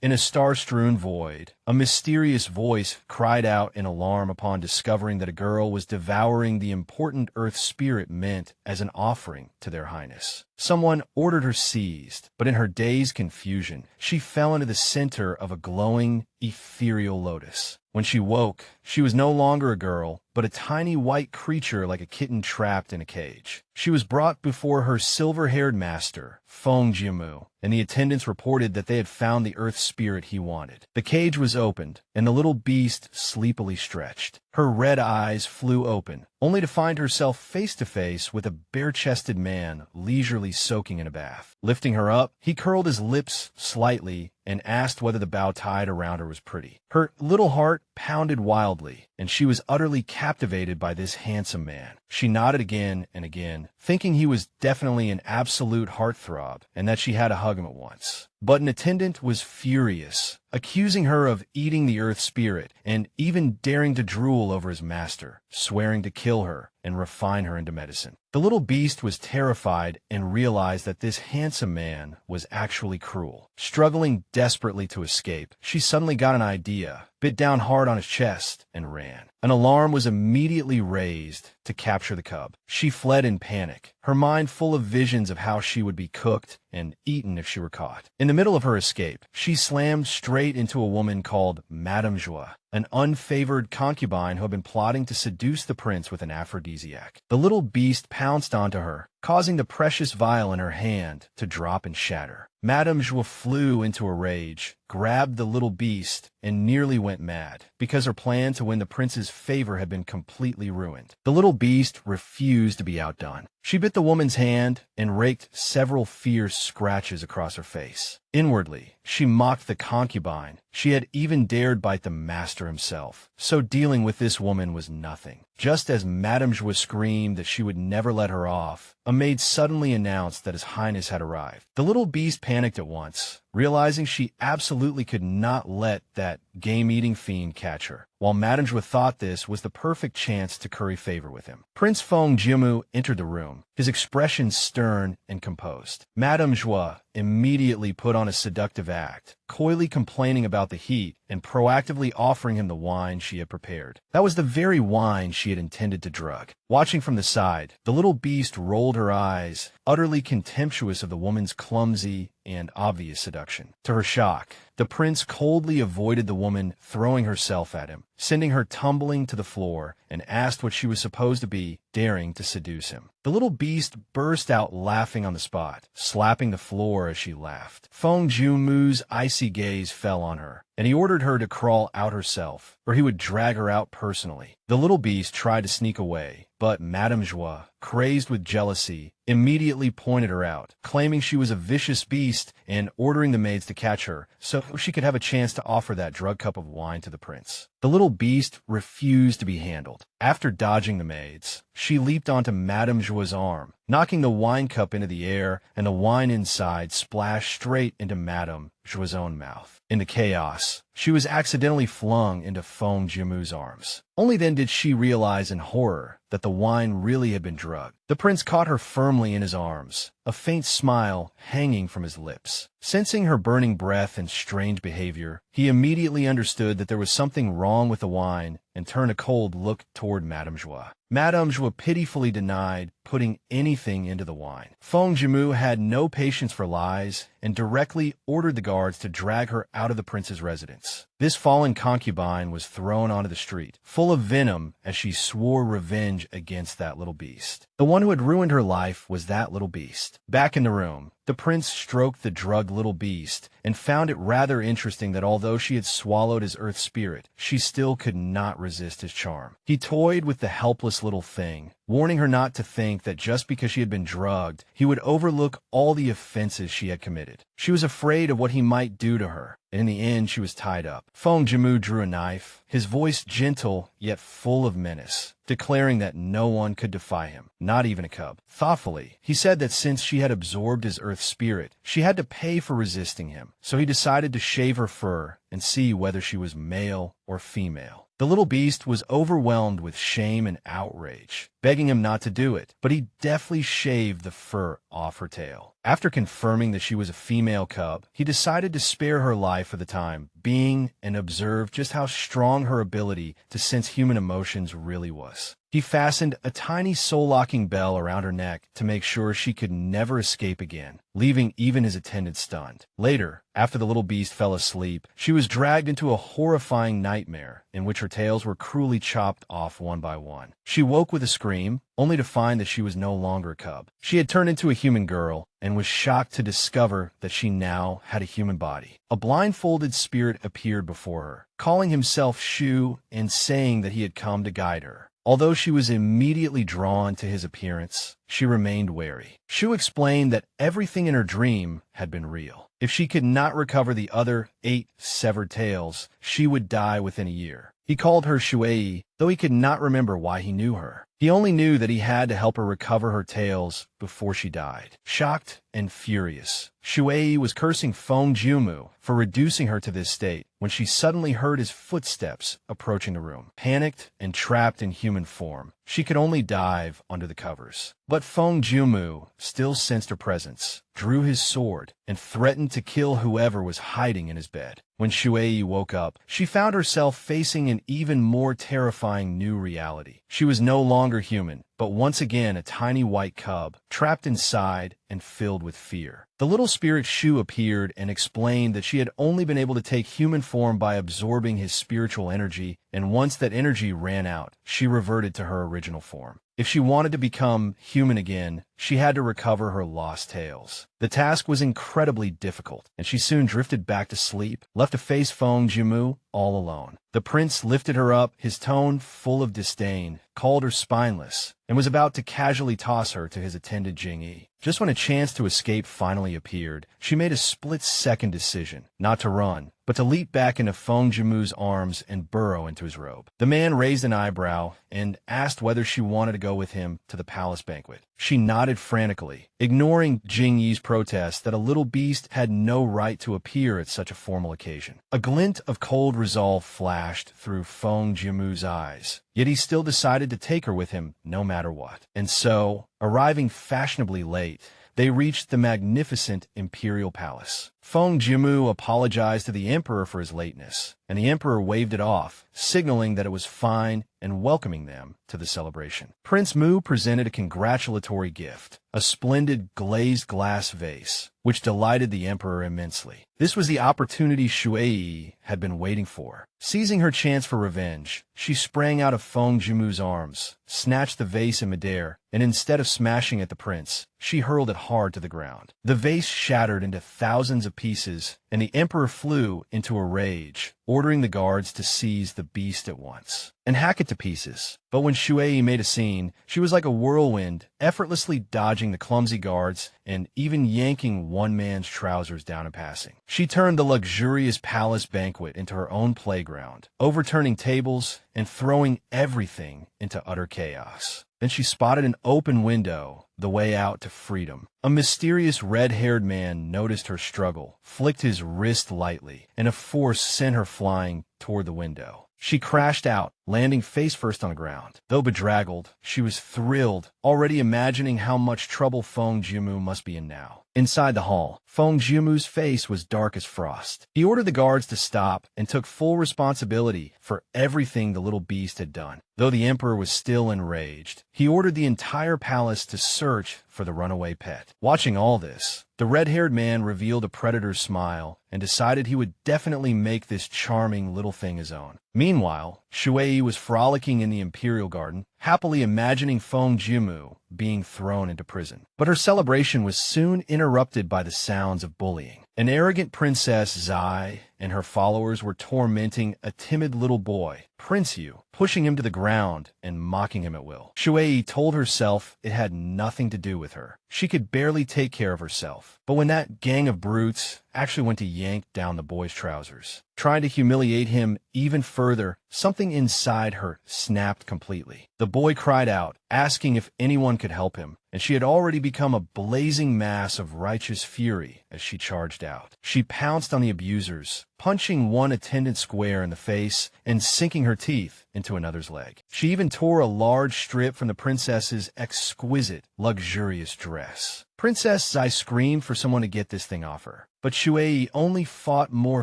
In a star-strewn void, a mysterious voice cried out in alarm upon discovering that a girl was devouring the important earth spirit meant as an offering to their highness. Someone ordered her seized, but in her dazed confusion, she fell into the center of a glowing, ethereal lotus. When she woke, she was no longer a girl, but a tiny white creature like a kitten trapped in a cage. She was brought before her silver-haired master, Feng Jiumu, and the attendants reported that they had found the earth spirit he wanted. The cage was opened, and the little beast sleepily stretched. Her red eyes flew open, only to find herself face-to-face with a bare-chested man leisurely soaking in a bath. Lifting her up, he curled his lips slightly and asked whether the bow tied around her was pretty. Her little heart pounded wildly, and she was utterly captivated by this handsome man. She nodded again and again, thinking he was definitely an absolute heartthrob, and that she had to hug him at once. But an attendant was furious, accusing her of eating the earth spirit, and even daring to drool over his master, swearing to kill her and refine her into medicine. The little beast was terrified and realized that this handsome man was actually cruel. Struggling desperately to escape, she suddenly got an idea, bit down hard on his chest, and ran. An alarm was immediately raised to capture the cub. She fled in panic, her mind full of visions of how she would be cooked and eaten if she were caught. In the middle of her escape, she slammed straight into a woman called Madame Joie, an unfavored concubine who had been plotting to seduce the prince with an aphrodisiac. The little beast pounced onto her, causing the precious vial in her hand to drop and shatter. Madame Joie flew into a rage, grabbed the little beast, and nearly went mad, because her plan to win the prince's favor had been completely ruined. The little beast refused to be outdone. She bit the woman's hand and raked several fierce scratches across her face. Inwardly, she mocked the concubine. She had even dared bite the master himself, so dealing with this woman was nothing. Just as Madame Joie screamed that she would never let her off, a maid suddenly announced that His Highness had arrived. The little beast panicked at once, realizing she absolutely could not let that game-eating fiend catch her, while Madame Joie thought this was the perfect chance to curry favor with him. Prince Feng Jiumu entered the room, his expression stern and composed. Madame Joie immediately put on a seductive act, coyly complaining about the heat and proactively offering him the wine she had prepared. That was the very wine she had intended to drug. Watching from the side, the little beast rolled her eyes, utterly contemptuous of the woman's clumsy and obvious seduction. To her shock, the prince coldly avoided the woman throwing herself at him, sending her tumbling to the floor, and asked what she was supposed to be, daring to seduce him. The little beast burst out laughing on the spot, slapping the floor as she laughed. Feng Jiumu's icy gaze fell on her, and he ordered her to crawl out herself, or he would drag her out personally. The little beast tried to sneak away, but Madame Joie, crazed with jealousy, immediately pointed her out, claiming she was a vicious beast and ordering the maids to catch her so she could have a chance to offer that drug cup of wine to the prince. The little beast refused to be handled. After dodging the maids, she leaped onto Madame Joie's arm, knocking the wine cup into the air, and the wine inside splashed straight into Madame Joie's own mouth. In the chaos, she was accidentally flung into Feng Jiumu's arms. Only then did she realize in horror that the wine really had been drugged. The prince caught her firmly in his arms, a faint smile hanging from his lips. Sensing her burning breath and strange behavior, he immediately understood that there was something wrong with the wine and turned a cold look toward Madame Joie. Madame Joie pitifully denied putting anything into the wine. Feng Jiumu had no patience for lies and directly ordered the guards to drag her out of the prince's residence. This fallen concubine was thrown onto the street, full of venom as she swore revenge against that little beast. The one who had ruined her life was that little beast. Back in the room, the prince stroked the drugged little beast and found it rather interesting that although she had swallowed his earth spirit, she still could not resist his charm. He toyed with the helpless little thing, warning her not to think that just because she had been drugged, he would overlook all the offenses she had committed. She was afraid of what he might do to her, and in the end she was tied up. Feng Jiumu drew a knife, his voice gentle yet full of menace, declaring that no one could defy him, not even a cub. Thoughtfully, he said that since she had absorbed his earth spirit, she had to pay for resisting him, so he decided to shave her fur and see whether she was male or female. The little beast was overwhelmed with shame and outrage, begging him not to do it, but he deftly shaved the fur off her tail. After confirming that she was a female cub, he decided to spare her life for the time being and observe just how strong her ability to sense human emotions really was. He fastened a tiny soul-locking bell around her neck to make sure she could never escape again, leaving even his attendant stunned. Later, after the little beast fell asleep, she was dragged into a horrifying nightmare in which her tails were cruelly chopped off one by one. She woke with a scream, only to find that she was no longer a cub. She had turned into a human girl and was shocked to discover that she now had a human body. A blindfolded spirit appeared before her, calling himself Shu and saying that he had come to guide her. Although she was immediately drawn to his appearance, she remained wary. Shu explained that everything in her dream had been real. If she could not recover the other 8 severed tails, she would die within a year. He called her Shuiyi, though he could not remember why he knew her. He only knew that he had to help her recover her tails before she died. Shocked and furious, Shuiyi was cursing Feng Jiumu for reducing her to this state when she suddenly heard his footsteps approaching the room. Panicked and trapped in human form, she could only dive under the covers. But Feng Jiumu still sensed her presence, drew his sword, and threatened to kill whoever was hiding in his bed. When Shuiyi woke up, she found herself facing an even more terrifying new reality. She was no longer human, but once again a tiny white cub, trapped inside and filled with fear. The little spirit Shu appeared and explained that she had only been able to take human form by absorbing his spiritual energy, and once that energy ran out, she reverted to her original form. If she wanted to become human again, she had to recover her lost tails. The task was incredibly difficult, and she soon drifted back to sleep, left to face Feng Jiumu all alone. The prince lifted her up, his tone full of disdain, called her spineless, and was about to casually toss her to his attendant Jingyi. Just when a chance to escape finally appeared, she made a split-second decision, not to run, but to leap back into Feng Jiumu's arms and burrow into his robe. The man raised an eyebrow and asked whether she wanted to go with him to the palace banquet. She nodded frantically, ignoring Jingyi's protest that a little beast had no right to appear at such a formal occasion. A glint of cold resolve flashed through Feng Jiumu's eyes, yet he still decided to take her with him no matter what. And so, arriving fashionably late, they reached the magnificent imperial palace. Feng Jiumu apologized to the emperor for his lateness, and the emperor waved it off, signaling that it was fine and welcoming them to the celebration. Prince Mu presented a congratulatory gift, a splendid glazed glass vase, which delighted the emperor immensely. This was the opportunity Shuiyi had been waiting for. Seizing her chance for revenge, she sprang out of Feng Jiumu's arms, snatched the vase in midair, and instead of smashing at the prince, she hurled it hard to the ground. The vase shattered into thousands of pieces, and the emperor flew into a rage, ordering the guards to seize the beast at once and hack it to pieces. But when Shuiyi made a scene, she was like a whirlwind, effortlessly dodging the clumsy guards and even yanking one man's trousers down in passing. She turned the luxurious palace banquet into her own playground, overturning tables and throwing everything into utter chaos. Then she spotted an open window, the way out to freedom. A mysterious red-haired man noticed her struggle, flicked his wrist lightly, and a force sent her flying toward the window. She crashed out, landing face first on the ground. Though bedraggled, she was thrilled, already imagining how much trouble Feng Jiumu must be in now. Inside the hall, Feng Jiumu's face was dark as frost. He ordered the guards to stop and took full responsibility for everything the little beast had done. Though the emperor was still enraged, he ordered the entire palace to search for the runaway pet. Watching all this, the red-haired man revealed a predator's smile and decided he would definitely make this charming little thing his own. Meanwhile, Shuiyi was frolicking in the imperial garden, happily imagining Feng Jiumu being thrown into prison. But her celebration was soon interrupted by the sounds of bullying. An arrogant princess, Zai, and her followers were tormenting a timid little boy, Prince Yu, pushing him to the ground and mocking him at will. Shuiyi told herself it had nothing to do with her. She could barely take care of herself. But when that gang of brutes actually went to yank down the boy's trousers. Trying to humiliate him even further, something inside her snapped completely. The boy cried out, asking if anyone could help him, and she had already become a blazing mass of righteous fury as she charged out. She pounced on the abusers, punching one attendant square in the face and sinking her teeth into another's leg. She even tore a large strip from the princess's exquisite, luxurious dress. Princess Zai screamed for someone to get this thing off her, but Shuiyi only fought more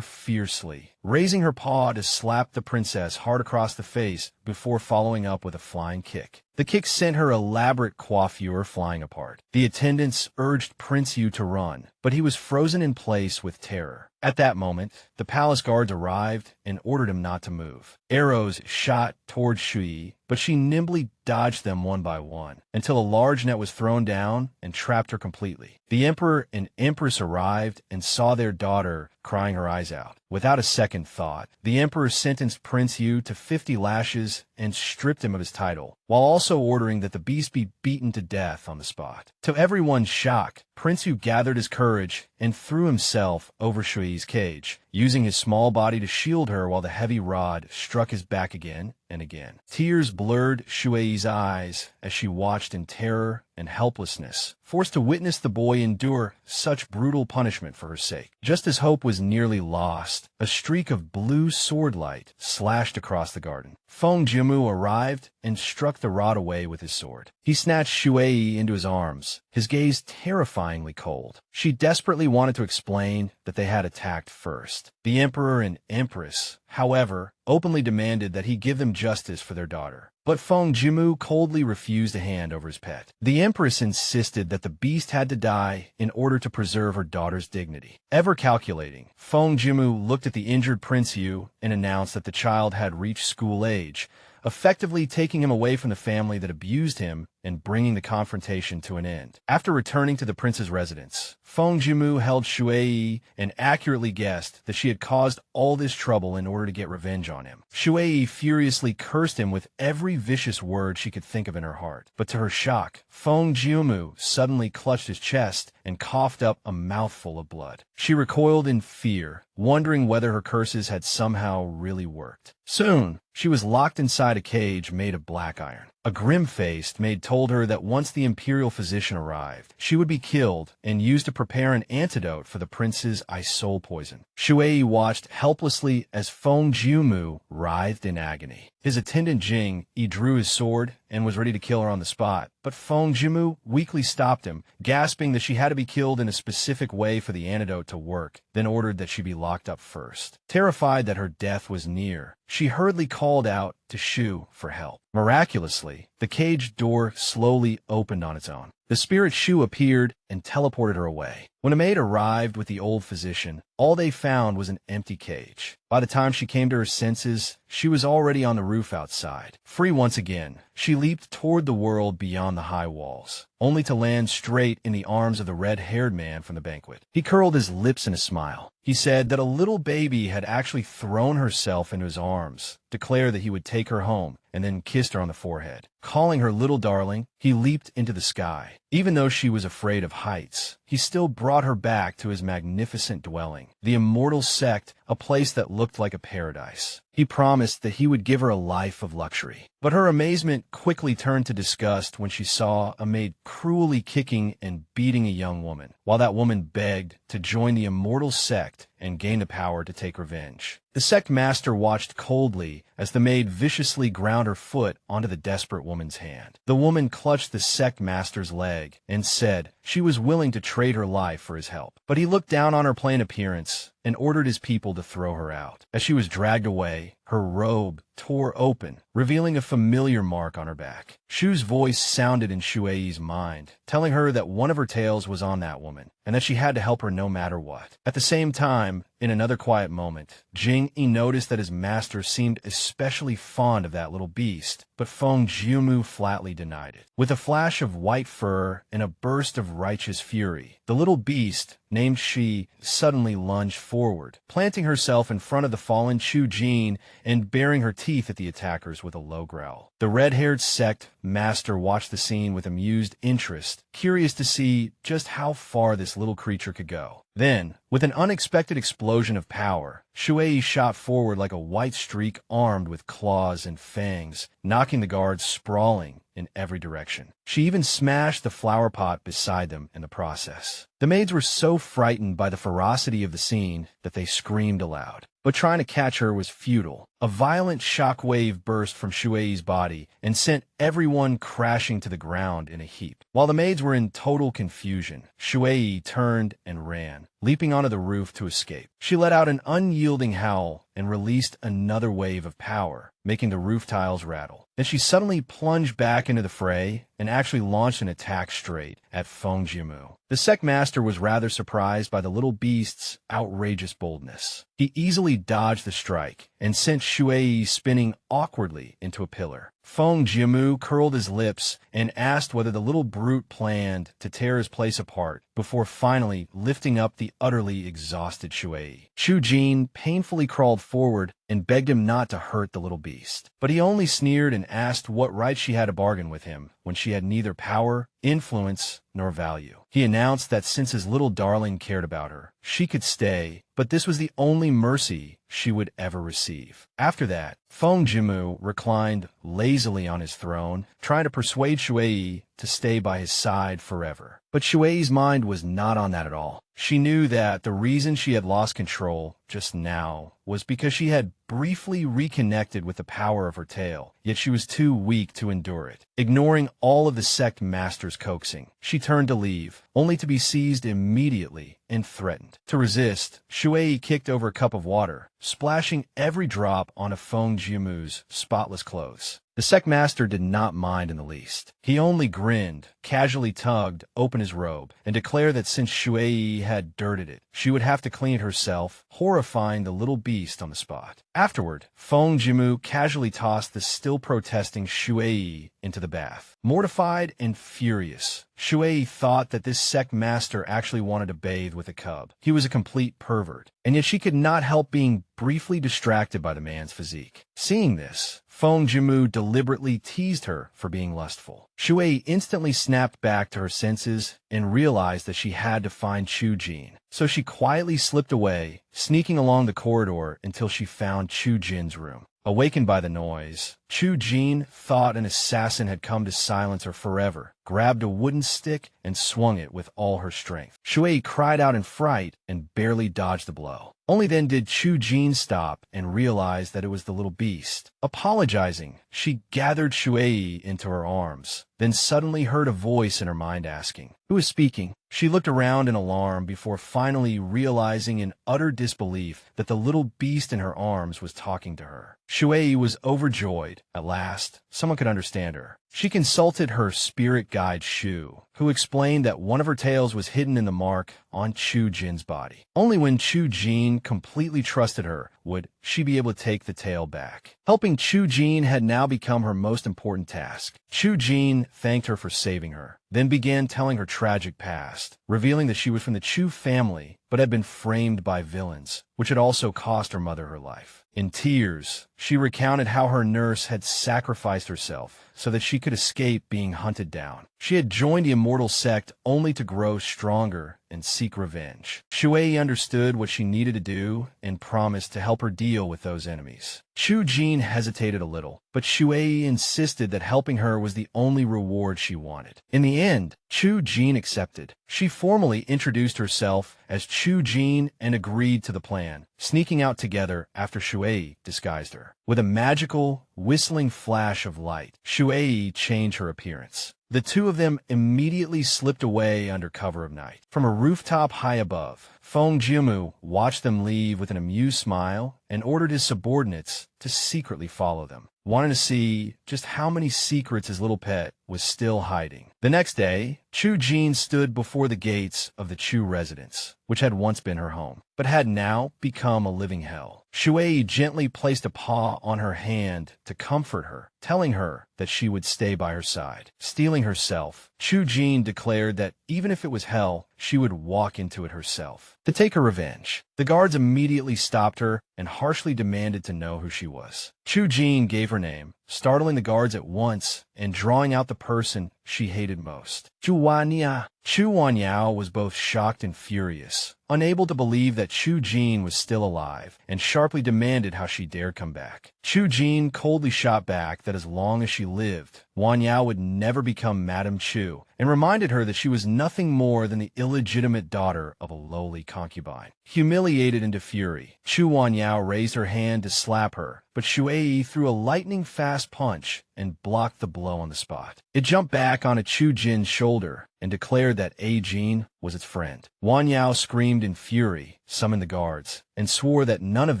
fiercely, raising her paw to slap the princess hard across the face before following up with a flying kick. The kick sent her elaborate coiffure flying apart. The attendants urged Prince Yu to run, but he was frozen in place with terror. At that moment, the palace guards arrived and ordered him not to move. Arrows shot towards Shuiyi, but she nimbly dodged them one by one, until a large net was thrown down and trapped her completely. The emperor and empress arrived and saw their daughter crying her eyes out. Without a second thought, the emperor sentenced Prince Yu to 50 lashes and stripped him of his title, while also ordering that the beast be beaten to death on the spot. To everyone's shock, Prince Yu gathered his courage and threw himself over Shuiyi's cage, using his small body to shield her while the heavy rod struck his back again and again. Tears blurred Shuiyi's eyes as she watched in terror and helplessness, forced to witness the boy endure such brutal punishment for her sake. Just as hope was nearly lost, a streak of blue sword light slashed across the garden. Feng Jiumu arrived and struck the rod away with his sword. He snatched Shuiyi into his arms, his gaze terrifyingly cold. She desperately wanted to explain that they had attacked first. The emperor and empress, however, openly demanded that he give them justice for their daughter. But Feng Jiumu coldly refused a hand over his pet. The empress insisted that the beast had to die in order to preserve her daughter's dignity. Ever calculating, Feng Jiumu looked at the injured Prince Yu and announced that the child had reached school age, effectively taking him away from the family that abused him and bringing the confrontation to an end. After returning to the prince's residence, Feng Jiumu held Shuiyi and accurately guessed that she had caused all this trouble in order to get revenge on him. Shuiyi furiously cursed him with every vicious word she could think of in her heart. But to her shock, Feng Jiumu suddenly clutched his chest and coughed up a mouthful of blood. She recoiled in fear, wondering whether her curses had somehow really worked. Soon, she was locked inside a cage made of black iron. A grim-faced maid told her that once the imperial physician arrived, she would be killed and used to prepare an antidote for the prince's soul poison. Shuiyi watched helplessly as Feng Jiumu writhed in agony. His attendant Jing drew his sword and was ready to kill her on the spot, but Feng Jiumu weakly stopped him, gasping that she had to be killed in a specific way for the antidote to work, then ordered that she be locked up first. Terrified that her death was near, she hurriedly called out to Shu for help. Miraculously, the cage door slowly opened on its own. The spirit Shu appeared and teleported her away. When a maid arrived with the old physician, all they found was an empty cage. By the time she came to her senses, she was already on the roof outside. Free once again, she leaped toward the world beyond the high walls, only to land straight in the arms of the red-haired man from the banquet. He curled his lips in a smile. He said that a little baby had actually thrown herself into his arms, declared that he would take her home, and then kissed her on the forehead. Calling her little darling, he leaped into the sky. Even though she was afraid of heights, he still brought her back to his magnificent dwelling, the immortal sect, a place that looked like a paradise. He promised that he would give her a life of luxury. But her amazement quickly turned to disgust when she saw a maid cruelly kicking and beating a young woman, while that woman begged to join the immortal sect and gain the power to take revenge. The sect master watched coldly as the maid viciously ground her foot onto the desperate woman's hand. The woman clutched the sect master's leg and said she was willing to trade her life for his help. But he looked down on her plain appearance and ordered his people to throw her out. As she was dragged away, her robe tore open, revealing a familiar mark on her back. Shu's voice sounded in Shuiyi's mind, telling her that one of her tails was on that woman, and that she had to help her no matter what. At the same time, in another quiet moment, Jing noticed that his master seemed especially fond of that little beast, but Feng Jiumu flatly denied it. With a flash of white fur and a burst of righteous fury, the little beast, named Shuiyi, suddenly lunged forward, planting herself in front of the fallen Jin and baring her teeth at the attackers with a low growl. The red-haired sect master watched the scene with amused interest, curious to see just how far this little creature could go. Then, with an unexpected explosion of power, Shuiyi shot forward like a white streak armed with claws and fangs, knocking the guards sprawling in every direction. She even smashed the flower pot beside them in the process. The maids were so frightened by the ferocity of the scene that they screamed aloud. But trying to catch her was futile. A violent shockwave burst from Shuiyi's body and sent everyone crashing to the ground in a heap. While the maids were in total confusion, Shuiyi turned and ran, leaping onto the roof to escape. She let out an unyielding howl and released another wave of power, making the roof tiles rattle. Then she suddenly plunged back into the fray and actually launched an attack straight at Feng Jiumu. The sect master was rather surprised by the little beast's outrageous boldness. He easily dodged the strike and sent Shuiyi spinning awkwardly into a pillar. Feng Jiumu curled his lips and asked whether the little brute planned to tear his place apart before finally lifting up the utterly exhausted Shuiyi. Jin painfully crawled forward and begged him not to hurt the little beast. But he only sneered and asked what right she had to bargain with him when she had neither power, influence, nor value. He announced that since his little darling cared about her, she could stay, but this was the only mercy she would ever receive. After that, Feng Jiumu reclined lazily on his throne, trying to persuade Shuiyi to stay by his side forever. But Shuiyi's mind was not on that at all. She knew that the reason she had lost control just now was because she had briefly reconnected with the power of her tail, yet she was too weak to endure it. Ignoring all of the sect master's coaxing, she turned to leave, only to be seized immediately and threatened. To resist, Shuiyi kicked over a cup of water, splashing every drop onto Feng Jiumu's spotless clothes. The sect master did not mind in the least. He only grinned, casually tugged open his robe, and declared that since Shuiyi had dirted it, she would have to clean it herself, horrifying the little beast on the spot. Afterward, Feng Jiumu casually tossed the still protesting Shuiyi into the bath. Mortified and furious, Shuiyi thought that this sect master actually wanted to bathe with a cub. He was a complete pervert, and yet she could not help being briefly distracted by the man's physique. Seeing this, Feng Jiumu deliberately teased her for being lustful. Shuiyi instantly snapped back to her senses and realized that she had to find Jin. So she quietly slipped away, sneaking along the corridor until she found Jin's room. Awakened by the noise, Jin thought an assassin had come to silence her forever, grabbed a wooden stick, and swung it with all her strength. Shuiyi cried out in fright and barely dodged the blow. Only then did Jin stop and realize that it was the little beast. Apologizing, she gathered Shuiyi into her arms, then suddenly heard a voice in her mind asking, "Who is speaking?" She looked around in alarm before finally realizing in utter disbelief that the little beast in her arms was talking to her. Shuiyi was overjoyed. At last, someone could understand her. She consulted her spirit guide Shu, who explained that one of her tails was hidden in the mark on Jin's body. Only when Jin completely trusted her would she be able to take the tail back. Helping Jin had now become her most important task. Jin thanked her for saving her, then began telling her tragic past, revealing that she was from the Chu family but had been framed by villains, which had also cost her mother her life. In tears, she recounted how her nurse had sacrificed herself so that she could escape being hunted down. She had joined the immortal sect only to grow stronger and seek revenge. Shuiyi understood what she needed to do and promised to help her deal with those enemies. Jin hesitated a little, but Shuiyi insisted that helping her was the only reward she wanted. In the end, Jin accepted. She formally introduced herself as Jin and agreed to the plan, sneaking out together after Shuiyi disguised her. With a magical, whistling flash of light, Shuiyi changed her appearance. The two of them immediately slipped away under cover of night. From a rooftop high above, Feng Jiumu watched them leave with an amused smile and ordered his subordinates to secretly follow them, wanting to see just how many secrets his little pet was still hiding. The next day, Jin stood before the gates of the Chu residence, which had once been her home, but had now become a living hell. Shuiyi gently placed a paw on her hand to comfort her, telling her that she would stay by her side. Steeling herself, Chu Jin declared that even if it was hell, she would walk into it herself to take her revenge. The guards immediately stopped her and harshly demanded to know who she was. Chu Jin gave her name, startling the guards at once and drawing out the person she hated most. Chu Wanya. Chu Wanyao was both shocked and furious, unable to believe that Chu Jin was still alive, and sharply demanded how she dared come back. Chu Jin coldly shot back that as long as she lived, Wanyao would never become Madame Chu, and reminded her that she was nothing more than the illegitimate daughter of a lowly concubine. Humiliated into fury, Chu Wanyao raised her hand to slap her, but Shuiyi threw a lightning-fast punch and blocked the blow on the spot. It jumped back onto Chu Jin's shoulder and declared that Jin was its friend. Wanyao screamed in fury, summoned the guards, and swore that none of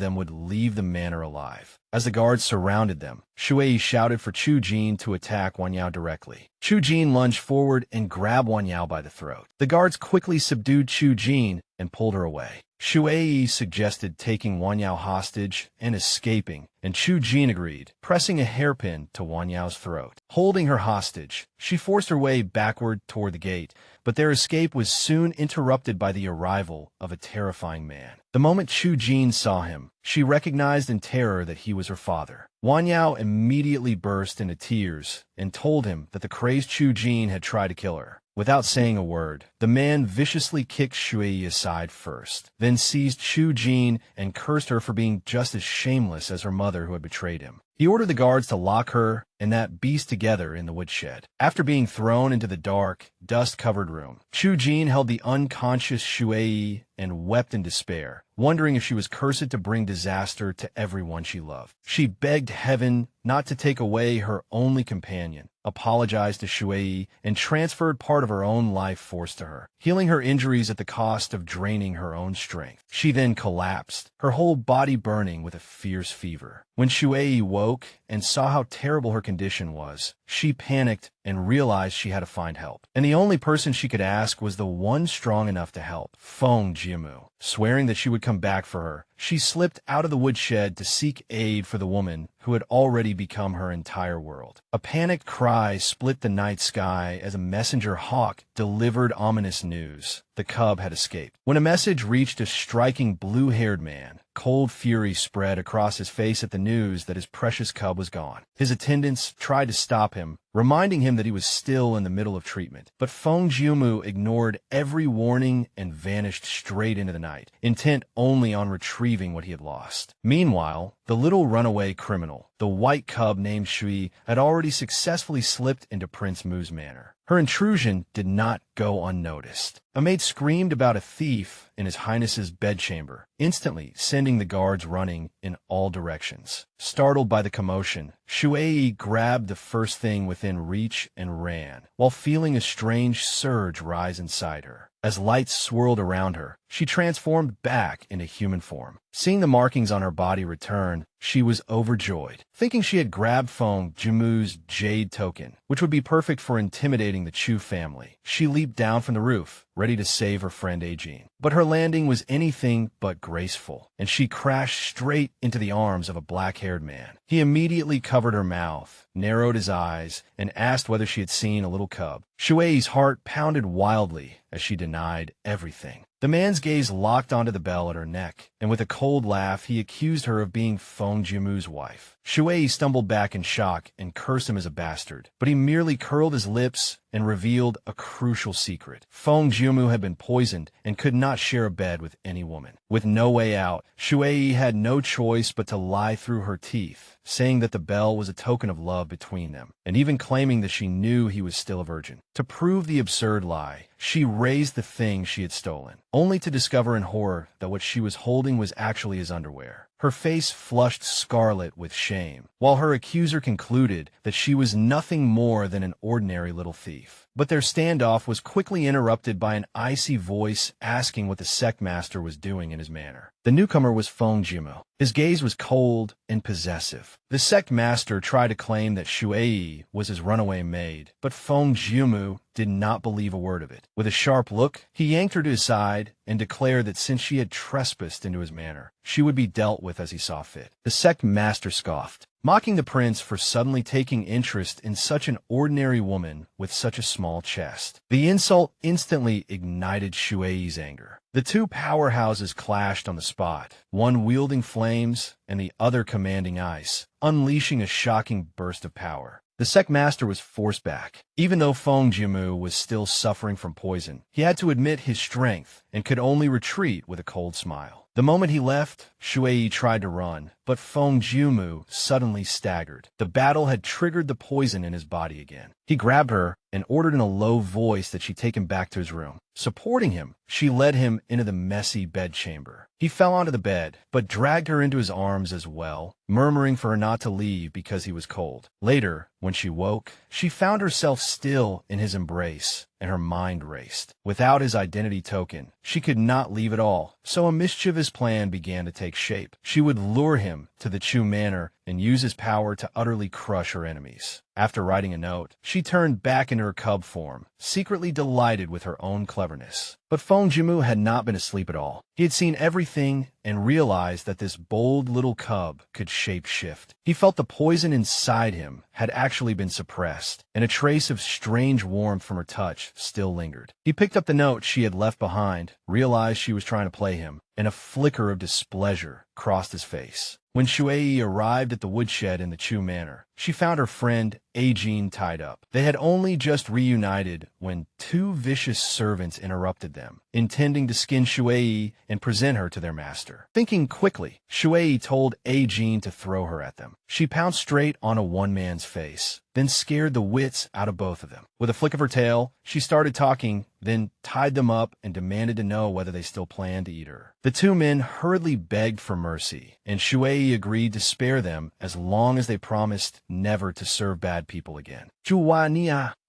them would leave the manor alive. As the guards surrounded them, Shuiyi shouted for Chu Jin to attack Wanyao directly. Chu Jin lunged forward and grabbed Wanyao by the throat. The guards quickly subdued Chu Jin and pulled her away. Shuiyi suggested taking Wanyao hostage and escaping, and Chu Jin agreed, pressing a hairpin to Wanyao's throat. Holding her hostage, she forced her way backward toward the gate, but their escape was soon interrupted by the arrival of a terrifying man. The moment Chu Jin saw him, she recognized in terror that he was her father. Wanyao immediately burst into tears and told him that the crazed Chu Jin had tried to kill her. Without saying a word, the man viciously kicked Shuiyi aside first, then seized Chu Jin and cursed her for being just as shameless as her mother who had betrayed him. He ordered the guards to lock her and that beast together in the woodshed. After being thrown into the dark, dust-covered room, Chu Jin held the unconscious Shuiyi and wept in despair, wondering if she was cursed to bring disaster to everyone she loved. She begged heaven not to take away her only companion, apologized to Shuiyi, and transferred part of her own life force to her, healing her injuries at the cost of draining her own strength. She then collapsed, her whole body burning with a fierce fever. When Shuiyi woke and saw how terrible her condition was, she panicked and realized she had to find help. And the only person she could ask was the one strong enough to help, Feng Jiumu. Swearing that she would come back for her, she slipped out of the woodshed to seek aid for the woman who had already become her entire world. A panicked cry split the night sky as a messenger hawk delivered ominous news. The cub had escaped. When a message reached a striking blue-haired man, cold fury spread across his face at the news that his precious cub was gone. His attendants tried to stop him, reminding him that he was still in the middle of treatment. But Feng Jiumu ignored every warning and vanished straight into the night, intent only on retrieving what he had lost. Meanwhile, the little runaway criminal, the white cub named Shuiyi, had already successfully slipped into Prince Mu's manor. Her intrusion did not go unnoticed. A maid screamed about a thief in His Highness's bedchamber, instantly sending the guards running in all directions. Startled by the commotion, Shuiyi grabbed the first thing within reach and ran, while feeling a strange surge rise inside her. As lights swirled around her, she transformed back into human form. Seeing the markings on her body return, she was overjoyed, thinking she had grabbed Feng Jiumu's jade token, which would be perfect for intimidating the Chu family. She leaped down from the roof, ready to save her friend Jin. But her landing was anything but graceful, and she crashed straight into the arms of a black-haired man. He immediately covered her mouth, narrowed his eyes, and asked whether she had seen a little cub. Shuiyi's heart pounded wildly as she denied everything. The man's gaze locked onto the bell at her neck, and with a cold laugh, he accused her of being Feng Jiumu's wife. Shuiyi stumbled back in shock and cursed him as a bastard, but he merely curled his lips and revealed a crucial secret. Feng Jiumu had been poisoned and could not share a bed with any woman. With no way out, Shuiyi had no choice but to lie through her teeth, saying that the bell was a token of love between them, and even claiming that she knew he was still a virgin. To prove the absurd lie, she raised the thing she had stolen, only to discover in horror that what she was holding was actually his underwear. Her face flushed scarlet with shame, while her accuser concluded that she was nothing more than an ordinary little thief. But their standoff was quickly interrupted by an icy voice asking what the sect master was doing in his manor. The newcomer was Feng Jiumu. His gaze was cold and possessive. The sect master tried to claim that Shuiyi was his runaway maid, but Feng Jiumu did not believe a word of it. With a sharp look, he yanked her to his side and declared that since she had trespassed into his manor, she would be dealt with as he saw fit. The sect master scoffed. mocking the prince for suddenly taking interest in such an ordinary woman with such a small chest. The insult instantly ignited Shuiyi's anger. The two powerhouses clashed on the spot, one wielding flames and the other commanding ice, unleashing a shocking burst of power. The sect master was forced back. Even though Feng Jiumu was still suffering from poison, he had to admit his strength and could only retreat with a cold smile. The moment he left, Shuiyi tried to run, but Feng Jiumu suddenly staggered. The battle had triggered the poison in his body again. He grabbed her and ordered in a low voice that she take him back to his room. Supporting him, she led him into the messy bedchamber. He fell onto the bed, but dragged her into his arms as well, murmuring for her not to leave because he was cold. Later, when she woke, she found herself still in his embrace, and her mind raced. Without his identity token, she could not leave at all, so a mischievous plan began to take shape. She would lure him to the Chu Manor and use his power to utterly crush her enemies. After writing a note, she turned back into her cub form, secretly delighted with her own cleverness. But Feng Jiumu had not been asleep at all. He had seen everything and realized that this bold little cub could shape-shift. He felt the poison inside him had actually been suppressed, and a trace of strange warmth from her touch still lingered. He picked up the note she had left behind, realized she was trying to play him, and a flicker of displeasure crossed his face. When Shuiyi arrived at the woodshed in the Chu Manor, she found her friend Ajin tied up. They had only just reunited when two vicious servants interrupted them, intending to skin Shuiyi and present her to their master. Thinking quickly, Shuiyi told Ajin to throw her at them. She pounced straight on a one-man's face, then scared the wits out of both of them. With a flick of her tail, she started talking, then tied them up and demanded to know whether they still planned to eat her. The two men hurriedly begged for mercy, and Shuiyi agreed to spare them as long as they promised never to serve bad people again.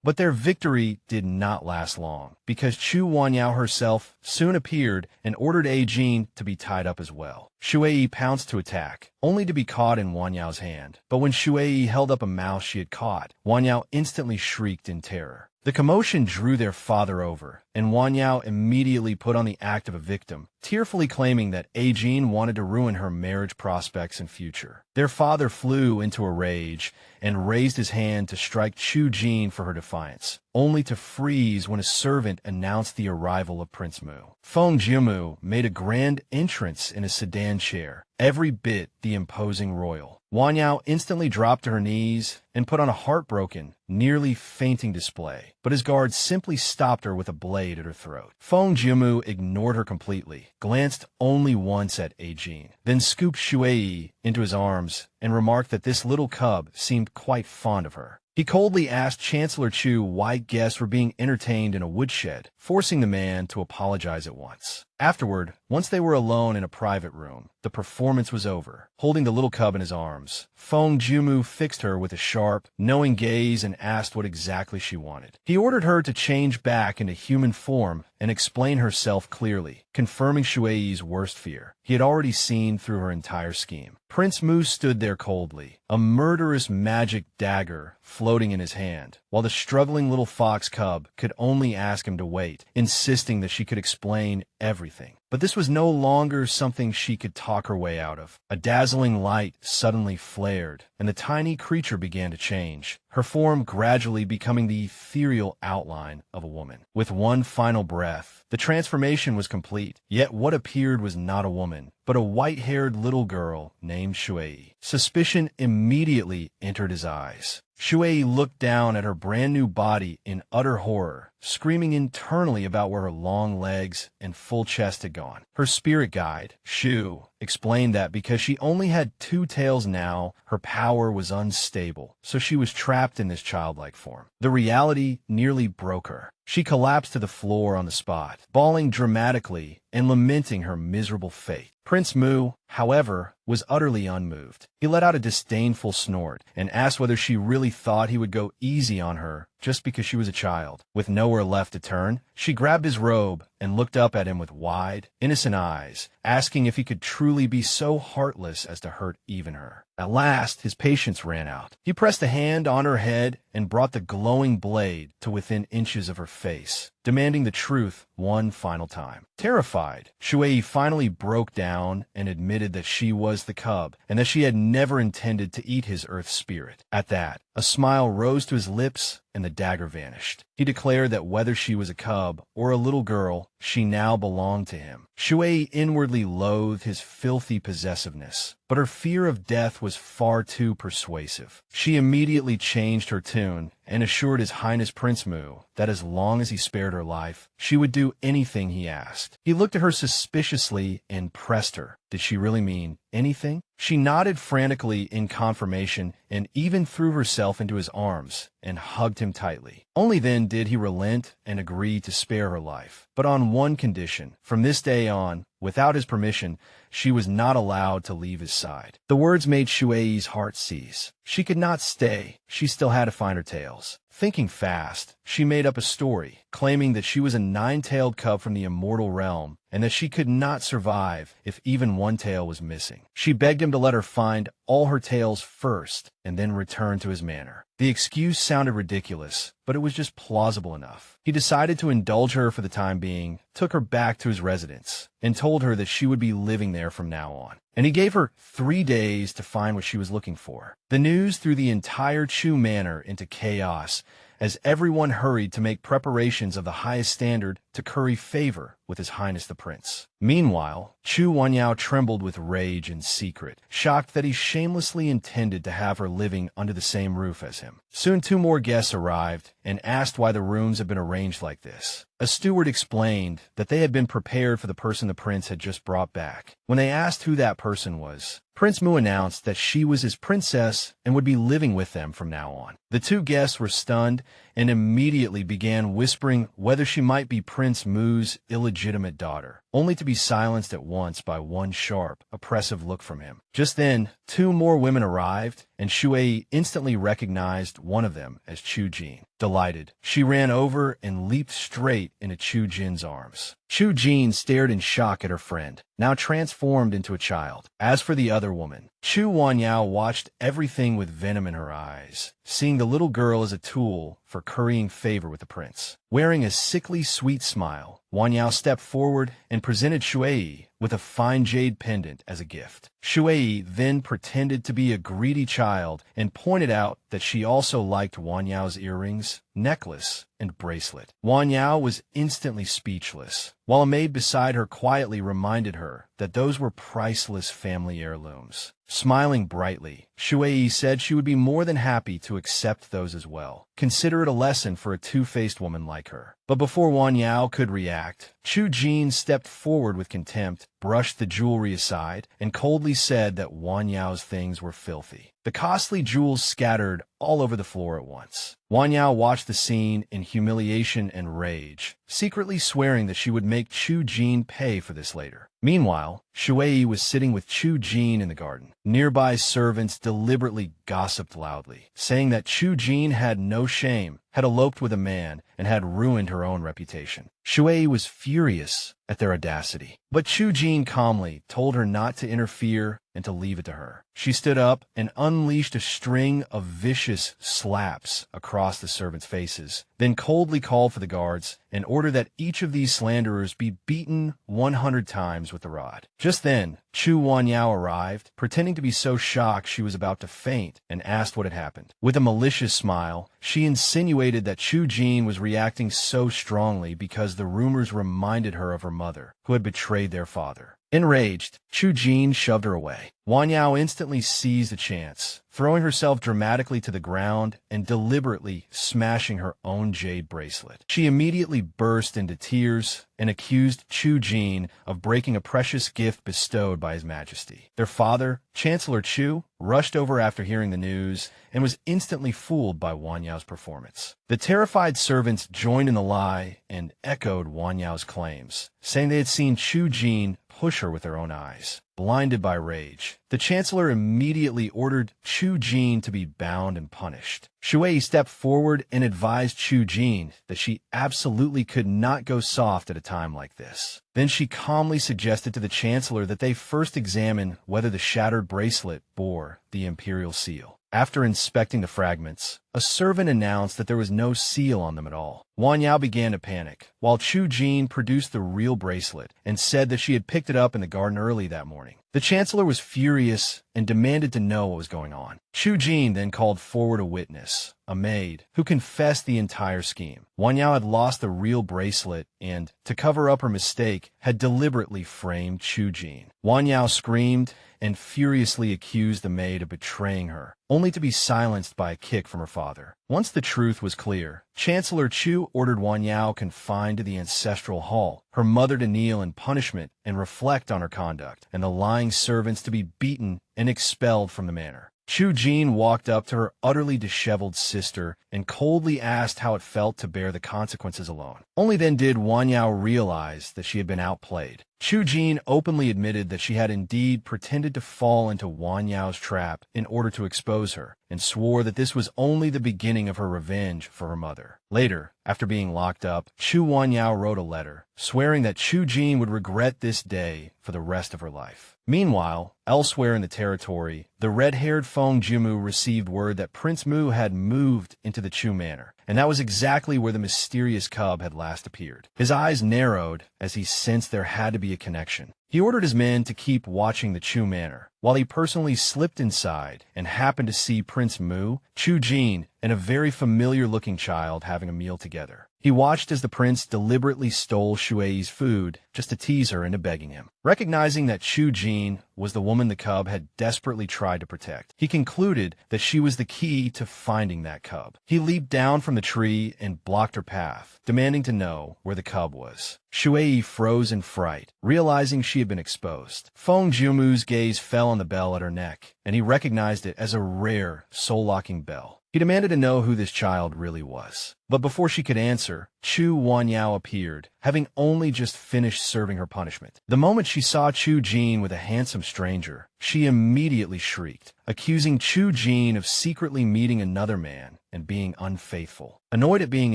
But their victory did not last long, because Chu Wanyao herself soon appeared and ordered Ajin to be tied up as well. Shuiyi pounced to attack, only to be caught in Wanyao's hand. But when Shuiyi held up a mouse she had caught, Wanyao instantly shrieked in terror. The commotion drew their father over, and Wanyao immediately put on the act of a victim, tearfully claiming that Ajin wanted to ruin her marriage prospects and future. Their father flew into a rage and raised his hand to strike Chu Jin for her defiance, only to freeze when a servant announced the arrival of Prince Mu. Feng Jiumu made a grand entrance in a sedan chair, every bit the imposing royal. Wanyao instantly dropped to her knees and put on a heartbroken, nearly fainting display, but his guard simply stopped her with a blade at her throat. Feng Jiumu ignored her completely, glanced only once at Ajin, then scooped Shuiyi into his arms and remarked that this little cub seemed quite fond of her. He coldly asked Chancellor Chu why guests were being entertained in a woodshed, forcing the man to apologize at once. Afterward, once they were alone in a private room, the performance was over. Holding the little cub in his arms, Feng Jiumu fixed her with a sharp, knowing gaze and asked what exactly she wanted. He ordered her to change back into human form and explain herself clearly, confirming Shuiyi's worst fear. He had already seen through her entire scheme. Prince Mu stood there coldly, a murderous magic dagger floating in his hand, while the struggling little fox cub could only ask him to wait, insisting that she could explain everything. But this was no longer something she could talk her way out of. A dazzling light suddenly flared, and the tiny creature began to change, her form gradually becoming the ethereal outline of a woman. With one final breath, the transformation was complete, yet what appeared was not a woman, but a white-haired little girl named Shuiyi. Suspicion immediately entered his eyes. Shuiyi looked down at her brand-new body in utter horror, screaming internally about where her long legs and full chest had gone. Her spirit guide, Shu, explained that because she only had two tails now, her power was unstable, so she was trapped in this childlike form. The reality nearly broke her. She collapsed to the floor on the spot, bawling dramatically and lamenting her miserable fate. Prince Mu, however, was utterly unmoved. He let out a disdainful snort and asked whether she really thought he would go easy on her just because she was a child. With nowhere left to turn, she grabbed his robe and looked up at him with wide, innocent eyes, asking if he could truly be so heartless as to hurt even her. At last, his patience ran out. He pressed a hand on her head and brought the glowing blade to within inches of her face. demanding the truth one final time. Terrified, Shuiyi finally broke down and admitted that she was the cub and that she had never intended to eat his earth spirit. At that, a smile rose to his lips and the dagger vanished. He declared that whether she was a cub or a little girl, she now belonged to him. Shuiyi inwardly loathed his filthy possessiveness, but her fear of death was far too persuasive. She immediately changed her tune and assured His Highness Prince Mu that as long as he spared her life, she would do anything he asked. He looked at her suspiciously and pressed her. Did she really mean anything? She nodded frantically in confirmation and even threw herself into his arms and hugged him tightly. Only then did he relent and agree to spare her life, but on one condition. From this day on, without his permission, she was not allowed to leave his side. The words made Shuiyi's heart seize. She could not stay. She still had to find her tails. Thinking fast, she made up a story, claiming that she was a nine-tailed cub from the immortal realm and that she could not survive if even one tail was missing. She begged him to let her find all her tails first and then return to his manor. The excuse sounded ridiculous, but it was just plausible enough. He decided to indulge her for the time being, took her back to his residence, and told her that she would be living there from now on. And he gave her 3 days to find what she was looking for. The news threw the entire Chu manor into chaos as everyone hurried to make preparations of the highest standard to curry favor with His Highness the Prince. Meanwhile, Chu Wanyao trembled with rage in secret, shocked that he shamelessly intended to have her living under the same roof as him. Soon 2 more guests arrived and asked why the rooms had been arranged like this. A steward explained that they had been prepared for the person the prince had just brought back. When they asked who that person was, Prince Mu announced that she was his princess and would be living with them from now on. The 2 guests were stunned and immediately began whispering whether she might be Prince Mu's illegitimate daughter, only to be silenced at once by one sharp, oppressive look from him. Just then, 2 more women arrived, and Shuiyi instantly recognized one of them as Chu Jin. Delighted, she ran over and leaped straight into Chu Jin's arms. Chu Jin stared in shock at her friend, now transformed into a child. As for the other woman, Chu Wanyao watched everything with venom in her eyes, seeing the little girl as a tool for currying favor with the prince. Wearing a sickly sweet smile, Wanyao stepped forward and presented Shuiyi with a fine jade pendant as a gift. Shuiyi then pretended to be a greedy child and pointed out that she also liked Wanyao's earrings, necklace, and bracelet. Wanyao was instantly speechless, while a maid beside her quietly reminded her that those were priceless family heirlooms. Smiling brightly, Shuiyi said she would be more than happy to accept those as well. Consider it a lesson for a two-faced woman like her. But before Wanyao could react, Chu Jin stepped forward with contempt, brushed the jewelry aside, and coldly said that Wanyao's things were filthy. The costly jewels scattered all over the floor at once. Wanyao watched the scene in humiliation and rage, secretly swearing that she would make Chu Jin pay for this later. Meanwhile, Shuiyi was sitting with Chu Jin in the garden. Nearby servants deliberately gossiped loudly, saying that Chu Jin had no shame, had eloped with a man, and had ruined her own reputation. Shuiyi was furious at their audacity, but Chu Jin calmly told her not to interfere and to leave it to her. She stood up and unleashed a string of vicious slaps across the servants' faces, then coldly called for the guards and ordered that each of these slanderers be beaten 100 times with the rod. Just then, Chu Wanyao arrived, pretending to be so shocked she was about to faint, and asked what had happened. With a malicious smile, she insinuated that Chu Jin was reacting so strongly because the rumors reminded her of her mother, who had betrayed their father. Enraged, Chu Jin shoved her away. Wanyao instantly seized the chance, throwing herself dramatically to the ground and deliberately smashing her own jade bracelet. She immediately burst into tears and accused Chu Jin of breaking a precious gift bestowed by His Majesty. Their father, Chancellor Chu, rushed over after hearing the news and was instantly fooled by Wanyao's performance. The terrified servants joined in the lie and echoed Wanyao's claims, saying they had seen Chu Jin push her with their own eyes. Blinded by rage, the Chancellor immediately ordered Chu Jin to be bound and punished. Shuiyi stepped forward and advised Chu Jin that she absolutely could not go soft at a time like this. Then she calmly suggested to the Chancellor that they first examine whether the shattered bracelet bore the imperial seal. After inspecting the fragments, a servant announced that there was no seal on them at all. Wang Yao began to panic, while Chu Jin produced the real bracelet and said that she had picked it up in the garden early that morning. The chancellor was furious and demanded to know what was going on. Chu Jin then called forward a witness, a maid, who confessed the entire scheme. Wang Yao had lost the real bracelet and, to cover up her mistake, had deliberately framed Chu Jin. Wang Yao screamed and furiously accused the maid of betraying her, only to be silenced by a kick from her father. Once the truth was clear, Chancellor Chu ordered Wang Yao confined to the ancestral hall, her mother to kneel in punishment and reflect on her conduct, and the lying servants to be beaten and expelled from the manor. Chu Jin walked up to her utterly disheveled sister and coldly asked how it felt to bear the consequences alone. Only then did Wang Yao realize that she had been outplayed. Chu Jin openly admitted that she had indeed pretended to fall into Wang Yao's trap in order to expose her, and swore that this was only the beginning of her revenge for her mother. Later, after being locked up, Wang Yao wrote a letter, swearing that Chu Jin would regret this day for the rest of her life. Meanwhile, elsewhere in the territory, the red-haired Feng Jiumu received word that Prince Mu had moved into the Chu manor, and that was exactly where the mysterious cub had last appeared. His eyes narrowed as he sensed there had to be a connection. He ordered his men to keep watching the Chu manor, while he personally slipped inside and happened to see Prince Mu, Chu Jin, and a very familiar-looking child having a meal together. He watched as the prince deliberately stole Shuiyi's food just to tease her into begging him. Recognizing that Chu Jin was the woman the cub had desperately tried to protect, he concluded that she was the key to finding that cub. He leaped down from the tree and blocked her path, demanding to know where the cub was. Shuiyi froze in fright, realizing she had been exposed. Feng Jiumu's gaze fell on the bell at her neck, and he recognized it as a rare, soul-locking bell. He demanded to know who this child really was. But before she could answer, Wang Yao appeared, having only just finished serving her punishment. The moment she saw Chu Jin with a handsome stranger, she immediately shrieked, accusing Chu Jin of secretly meeting another man and being unfaithful. Annoyed at being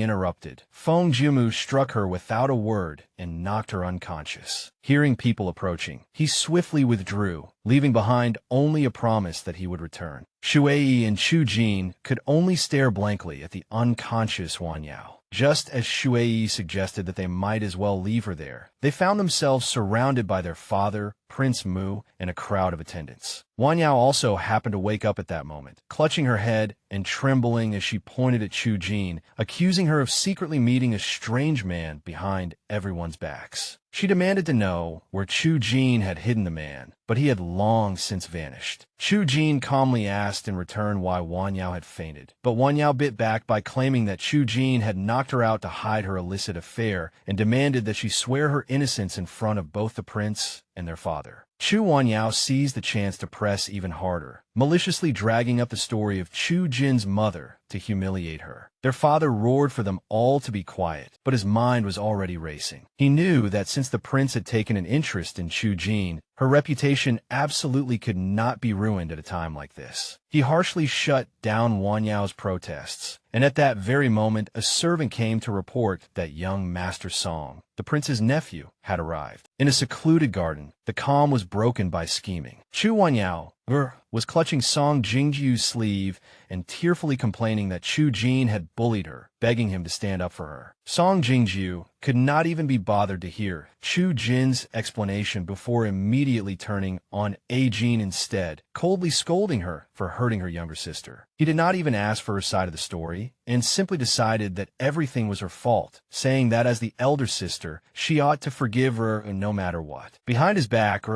interrupted, Feng Jiumu struck her without a word and knocked her unconscious. Hearing people approaching, he swiftly withdrew, leaving behind only a promise that he would return. Shuiyi and Chu Jin could only stare blankly at the unconscious Wang Yao. Just as Shuiyi suggested that they might as well leave her there, they found themselves surrounded by their father, Prince Mu, and a crowd of attendants. Wang Yao also happened to wake up at that moment, clutching her head and trembling as she pointed at Chu Jin, accusing her of secretly meeting a strange man behind everyone's backs. She demanded to know where Chu Jin had hidden the man, but he had long since vanished. Chu Jin calmly asked in return why Wang Yao had fainted, but Wang Yao bit back by claiming that Chu Jin had knocked her out to hide her illicit affair and demanded that she swear her innocence in front of both the prince and their father. Wang Yao seized the chance to press even harder, maliciously dragging up the story of Chu Jin's mother to humiliate her. Their father roared for them all to be quiet, but his mind was already racing. He knew that since the prince had taken an interest in Chu Jin, her reputation absolutely could not be ruined at a time like this. He harshly shut down Wang Yao's protests, and at that very moment a servant came to report that young Master Song, the prince's nephew, had arrived. In a secluded garden, the calm was broken by scheming. Wang Yao was clutching Song Jingju's sleeve and tearfully complaining that Chu Jin had bullied her, begging him to stand up for her. Song Jingju could not even be bothered to hear Chu Jin's explanation before immediately turning on A Jin instead, coldly scolding her for hurting her younger sister. He did not even ask for her side of the story, and simply decided that everything was her fault, saying that as the elder sister, she ought to forgive her no matter what. Behind his back,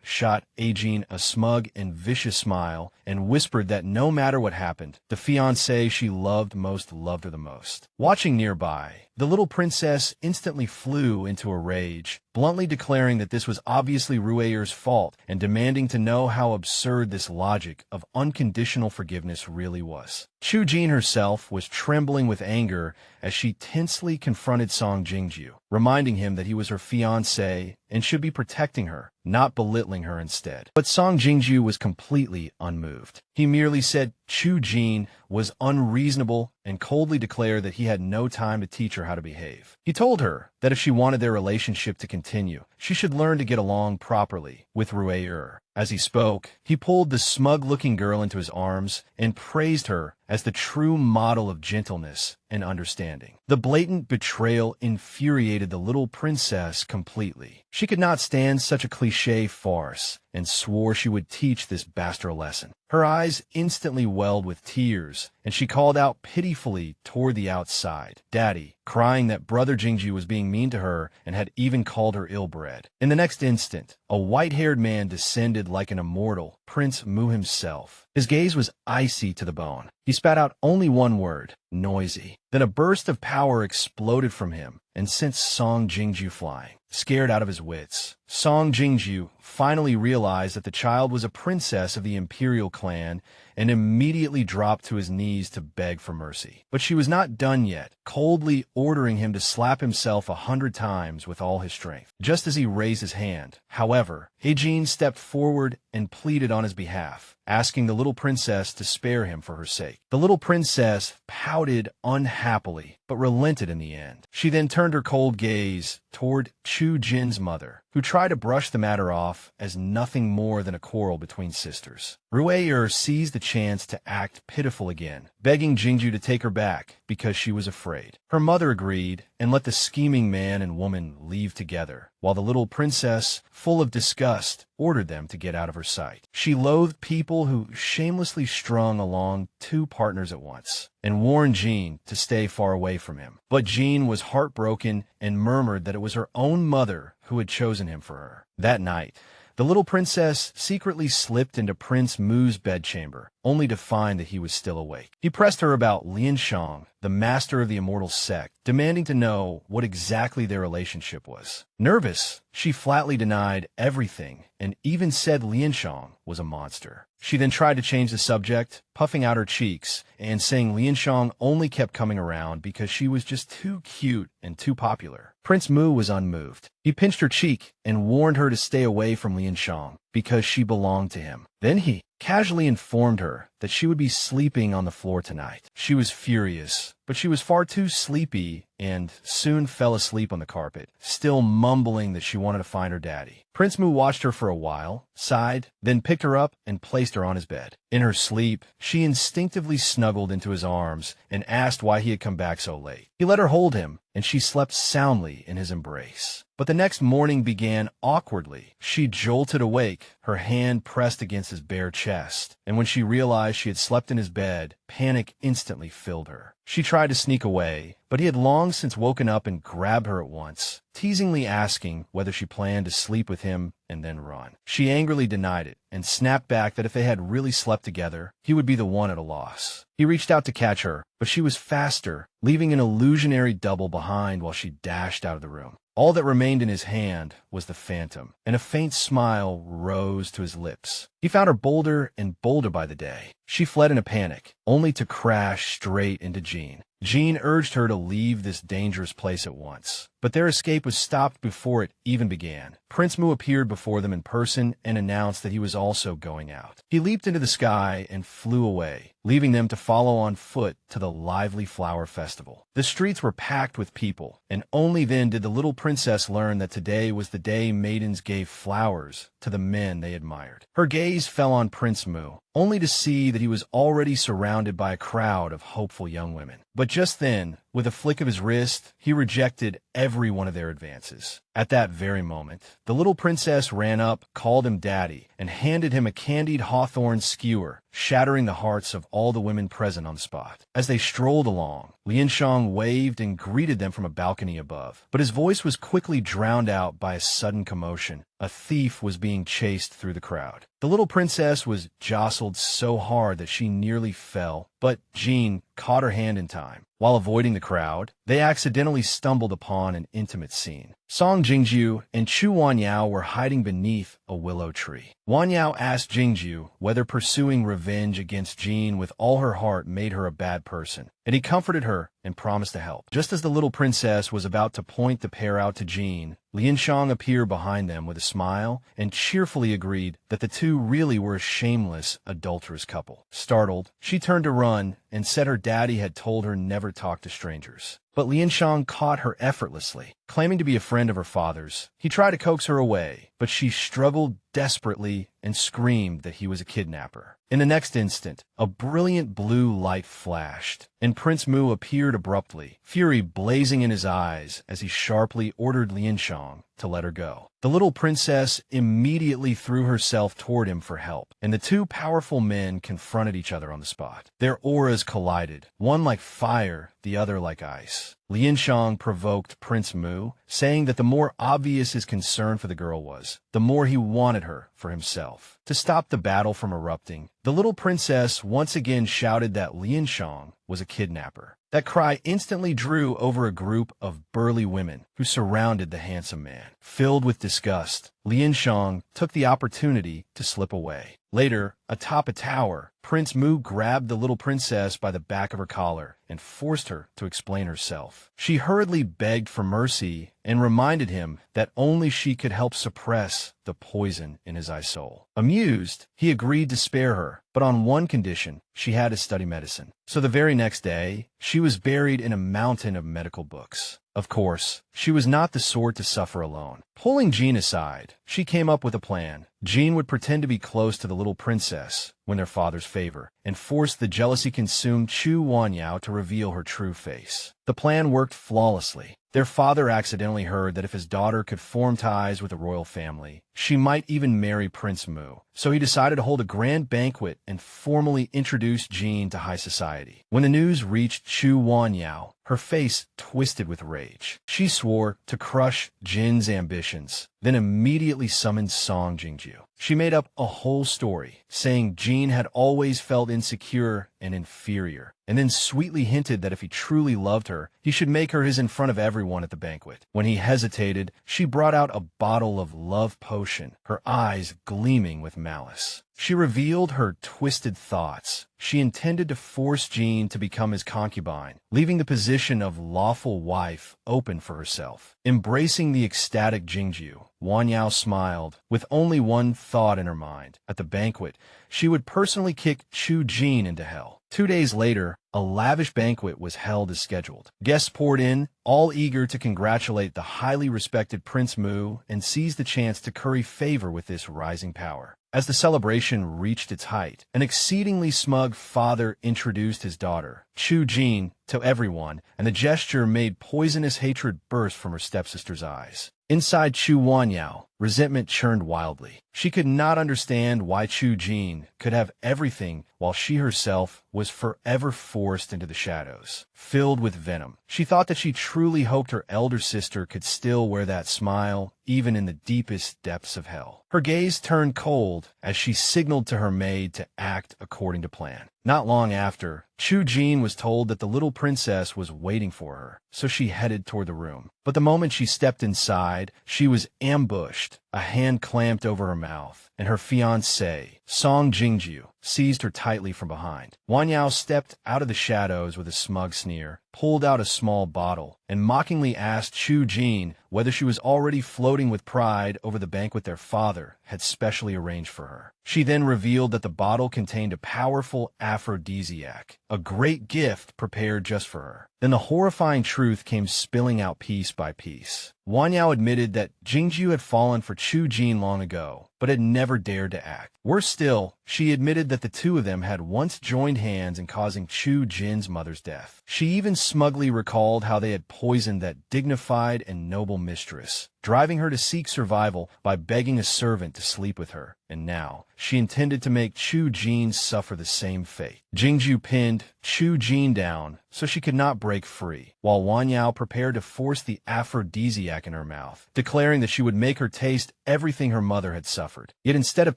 shot A Jin a smug and vicious smile and whispered that no matter what happened, the fiancé she loved most loved her the most. Watching nearby, the little princess instantly flew into a rage, bluntly declaring that this was obviously Rueyer's fault and demanding to know how absurd this logic of unconditional forgiveness really was. Chu Jin herself was trembling with anger as she tensely confronted Song Jingju, reminding him that he was her fiancé and should be protecting her, not belittling her instead. But Song Jingju was completely unmoved. He merely said Chu Jin was unreasonable and coldly declared that he had no time to teach her how to behave. He told her that if she wanted their relationship to continue, she should learn to get along properly with Rui. As he spoke, he pulled the smug-looking girl into his arms and praised her as the true model of gentleness and understanding. The blatant betrayal infuriated the little princess completely. She could not stand such a cliché farce and swore she would teach this bastard a lesson. Her eyes instantly welled with tears, and she called out pitifully toward the outside, "Daddy," crying that Brother Jingju was being mean to her and had even called her ill-bred. In the next instant, a white-haired man descended like an immortal, Prince Mu himself. His gaze was icy to the bone. He spat out only one word, "noisy." Then a burst of power exploded from him and sent Song Jingju flying. Scared out of his wits, Song Jingju finally realized that the child was a princess of the imperial clan and immediately dropped to his knees to beg for mercy. But she was not done yet, coldly ordering him to slap himself 100 times with all his strength. Just as he raised his hand, however, Heijin stepped forward and pleaded on his behalf, asking the little princess to spare him for her sake. The little princess pouted unhappily, but relented in the end. She then turned her cold gaze toward Chu Jin's mother, who tried to brush the matter off as nothing more than a quarrel between sisters. Rui seized the chance to act pitiful again, begging Jingju to take her back because she was afraid. Her mother agreed and let the scheming man and woman leave together, while the little princess, full of disgust, ordered them to get out of her sight. She loathed people who shamelessly strung along two partners at once, and warned Jean to stay far away from him. But Jean was heartbroken and murmured that it was her own mother who had chosen him for her. That night, the little princess secretly slipped into Prince Mu's bedchamber, only to find that he was still awake. He pressed her about Lianshang, the master of the immortal sect, demanding to know what exactly their relationship was. Nervous, she flatly denied everything and even said Lianshang was a monster. She then tried to change the subject, puffing out her cheeks and saying Lianshang only kept coming around because she was just too cute and too popular. Prince Mu was unmoved. He pinched her cheek and warned her to stay away from Lianshang because she belonged to him. Then he casually informed her that she would be sleeping on the floor tonight. She was furious, but she was far too sleepy and soon fell asleep on the carpet, still mumbling that she wanted to find her daddy. Prince Mu watched her for a while, sighed, then picked her up and placed her on his bed. In her sleep, she instinctively snuggled into his arms and asked why he had come back so late. He let her hold him, and she slept soundly in his embrace. But the next morning began awkwardly. She jolted awake, her hand pressed against his bare chest, and when she realized she had slept in his bed, panic instantly filled her. She tried to sneak away, but he had long since woken up and grabbed her at once, teasingly asking whether she planned to sleep with him and then run. She angrily denied it and snapped back that if they had really slept together, he would be the one at a loss. He reached out to catch her, but she was faster, leaving an illusionary double behind while she dashed out of the room. All that remained in his hand was the phantom, and a faint smile rose to his lips. He found her bolder and bolder by the day. She fled in a panic, only to crash straight into Jean. Jean urged her to leave this dangerous place at once, but their escape was stopped before it even began. Prince Mu appeared before them in person and announced that he was also going out. He leaped into the sky and flew away, leaving them to follow on foot to the lively flower festival. The streets were packed with people, and only then did the little princess learn that today was the day maidens gave flowers to the men they admired. Her gaze fell on Prince Mu, only to see that he was already surrounded by a crowd of hopeful young women. But just then, with a flick of his wrist, he rejected every one of their advances. At that very moment, the little princess ran up, called him daddy, and handed him a candied hawthorn skewer, shattering the hearts of all the women present on the spot. As they strolled along, Lianshang waved and greeted them from a balcony above, but his voice was quickly drowned out by a sudden commotion. A thief was being chased through the crowd. The little princess was jostled so hard that she nearly fell, but Jean caught her hand in time. While avoiding the crowd, they accidentally stumbled upon an intimate scene. Song Jingju and Chu Wanyao were hiding beneath a willow tree. Wang Yao asked Jingju whether pursuing revenge against Jin with all her heart made her a bad person, and he comforted her and promised to help. Just as the little princess was about to point the pair out to Jin, Lianshang appeared behind them with a smile and cheerfully agreed that the two really were a shameless, adulterous couple. Startled, she turned to run and said her daddy had told her never talk to strangers. But Lianshang caught her effortlessly. Claiming to be a friend of her father's, he tried to coax her away, but she struggled desperately and screamed that he was a kidnapper. In the next instant, a brilliant blue light flashed, and Prince Mu appeared abruptly, fury blazing in his eyes as he sharply ordered Lianshang to let her go. The little princess immediately threw herself toward him for help, and the two powerful men confronted each other on the spot. Their auras collided, one like fire, the other like ice. Lianshang provoked Prince Mu, saying that the more obvious his concern for the girl was, the more he wanted her for himself. To stop the battle from erupting, the little princess once again shouted that Lianshang was a kidnapper. That cry instantly drew over a group of burly women who surrounded the handsome man. Filled with disgust, Lianshang took the opportunity to slip away. Later, atop a tower, Prince Mu grabbed the little princess by the back of her collar and forced her to explain herself. She hurriedly begged for mercy and reminded him that only she could help suppress the poison in his soul. Amused, he agreed to spare her, but on one condition: she had to study medicine. So the very next day, she was buried in a mountain of medical books. Of course, she was not the sort to suffer alone. Pulling Jean aside, she came up with a plan. Jean would pretend to be close to the little princess, win their father's favor, and force the jealousy-consumed Chu Wanyao to reveal her true face. The plan worked flawlessly. Their father accidentally heard that if his daughter could form ties with the royal family, she might even marry Prince Mu. So he decided to hold a grand banquet and formally introduce Jean to high society. When the news reached Chu Wanyao, her face twisted with rage. She swore to crush Jin's ambitions, then immediately summoned Song Jingju. She made up a whole story, saying Jin had always felt insecure and inferior, and then sweetly hinted that if he truly loved her, he should make her his in front of everyone at the banquet. When he hesitated, she brought out a bottle of love potion, her eyes gleaming with malice. She revealed her twisted thoughts. She intended to force Jin to become his concubine, leaving the position of lawful wife open for herself. Embracing the ecstatic Jingju, Wanyao smiled, with only one thought in her mind. At the banquet, she would personally kick Chu Jin into hell. 2 days later, a lavish banquet was held as scheduled. Guests poured in, all eager to congratulate the highly respected Prince Mu and seize the chance to curry favor with this rising power. As the celebration reached its height, an exceedingly smug father introduced his daughter, Chu Jin, to everyone, and the gesture made poisonous hatred burst from her stepsister's eyes. Inside Chu Wanyao, resentment churned wildly. She could not understand why Chu Jin could have everything while she herself was forever forced into the shadows. Filled with venom, she thought that she truly hoped her elder sister could still wear that smile, even in the deepest depths of hell. Her gaze turned cold as she signaled to her maid to act according to plan. Not long after, Chu Jin was told that the little princess was waiting for her, so she headed toward the room. But the moment she stepped inside, she was ambushed. A hand clamped over her mouth, and her fiancé, Song Jingju, seized her tightly from behind. Wanyao stepped out of the shadows with a smug sneer, pulled out a small bottle, and mockingly asked Chu Jin whether she was already floating with pride over the banquet their father had specially arranged for her. She then revealed that the bottle contained a powerful aphrodisiac, a great gift prepared just for her. Then the horrifying truth came spilling out piece by piece. Wanyao admitted that Jingju had fallen for Chu Jin long ago, but had never dared to act. Worse still, she admitted that the two of them had once joined hands in causing Chu Jin's mother's death. She even smugly recalled how they had poisoned that dignified and noble mistress, driving her to seek survival by begging a servant to sleep with her. And now, she intended to make Chu Jin suffer the same fate. Jingju pinned Chu Jin down so she could not break free, while Wanyao prepared to force the aphrodisiac in her mouth, declaring that she would make her taste everything her mother had suffered. Yet instead of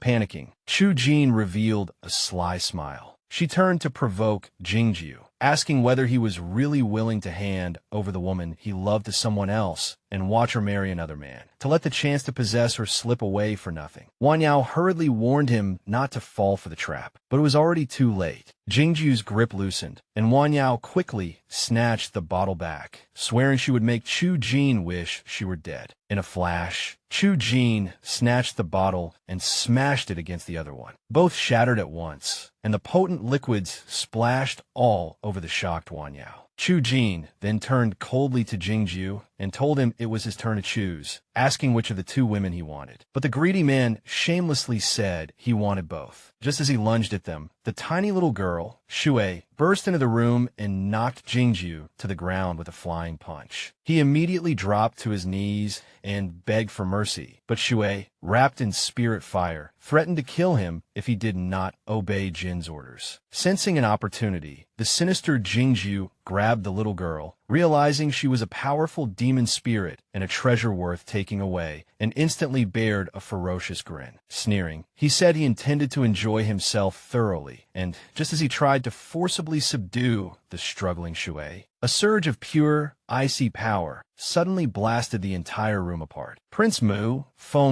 panicking, Chu Jin revealed a sly smile. She turned to provoke Jingju, asking whether he was really willing to hand over the woman he loved to someone else and watch her marry another man, to let the chance to possess her slip away for nothing. Wang Yao hurriedly warned him not to fall for the trap, but it was already too late. Jingju's grip loosened, and Wang Yao quickly snatched the bottle back, swearing she would make Chu Jin wish she were dead. In a flash, Chu Jin snatched the bottle and smashed it against the other one. Both shattered at once, and the potent liquids splashed all over the shocked Wang Yao. Chu Jin then turned coldly to Jingju and told him it was his turn to choose, asking which of the two women he wanted. But the greedy man shamelessly said he wanted both. Just as he lunged at them, the tiny little girl, Shuiyi, burst into the room and knocked Jingju to the ground with a flying punch. He immediately dropped to his knees and begged for mercy, but Shuiyi, wrapped in spirit fire, threatened to kill him if he did not obey Jin's orders. Sensing an opportunity, the sinister Jingju grabbed the little girl, realizing she was a powerful demon spirit and a treasure worth taking away, and instantly bared a ferocious grin. Sneering, he said he intended to enjoy himself thoroughly, and just as he tried to forcibly subdue the struggling Shuiyi, a surge of pure, icy power suddenly blasted the entire room apart. Prince Feng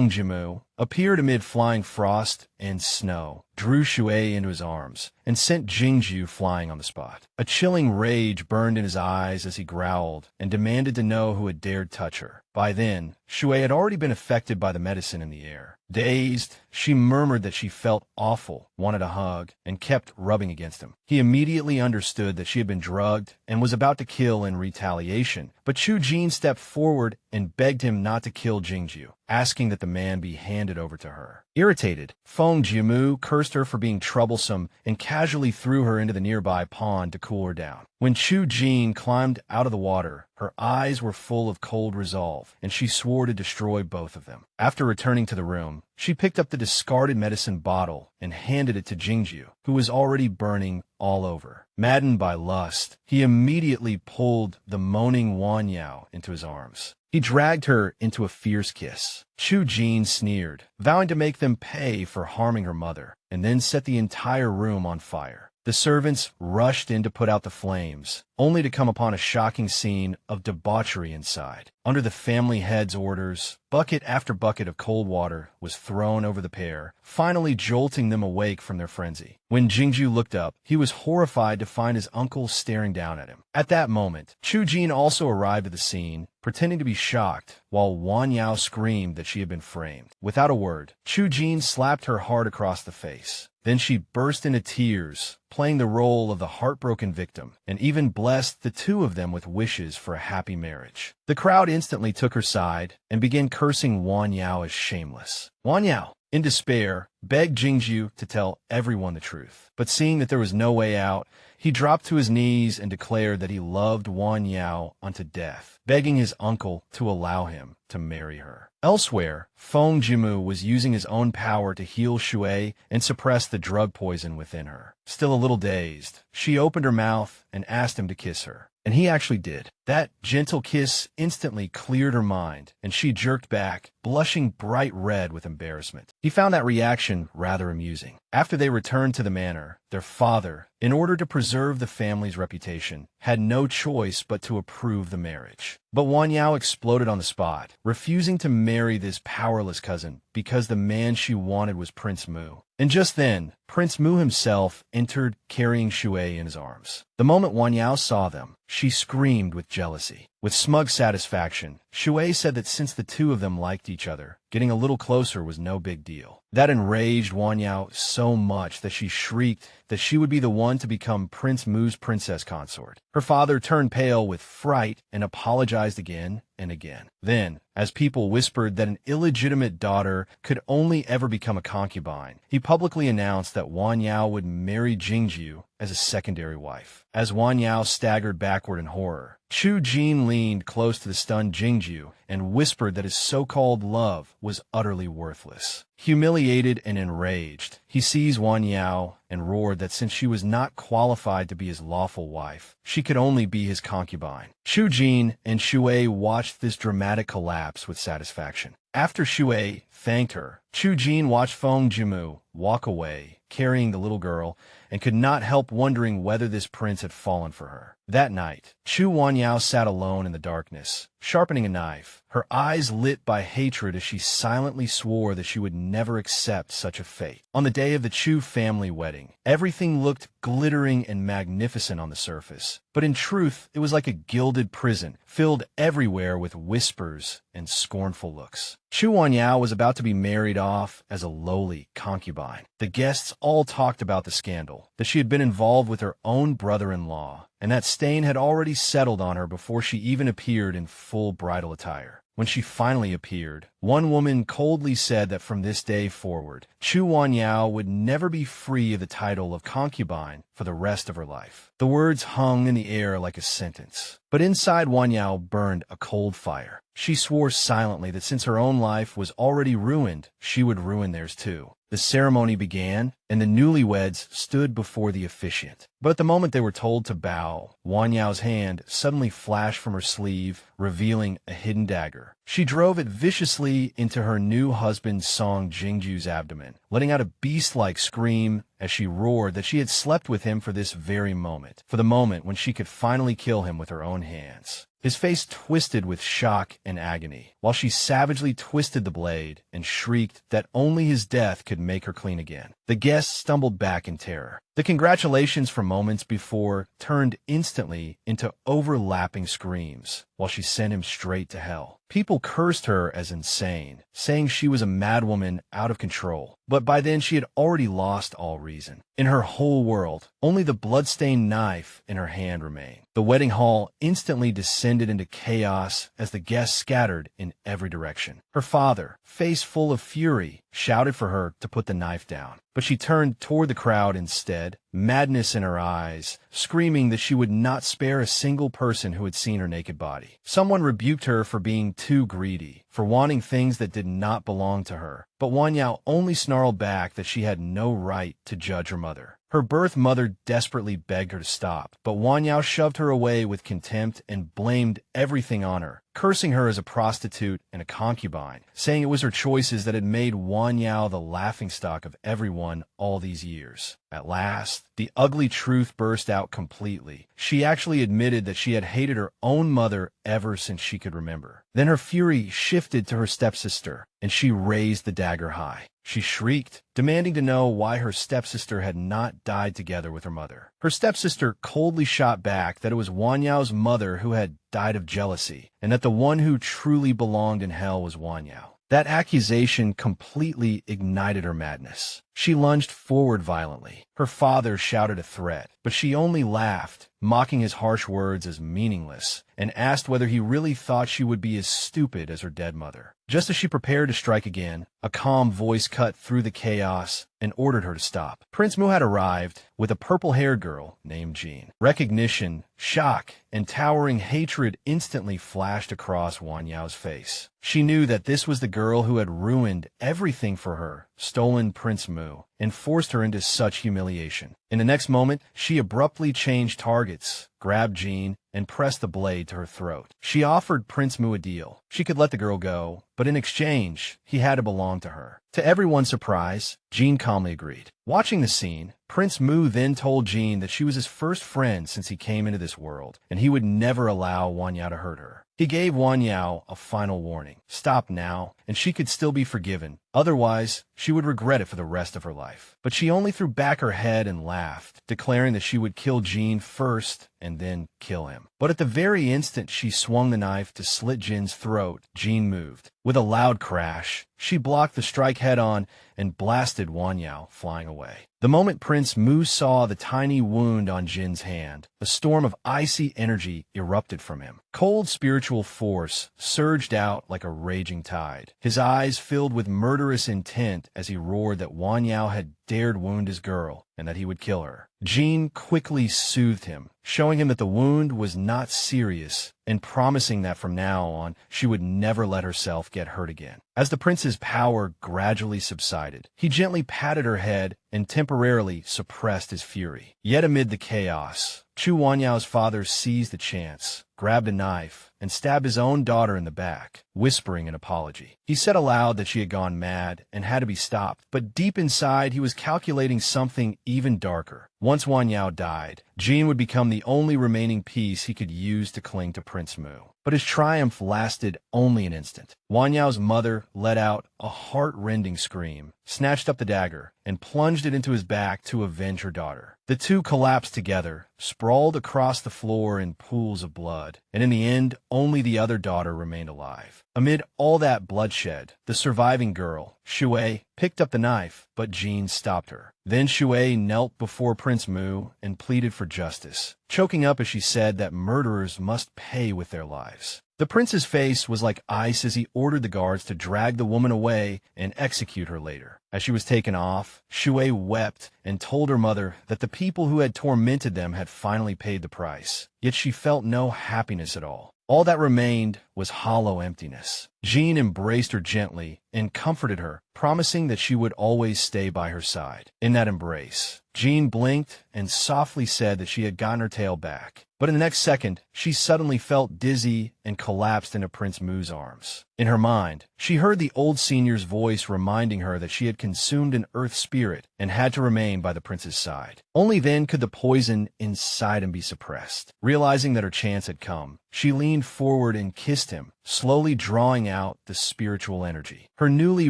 Jiumu, appeared amid flying frost and snow, drew Shuiyi into his arms, and sent Jingju flying on the spot. A chilling rage burned in his eyes as he growled and demanded to know who had dared touch her. By then, Shuiyi had already been affected by the medicine in the air. Dazed, she murmured that she felt awful, wanted a hug, and kept rubbing against him. He immediately understood that she had been drugged and was about to kill in retaliation, but Chu Jin stepped forward and begged him not to kill Jingju, asking that the man be handed over to her. Irritated, Feng Jiumu cursed her for being troublesome and casually threw her into the nearby pond to cool her down. When Chu Jin climbed out of the water, her eyes were full of cold resolve, and she swore to destroy both of them. After returning to the room, she picked up the discarded medicine bottle and handed it to Jingju, who was already burning all over. Maddened by lust, he immediately pulled the moaning Wang Yao into his arms. He dragged her into a fierce kiss. Chu Jin sneered, vowing to make them pay for harming her mother, and then set the entire room on fire. The servants rushed in to put out the flames, only to come upon a shocking scene of debauchery inside. Under the family head's orders, bucket after bucket of cold water was thrown over the pair, finally jolting them awake from their frenzy. When Jingju looked up, he was horrified to find his uncle staring down at him. At that moment, Chu Jin also arrived at the scene, pretending to be shocked, while Wang Yao screamed that she had been framed. Without a word, Chu Jin slapped her hard across the face. Then she burst into tears, playing the role of the heartbroken victim, and even blessed the two of them with wishes for a happy marriage. The crowd instantly took her side and began cursing Wang Yao as shameless. Wang Yao, in despair, begged Jingju to tell everyone the truth. But seeing that there was no way out, he dropped to his knees and declared that he loved Wang Yao unto death, begging his uncle to allow him to marry her. Elsewhere, Feng Jiumu was using his own power to heal Shuiyi and suppress the drug poison within her. Still a little dazed, she opened her mouth and asked him to kiss her. And he actually did. That gentle kiss instantly cleared her mind, and she jerked back, blushing bright red with embarrassment. He found that reaction rather amusing. After they returned to the manor, their father, in order to preserve the family's reputation, had no choice but to approve the marriage. But Wang Yao exploded on the spot, refusing to marry this powerless cousin because the man she wanted was Prince Mu. And just then, Prince Mu himself entered carrying Shuiyi in his arms. The moment Wang Yao saw them, she screamed with jealousy. With smug satisfaction, Shuiyi said that since the two of them liked each other, getting a little closer was no big deal. That enraged Wang Yao so much that she shrieked that she would be the one to become Prince Mu's princess consort. Her father turned pale with fright and apologized again and again. Then, as people whispered that an illegitimate daughter could only ever become a concubine, he publicly announced that Wang Yao would marry Jingju as a secondary wife. As Wang Yao staggered backward in horror, Chu Jin leaned close to the stunned Jingju and whispered that his so-called love was utterly worthless. Humiliated and enraged, he seized Wang Yao and roared that since she was not qualified to be his lawful wife, she could only be his concubine. Chu Jin and Shuiyi watched this dramatic collapse with satisfaction. After Shuiyi thanked her, Jin watched Feng Jiumu walk away, carrying the little girl, and could not help wondering whether this prince had fallen for her. That night, Chu Wanyao sat alone in the darkness, sharpening a knife, her eyes lit by hatred as she silently swore that she would never accept such a fate. On the day of the Chu family wedding, everything looked glittering and magnificent on the surface, but in truth, it was like a gilded prison, filled everywhere with whispers and scornful looks. Chu Wanyao was about to be married off as a lowly concubine. The guests all talked about the scandal, that she had been involved with her own brother-in-law, and that stain had already settled on her before she even appeared in full bridal attire. When she finally appeared, one woman coldly said that from this day forward, Chu Wanyao would never be free of the title of concubine for the rest of her life. The words hung in the air like a sentence, but inside Wanyao burned a cold fire. She swore silently that since her own life was already ruined, she would ruin theirs too. The ceremony began, and the newlyweds stood before the officiant. But at the moment they were told to bow, Wanyao's hand suddenly flashed from her sleeve, revealing a hidden dagger. She drove it viciously into her new husband Song Jingju's abdomen, letting out a beast-like scream as she roared that she had slept with him for this very moment, for the moment when she could finally kill him with her own hands. His face twisted with shock and agony, while she savagely twisted the blade and shrieked that only his death could make her clean again. The guests stumbled back in terror. The congratulations from moments before turned instantly into overlapping screams, while she sent him straight to hell. People cursed her as insane, saying she was a madwoman out of control. But by then she had already lost all reason. In her whole world, only the blood-stained knife in her hand remained. The wedding hall instantly descended into chaos as the guests scattered in every direction. Her father, face full of fury, shouted for her to put the knife down. But she turned toward the crowd instead, madness in her eyes, screaming that she would not spare a single person who had seen her naked body. Someone rebuked her for being too greedy, for wanting things that did not belong to her. But Wanyao only snarled back that she had no right to judge her mother. Her birth mother desperately begged her to stop, but Wanyao shoved her away with contempt and blamed everything on her, cursing her as a prostitute and a concubine, saying it was her choices that had made Wanyao the laughingstock of everyone all these years. At last, the ugly truth burst out completely. She actually admitted that she had hated her own mother ever since she could remember. Then her fury shifted to her stepsister, and she raised the dagger high. She shrieked, demanding to know why her stepsister had not died together with her mother. Her stepsister coldly shot back that it was Wanyao's mother who had died of jealousy, and that the one who truly belonged in hell was Wanyao. That accusation completely ignited her madness. She lunged forward violently. Her father shouted a threat, but she only laughed, mocking his harsh words as meaningless, and asked whether he really thought she would be as stupid as her dead mother. Just as she prepared to strike again, a calm voice cut through the chaos and ordered her to stop. Prince Mu had arrived with a purple-haired girl named Jean. Recognition, shock, and towering hatred instantly flashed across Wanyao's face. She knew that this was the girl who had ruined everything for her, stolen Prince Mu, and forced her into such humiliation. In the next moment, she abruptly changed targets, grabbed Jean, and pressed the blade to her throat. She offered Prince Mu a deal. She could let the girl go, but in exchange, he had to belong to her. To everyone's surprise, Jean calmly agreed. Watching the scene, Prince Mu then told Jean that she was his first friend since he came into this world, and he would never allow Wanyao to hurt her. He gave Wanyao a final warning. Stop now, and she could still be forgiven. Otherwise, she would regret it for the rest of her life. But she only threw back her head and laughed, declaring that she would kill Jean first and then kill him. But at the very instant she swung the knife to slit Jin's throat, Jean moved. With a loud crash, she blocked the strike head-on and blasted Wanyao flying away. The moment Prince Mu saw the tiny wound on Jin's hand, a storm of icy energy erupted from him. Cold spiritual force surged out like a raging tide. His eyes filled with murderous intent as he roared that Wanyao had dared wound his girl and that he would kill her. Jean quickly soothed him, showing him that the wound was not serious and promising that from now on she would never let herself get hurt again. As the prince's power gradually subsided, he gently patted her head and temporarily suppressed his fury. Yet amid the chaos, Chu Wanyao's father seized the chance, grabbed a knife, and stabbed his own daughter in the back, whispering an apology. He said aloud that she had gone mad and had to be stopped, but deep inside he was calculating something even darker. Once Wanyao died, Jean would become the only remaining piece he could use to cling to Prince Mu. But his triumph lasted only an instant. Wanyao's mother let out a heart-rending scream, snatched up the dagger, and plunged it into his back to avenge her daughter. The two collapsed together, sprawled across the floor in pools of blood, and in the end, only the other daughter remained alive. Amid all that bloodshed, the surviving girl, Shuiyi, picked up the knife, but Jean stopped her. Then Shuiyi knelt before Prince Mu and pleaded for justice, choking up as she said that murderers must pay with their lives. The prince's face was like ice as he ordered the guards to drag the woman away and execute her later. As she was taken off, Shuiyi wept and told her mother that the people who had tormented them had finally paid the price. Yet she felt no happiness at all. All that remained was hollow emptiness. Jean embraced her gently and comforted her, promising that she would always stay by her side. In that embrace, Jean blinked and softly said that she had gotten her tail back. But in the next second, she suddenly felt dizzy and collapsed into Prince Mu's arms. In her mind, she heard the old senior's voice reminding her that she had consumed an earth spirit and had to remain by the prince's side. Only then could the poison inside him be suppressed. Realizing that her chance had come, she leaned forward and kissed him, slowly drawing out the spiritual energy. Her newly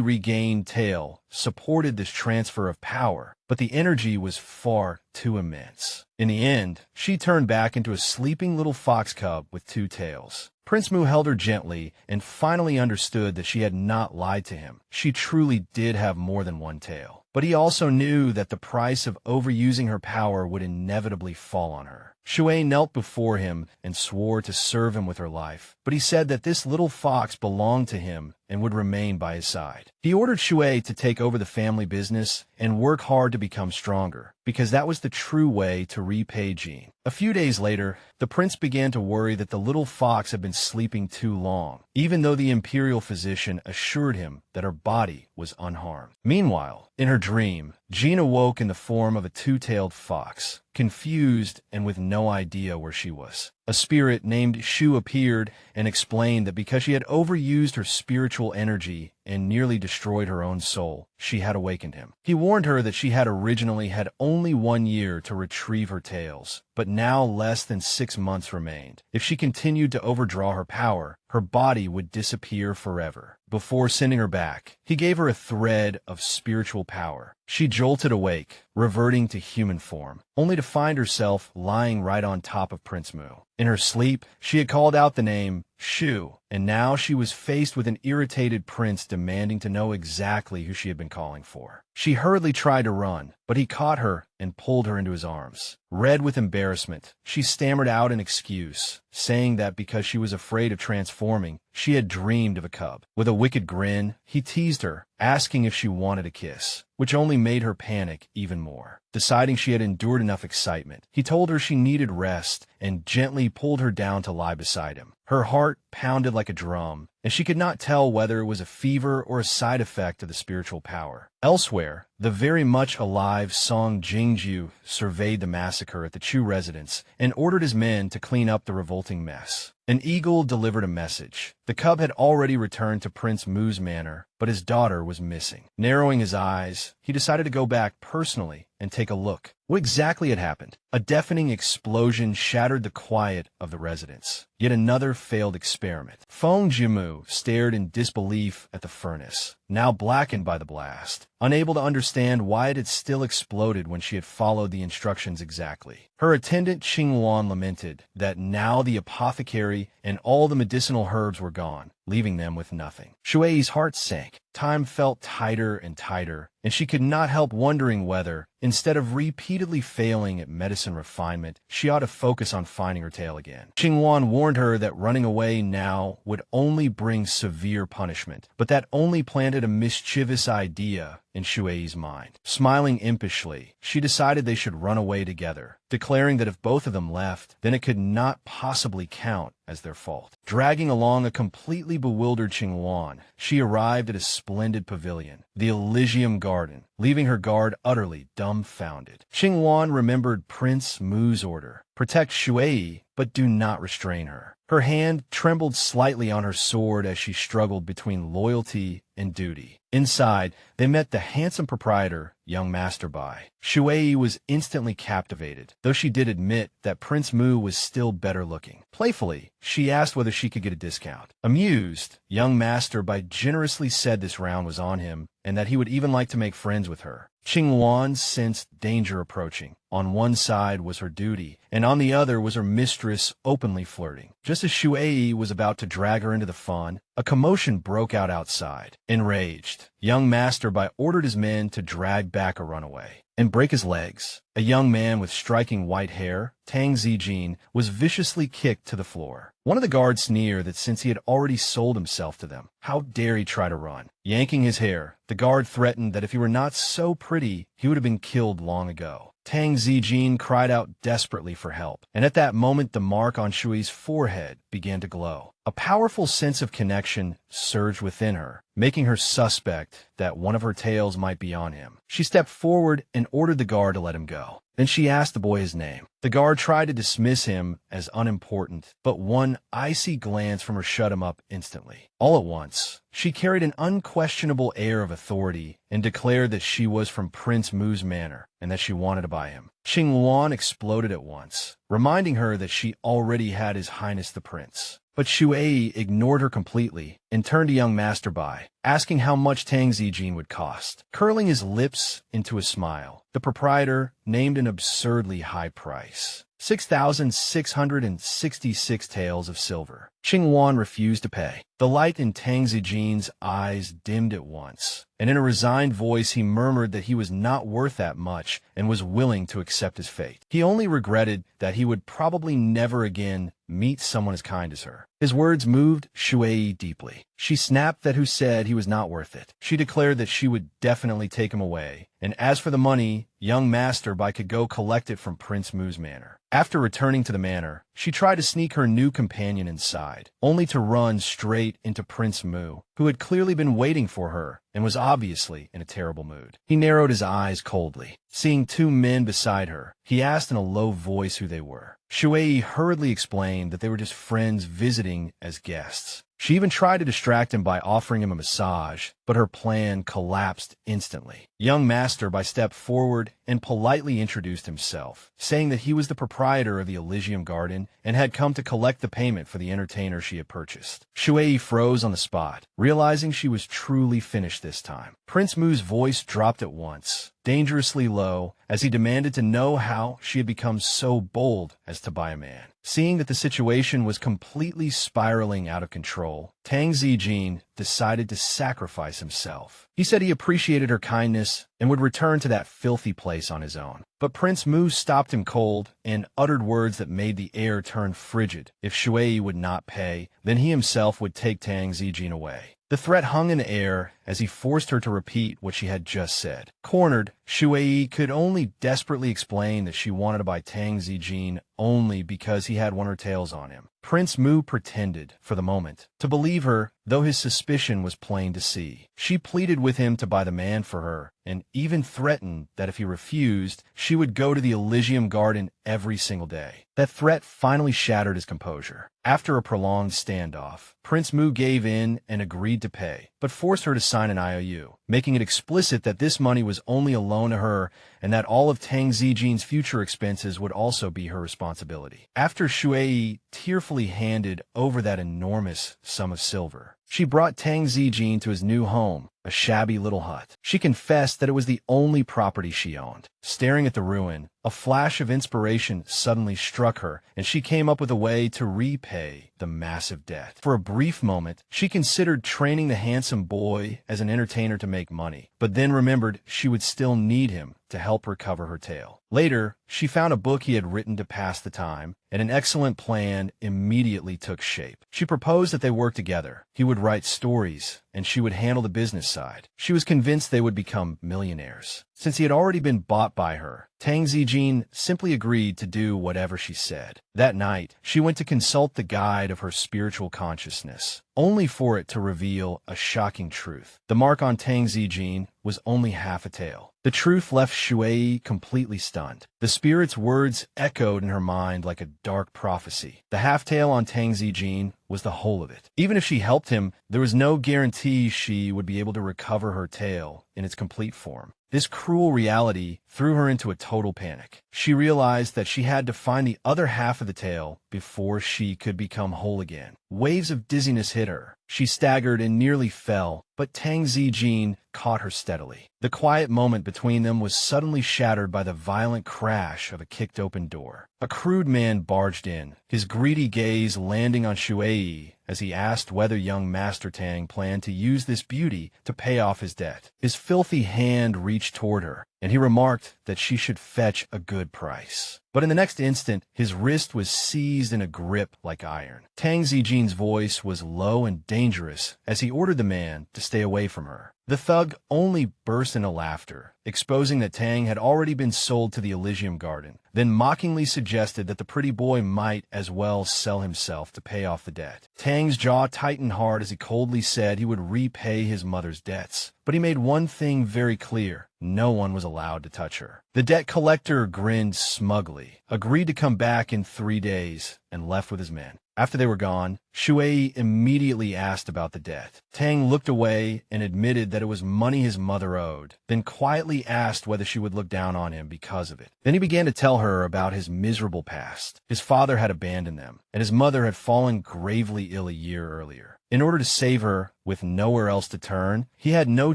regained tail supported this transfer of power, but the energy was far too immense. In the end, she turned back into a sleeping little fox cub with two tails. Prince Mu held her gently and finally understood that she had not lied to him. She truly did have more than one tail. But he also knew that the price of overusing her power would inevitably fall on her. Shuiyi knelt before him and swore to serve him with her life, but he said that this little fox belonged to him and would remain by his side. He ordered Shuiyi to take over the family business and work hard to become stronger, because that was the true way to repay Jean. A few days later, the prince began to worry that the little fox had been sleeping too long, even though the imperial physician assured him that her body was unharmed. Meanwhile, in her dream, Jean awoke in the form of a two-tailed fox, confused and with no idea where she was. A spirit named Shu appeared and explained that because she had overused her spiritual energy and nearly destroyed her own soul, she had awakened him. He warned her that she had originally had only 1 year to retrieve her tails, but now less than 6 months remained. If she continued to overdraw her power, her body would disappear forever. Before sending her back, he gave her a thread of spiritual power. She jolted awake, reverting to human form, only to find herself lying right on top of Prince Mu. In her sleep, she had called out the name Shu, and now she was faced with an irritated prince demanding to know exactly who she had been calling for. She hurriedly tried to run, but he caught her and pulled her into his arms. Red with embarrassment, she stammered out an excuse, saying that because she was afraid of transforming, she had dreamed of a cub. With a wicked grin, he teased her, asking if she wanted a kiss, which only made her panic even more. Deciding she had endured enough excitement, he told her she needed rest and gently pulled her down to lie beside him. Her heart pounded like a drum, and she could not tell whether it was a fever or a side effect of the spiritual power. Elsewhere, the very much alive Song Jingju surveyed the massacre at the Chu residence and ordered his men to clean up the revolting mess. An eagle delivered a message. The cub had already returned to Prince Mu's manor, but his daughter was missing. Narrowing his eyes, he decided to go back personally and take a look. What exactly had happened? A deafening explosion shattered the quiet of the residence. Yet another failed experiment. Feng Jiumu stared in disbelief at the furnace, now blackened by the blast, unable to understand why it had still exploded when she had followed the instructions exactly. Her attendant Qingwan lamented that now the apothecary and all the medicinal herbs were gone, leaving them with nothing. Shuiyi's heart sank. Time felt tighter and tighter, and she could not help wondering whether, instead of repeatedly failing at medicine refinement, she ought to focus on finding her tail again. Qingwan warned her that running away now would only bring severe punishment, but that only planted a mischievous idea in Shuiyi's mind. Smiling impishly, she decided they should run away together, declaring that if both of them left, then it could not possibly count as their fault. Dragging along a completely bewildered Qingwan, she arrived at a splendid pavilion, the Elysium Garden, leaving her guard utterly dumbfounded. Qingwan remembered Prince Mu's order: protect Shuiyi, but do not restrain her. Her hand trembled slightly on her sword as she struggled between loyalty and duty. Inside, they met the handsome proprietor, young Master Bai. Shuiyi was instantly captivated, though she did admit that Prince Mu was still better looking. Playfully, she asked whether she could get a discount. Amused, young Master Bai generously said this round was on him and that he would even like to make friends with her. Qingwan sensed danger approaching. On one side was her duty, and on the other was her mistress openly flirting. Just as Shuiyi was about to drag her into the fun, a commotion broke out outside. Enraged, young Master Bai ordered his men to drag back a runaway and break his legs. A young man with striking white hair, Tang Zijin, was viciously kicked to the floor. One of the guards sneered that since he had already sold himself to them, how dare he try to run? Yanking his hair, the guard threatened that if he were not so pretty, he would have been killed long ago. Tang Zijin cried out desperately for help, and at that moment the mark on Shui's forehead began to glow. A powerful sense of connection surged within her, making her suspect that one of her tails might be on him. She stepped forward and ordered the guard to let him go. Then she asked the boy his name. The guard tried to dismiss him as unimportant, but one icy glance from her shut him up instantly. All at once, she carried an unquestionable air of authority and declared that she was from Prince Mu's manor and that she wanted to buy him. Qingwan exploded at once, reminding her that she already had His Highness the Prince. But Shuiyi ignored her completely and turned to young Master Bai, asking how much Tang Zijin would cost. Curling his lips into a smile, the proprietor named an absurdly high price: 6,666 taels of silver. Qingwan refused to pay. The light in Tang Zijin's eyes dimmed at once, and in a resigned voice he murmured that he was not worth that much and was willing to accept his fate. He only regretted that he would probably never again meet someone as kind as her. His words moved Shuiyi deeply. She snapped that who said he was not worth it. She declared that she would definitely take him away, and as for the money, young Master Bai could go collect it from Prince Mu's manor. After returning to the manor, she tried to sneak her new companion inside, only to run straight into Prince Mu, who had clearly been waiting for her and was obviously in a terrible mood. He narrowed his eyes coldly. Seeing two men beside her, he asked in a low voice who they were. Shuiyi hurriedly explained that they were just friends visiting as guests. She even tried to distract him by offering him a massage, but her plan collapsed instantly. Young Master Bai stepped forward and politely introduced himself, saying that he was the proprietor of the Elysium Garden and had come to collect the payment for the entertainer she had purchased. Shuiyi froze on the spot, realizing she was truly finished this time. Prince Mu's voice dropped at once, dangerously low, as he demanded to know how she had become so bold as to buy a man. Seeing that the situation was completely spiraling out of control, Tang Zijin decided to sacrifice himself. He said he appreciated her kindness and would return to that filthy place on his own. But Prince Mu stopped him cold and uttered words that made the air turn frigid. If Shuiyi would not pay, then he himself would take Tang Zijin away. The threat hung in the air as he forced her to repeat what she had just said. Cornered, Shuiyi could only desperately explain that she wanted to buy Tang Zijin only because he had one of her tails on him. Prince Mu pretended, for the moment, to believe her, though his suspicion was plain to see. She pleaded with him to buy the man for her, and even threatened that if he refused, she would go to the Elysium Garden every single day. That threat finally shattered his composure. After a prolonged standoff, Prince Mu gave in and agreed to pay, but forced her to sign an IOU, making it explicit that this money was only a loan to her and that all of Tang Zijin's future expenses would also be her responsibility. After Shuiyi tearfully handed over that enormous sum of silver, she brought Tang Zijin to his new home, a shabby little hut. She confessed that it was the only property she owned. Staring at the ruin, a flash of inspiration suddenly struck her, and she came up with a way to repay the massive debt. For a brief moment, she considered training the handsome boy as an entertainer to make money, but then remembered she would still need him to help recover her tail. Later, she found a book he had written to pass the time, and an excellent plan immediately took shape. She proposed that they work together. He would write stories, and she would handle the business side. She was convinced they would become millionaires. Since he had already been bought by her, Tang Zijin simply agreed to do whatever she said. That night, she went to consult the guide of her spiritual consciousness, only for it to reveal a shocking truth. The mark on Tang Zijin was only half a tail. The truth left Shuiyi completely stunned. The spirit's words echoed in her mind like a dark prophecy. The half-tail on Tang Zijin was the whole of it. Even if she helped him, there was no guarantee she would be able to recover her tail in its complete form. This cruel reality threw her into a total panic. She realized that she had to find the other half of the tail before she could become whole again. Waves of dizziness hit her. She staggered and nearly fell, but Tang Zijin caught her steadily. The quiet moment between them was suddenly shattered by the violent crash of a kicked-open door. A crude man barged in, his greedy gaze landing on Shuiyi as he asked whether young Master Tang planned to use this beauty to pay off his debt. His filthy hand reached toward her, and he remarked that she should fetch a good price. But in the next instant, his wrist was seized in a grip like iron. Tang Zijin's voice was low and dangerous as he ordered the man to stay away from her. The thug only burst into laughter, exposing that Tang had already been sold to the Elysium Garden, then mockingly suggested that the pretty boy might as well sell himself to pay off the debt. Tang's jaw tightened hard as he coldly said he would repay his mother's debts. But he made one thing very clear. No one was allowed to touch her. The debt collector grinned smugly, agreed to come back in 3 days, and left with his men. After they were gone, Shuiyi immediately asked about the debt. Tang looked away and admitted that it was money his mother owed, then quietly asked whether she would look down on him because of it. Then he began to tell her about his miserable past. His father had abandoned them, and his mother had fallen gravely ill a year earlier. In order to save her, with nowhere else to turn, he had no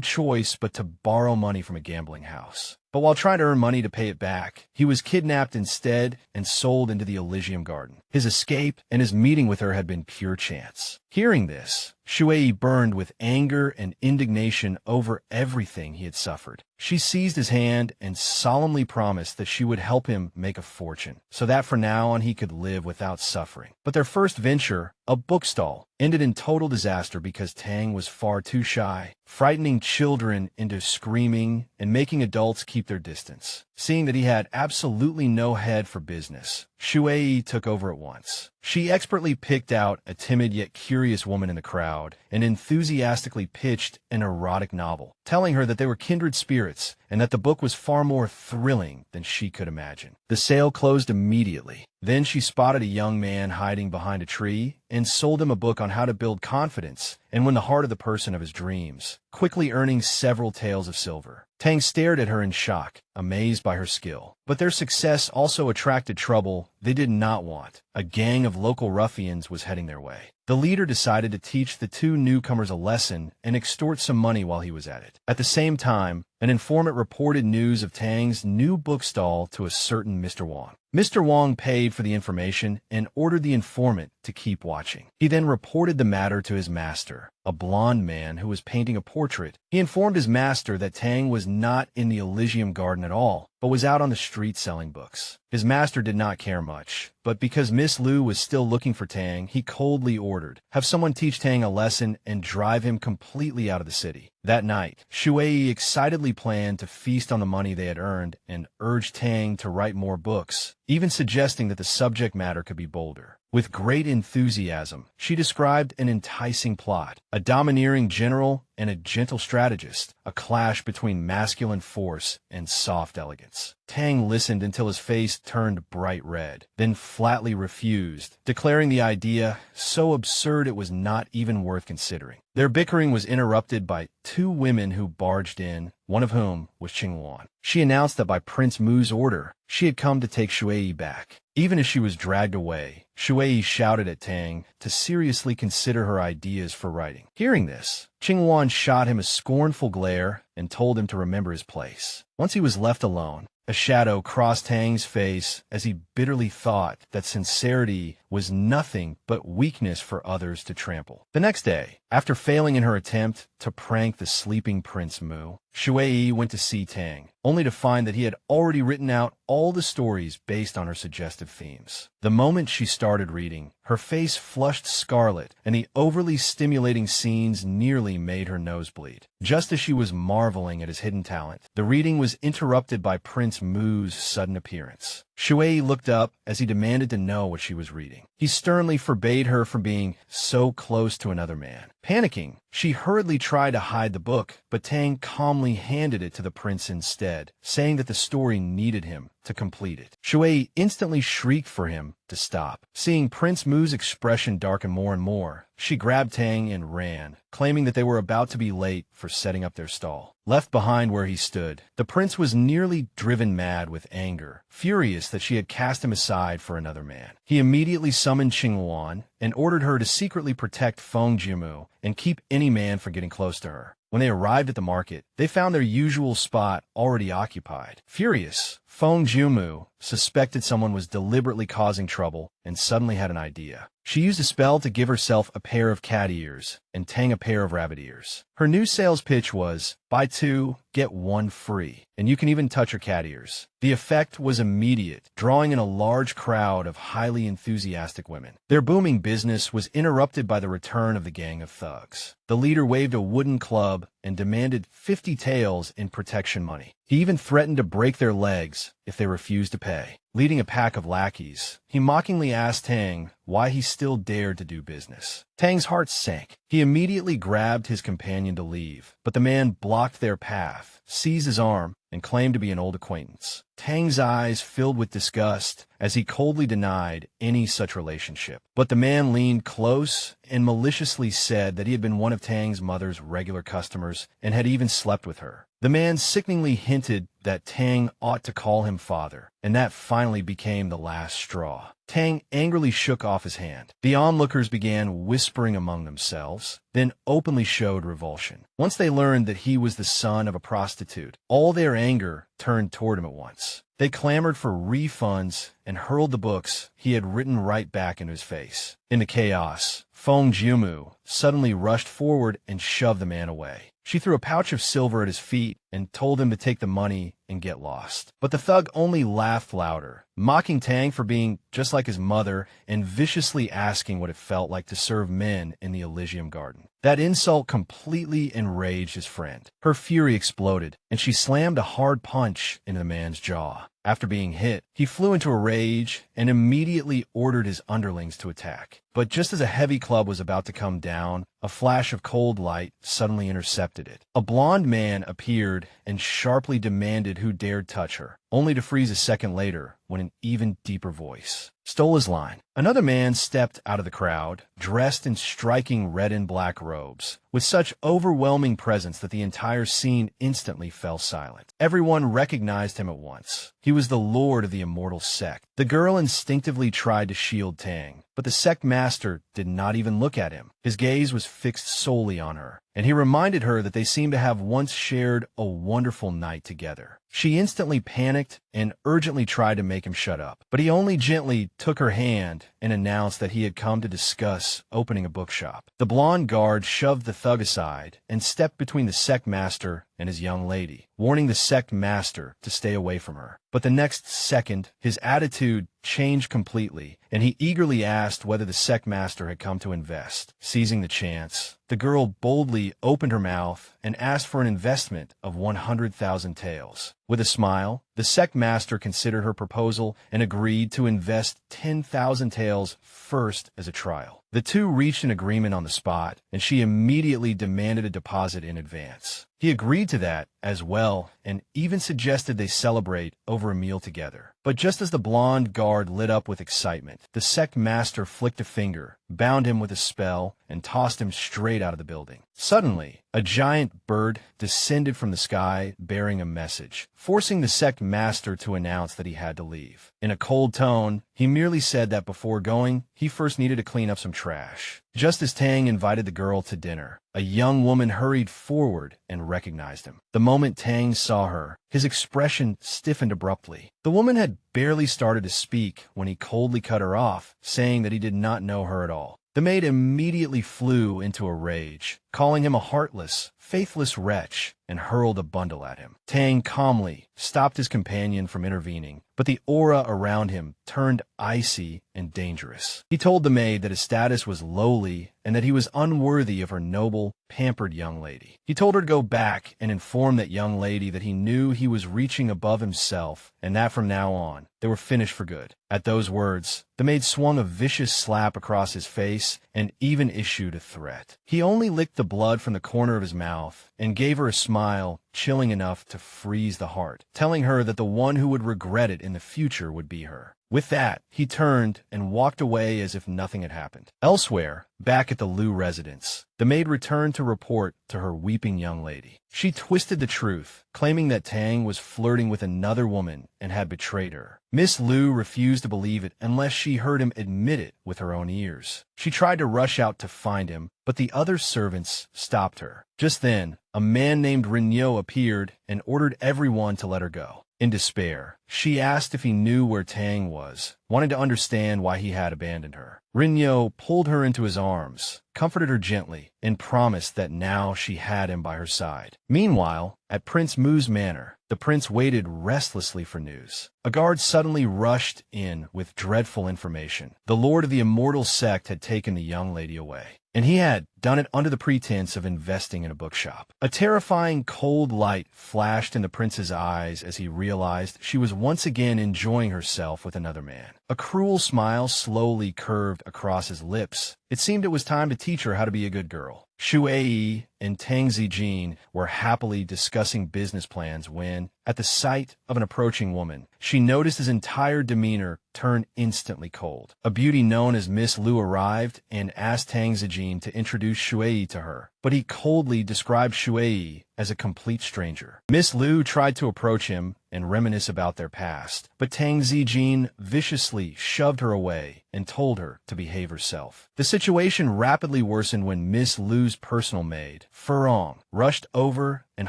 choice but to borrow money from a gambling house. But while trying to earn money to pay it back, he was kidnapped instead and sold into the Elysium Garden. His escape and his meeting with her had been pure chance. Hearing this, Shuiyi burned with anger and indignation over everything he had suffered. She seized his hand and solemnly promised that she would help him make a fortune, so that from now on he could live without suffering. But their first venture, a bookstall, ended in total disaster because Tang was far too shy, frightening children into screaming and making adults keep their distance. Seeing that he had absolutely no head for business, Shuiyi took over at once. She expertly picked out a timid yet curious woman in the crowd and enthusiastically pitched an erotic novel, telling her that they were kindred spirits and that the book was far more thrilling than she could imagine. The sale closed immediately. Then she spotted a young man hiding behind a tree and sold him a book on how to build confidence and win the heart of the person of his dreams, quickly earning several taels of silver. Tang stared at her in shock, amazed by her skill. But their success also attracted trouble they did not want. A gang of local ruffians was heading their way. The leader decided to teach the two newcomers a lesson and extort some money while he was at it. At the same time, an informant reported news of Tang's new bookstall to a certain Mr. Wang. Mr. Wang paid for the information and ordered the informant to keep watching. He then reported the matter to his master, a blond man who was painting a portrait. He informed his master that Tang was not in the Elysium Garden at all, but was out on the street selling books. His master did not care much, but because Miss Lu was still looking for Tang, he coldly ordered, have someone teach Tang a lesson and drive him completely out of the city. That night, Shuiyi excitedly planned to feast on the money they had earned and urged Tang to write more books, even suggesting that the subject matter could be bolder. With great enthusiasm, she described an enticing plot, a domineering general and a gentle strategist, a clash between masculine force and soft elegance. Tang listened until his face turned bright red, then flatly refused, declaring the idea so absurd it was not even worth considering. Their bickering was interrupted by two women who barged in, one of whom was Qingwan. She announced that by Prince Mu's order, she had come to take Shuiyi back. Even as she was dragged away, Shuiyi shouted at Tang to seriously consider her ideas for writing. Hearing this, Qingwan shot him a scornful glare and told him to remember his place. Once he was left alone, a shadow crossed Tang's face as he bitterly thought that sincerity was nothing but weakness for others to trample. The next day, after failing in her attempt to prank the sleeping Prince Mu, Shuiyi went to see Tang, only to find that he had already written out all the stories based on her suggestive themes. The moment she started reading, her face flushed scarlet, and the overly stimulating scenes nearly made her nose bleed. Just as she was marveling at his hidden talent, the reading was interrupted by Prince Mu's sudden appearance. Shuiyi looked up as he demanded to know what she was reading. He sternly forbade her from being so close to another man. Panicking, she hurriedly tried to hide the book, but Tang calmly handed it to the prince instead, saying that the story needed him to complete it. Shuiyi instantly shrieked for him to stop. Seeing Prince Mu's expression darken more and more, she grabbed Tang and ran, claiming that they were about to be late for setting up their stall. Left behind where he stood, the prince was nearly driven mad with anger, furious that she had cast him aside for another man. He immediately summoned Qinghuan and ordered her to secretly protect Feng Jiumu and keep any man from getting close to her. When they arrived at the market, they found their usual spot already occupied. Furious, Feng Jiumu suspected someone was deliberately causing trouble and suddenly had an idea. She used a spell to give herself a pair of cat ears and Tang a pair of rabbit ears. Her new sales pitch was, buy 2, get 1 free, and you can even touch her cat ears. The effect was immediate, drawing in a large crowd of highly enthusiastic women. Their booming business was interrupted by the return of the gang of thugs. The leader waved a wooden club and demanded 50 taels in protection money. He even threatened to break their legs if they refused to pay. Leading a pack of lackeys, he mockingly asked Tang why he still dared to do business. Tang's heart sank. He immediately grabbed his companion to leave, but the man blocked their path, seized his arm, and claimed to be an old acquaintance. Tang's eyes filled with disgust as he coldly denied any such relationship. But the man leaned close and maliciously said that he had been one of Tang's mother's regular customers and had even slept with her. The man sickeningly hinted that Tang ought to call him father, and that finally became the last straw. Tang angrily shook off his hand. The onlookers began whispering among themselves, then openly showed revulsion. Once they learned that he was the son of a prostitute, all their anger turned toward him at once. They clamored for refunds and hurled the books he had written right back into his face. In the chaos, Feng Jiumu suddenly rushed forward and shoved the man away. She threw a pouch of silver at his feet and told him to take the money and get lost. But the thug only laughed louder, mocking Tang for being just like his mother and viciously asking what it felt like to serve men in the Elysium Garden. That insult completely enraged his friend. Her fury exploded, and she slammed a hard punch into the man's jaw. After being hit, he flew into a rage and immediately ordered his underlings to attack. But just as a heavy club was about to come down, a flash of cold light suddenly intercepted it. A blond man appeared and sharply demanded who dared touch her, only to freeze a second later when an even deeper voice stole his line. Another man stepped out of the crowd, dressed in striking red and black robes, with such overwhelming presence that the entire scene instantly fell silent. Everyone recognized him at once. He was the lord of the immortal sect. The girl instinctively tried to shield Tang, but the sect master did not even look at him. His gaze was fixed solely on her, and he reminded her that they seemed to have once shared a wonderful night together. She instantly panicked and urgently tried to make him shut up, but he only gently took her hand and announced that he had come to discuss opening a bookshop. The blonde guard shoved the thug aside and stepped between the sect master and his young lady, warning the sect master to stay away from her. But the next second, his attitude changed completely, and he eagerly asked whether the sect master had come to invest. Seizing the chance, the girl boldly opened her mouth and asked for an investment of 100,000 taels. With a smile, the sect master considered her proposal and agreed to invest 10,000 taels first as a trial. The two reached an agreement on the spot, and she immediately demanded a deposit in advance. He agreed to that as well and even suggested they celebrate over a meal together. But just as the blonde guard lit up with excitement, the sect master flicked a finger, bound him with a spell, and tossed him straight out of the building. Suddenly, a giant bird descended from the sky bearing a message, forcing the sect master to announce that he had to leave. In a cold tone, he merely said that before going, he first needed to clean up some trash. Just as Tang invited the girl to dinner, a young woman hurried forward and recognized him. The moment Tang saw her, his expression stiffened abruptly. The woman had barely started to speak when he coldly cut her off, saying that he did not know her at all. The maid immediately flew into a rage, calling him a heartless, faithless wretch, and hurled a bundle at him. Tang calmly stopped his companion from intervening, but the aura around him turned icy and dangerous. He told the maid that his status was lowly and that he was unworthy of her noble, pampered young lady. He told her to go back and inform that young lady that he knew he was reaching above himself and that from now on, they were finished for good. At those words, the maid swung a vicious slap across his face and even issued a threat. He only licked the blood from the corner of his mouth and gave her a smile chilling enough to freeze the heart, telling her that the one who would regret it in the future would be her. With that, he turned and walked away as if nothing had happened. Elsewhere, back at the Liu residence, the maid returned to report to her weeping young lady. She twisted the truth, claiming that Tang was flirting with another woman and had betrayed her. Miss Liu refused to believe it unless she heard him admit it with her own ears. She tried to rush out to find him, but the other servants stopped her. Just then, a man named Rinyo appeared and ordered everyone to let her go. In despair, she asked if he knew where Tang was, wanting to understand why he had abandoned her. Rinyo pulled her into his arms, comforted her gently, and promised that now she had him by her side. Meanwhile, at Prince Mu's manor, the prince waited restlessly for news. A guard suddenly rushed in with dreadful information. The lord of the immortal sect had taken the young lady away, and he had done it under the pretense of investing in a bookshop. A terrifying cold light flashed in the prince's eyes as he realized she was once again enjoying herself with another man. A cruel smile slowly curved across his lips. It seemed it was time to teach her how to be a good girl. Shuiyi and Tang Zijin were happily discussing business plans when, at the sight of an approaching woman, she noticed his entire demeanor turn instantly cold. A beauty known as Miss Liu arrived and asked Tang Zijin to introduce Shuiyi to her, but he coldly described Shuiyi as a complete stranger. Miss Liu tried to approach him and reminisce about their past, but Tang Zijin viciously shoved her away and told her to behave herself. The situation rapidly worsened when Miss Liu's personal maid, Furong, rushed over and